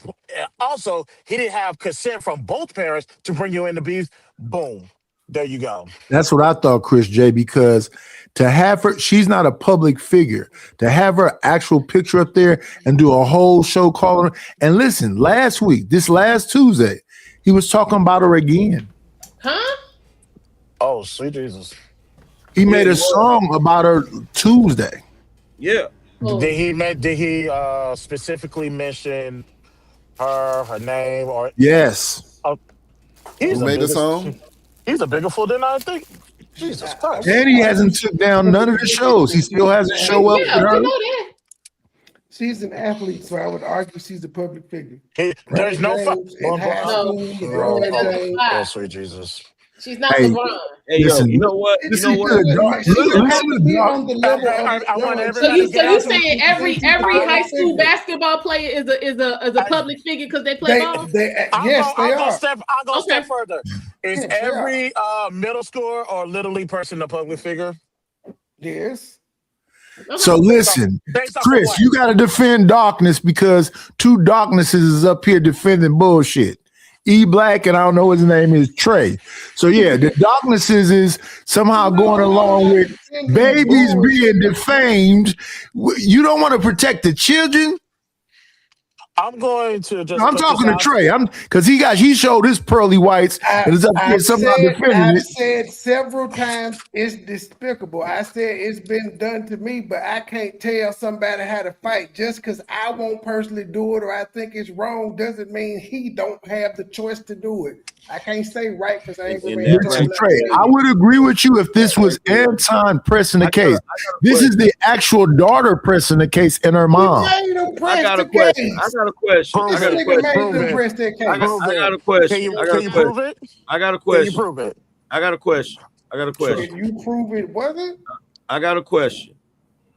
also he didn't have consent from both parents to bring you in the beat, boom, there you go. That's what I thought, Chris J, because to have her, she's not a public figure. To have her actual picture up there and do a whole show calling her. And listen, last Tuesday, he was talking about her again. Huh? Oh, sweet Jesus. He made a song about her Tuesday. Yeah. Did he specifically mention her name or yes? Who made the song? He's a bigger fool than I think. Jesus Christ. And he hasn't took down none of the shows. He still hasn't show up. Yeah, with her. you know that. She's an athlete, so I would argue she's a public figure. There's no Oh, sweet Jesus. She's not Hey, LeBron. Hey, listen, yo, you know what? listen You know to what? the dark- listen to the dark- I want So everybody you to get out saying every high school basketball player is a public figure because they play ball? Yes, they are. I'll go a step further. Is Yes, they every middle schooler or little league person a public figure? Yes. So listen, Based off of Chris, what? you got to defend Darkness because two Darknesses is up here defending bullshit. E Black and I don't know his name is Trey. So yeah, the Darknesses is somehow going along with babies being defamed. You don't want to protect the children. I'm going to just. I'm put talking this to out. Trey. Because he showed his pearly whites and is up here somehow defending I've it. said several times it's despicable. I said it's been done to me, but I can't tell somebody how to fight. Just because I won't personally do it or I think it's wrong doesn't mean he don't have the choice to do it. I can't say right because I ain't gonna Listen, Trey, I would agree with you if this was Anton pressing the case. This is the actual daughter pressing the case and her mom. I got a question. I got a question. I got a question. I got a question. Can you prove it? I got a Can you question. prove it? I got a question. I got a question. Can you prove it wasn't? I got a question.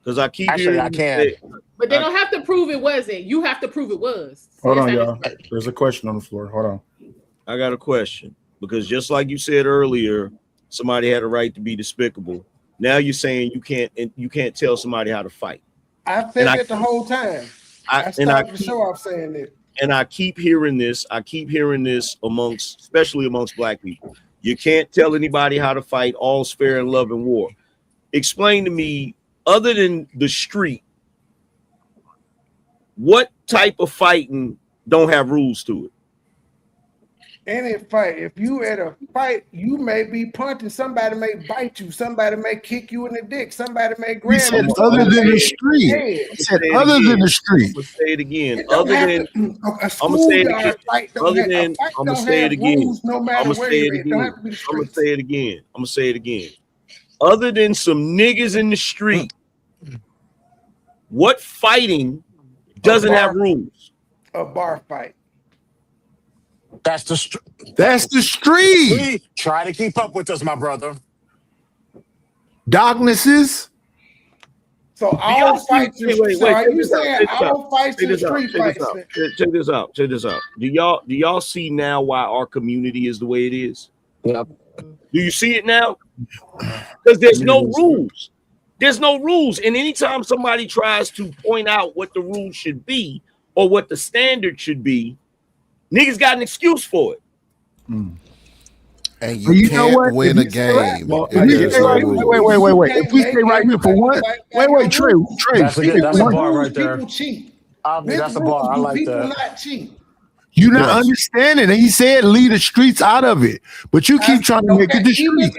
Because I keep Actually, hearing I you can. say- But they don't have to prove it wasn't. You have to prove it was. Hold on, y'all. There's a question on the floor. Hold on. I got a question. Because just like you said earlier, somebody had a right to be despicable. Now you're saying you can't tell somebody how to fight. I said it the whole time. I started the show off saying it. And I keep hearing this. I keep hearing this especially amongst black people. You can't tell anybody how to fight. All's fair in love and war. Explain to me, other than the street, what type of fighting don't have rules to it? Any fight, if you at a fight, you may be punching. Somebody may bite you. Somebody may kick you in the dick. Somebody may grab He said you. other than the street. He said other than the street. I'm gonna say it again. It don't Other have than to- a I'm gonna say it schoolyard again. fight don't Other have- a than fight I'm gonna don't say have it again. rules no matter I'm gonna where say you're it at. It don't again. have to be the I'm gonna streets. say it again. I'm gonna say it again. Other than some niggas in the street, what fighting doesn't have rules? A bar fight. That's the street. That's the street. Try to keep up with us, my brother. Darknesses. So all fights are Wait, so are check you this out, saying check this all out, fights check are this out, street check fights? this out, check this out, check this out. Do y'all see now why our community is the way it is? Yep. Do you see it now? Because there's no rules. There's no rules. And anytime somebody tries to point out what the rules should be or what the standard should be, niggas got an excuse for it. And But you know can't what? win If a you stay right- game well, if if we there's stay no right- rules. Wait. If we stay right here for one, wait, Trey. That's a bar right there. People cheat. That's a bar. I like People that. not cheat. You're not understanding. And he said leave the streets out of it. But you keep trying to make it the street.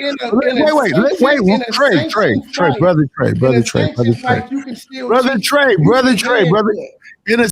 Wait, Trey, brother Trey. In a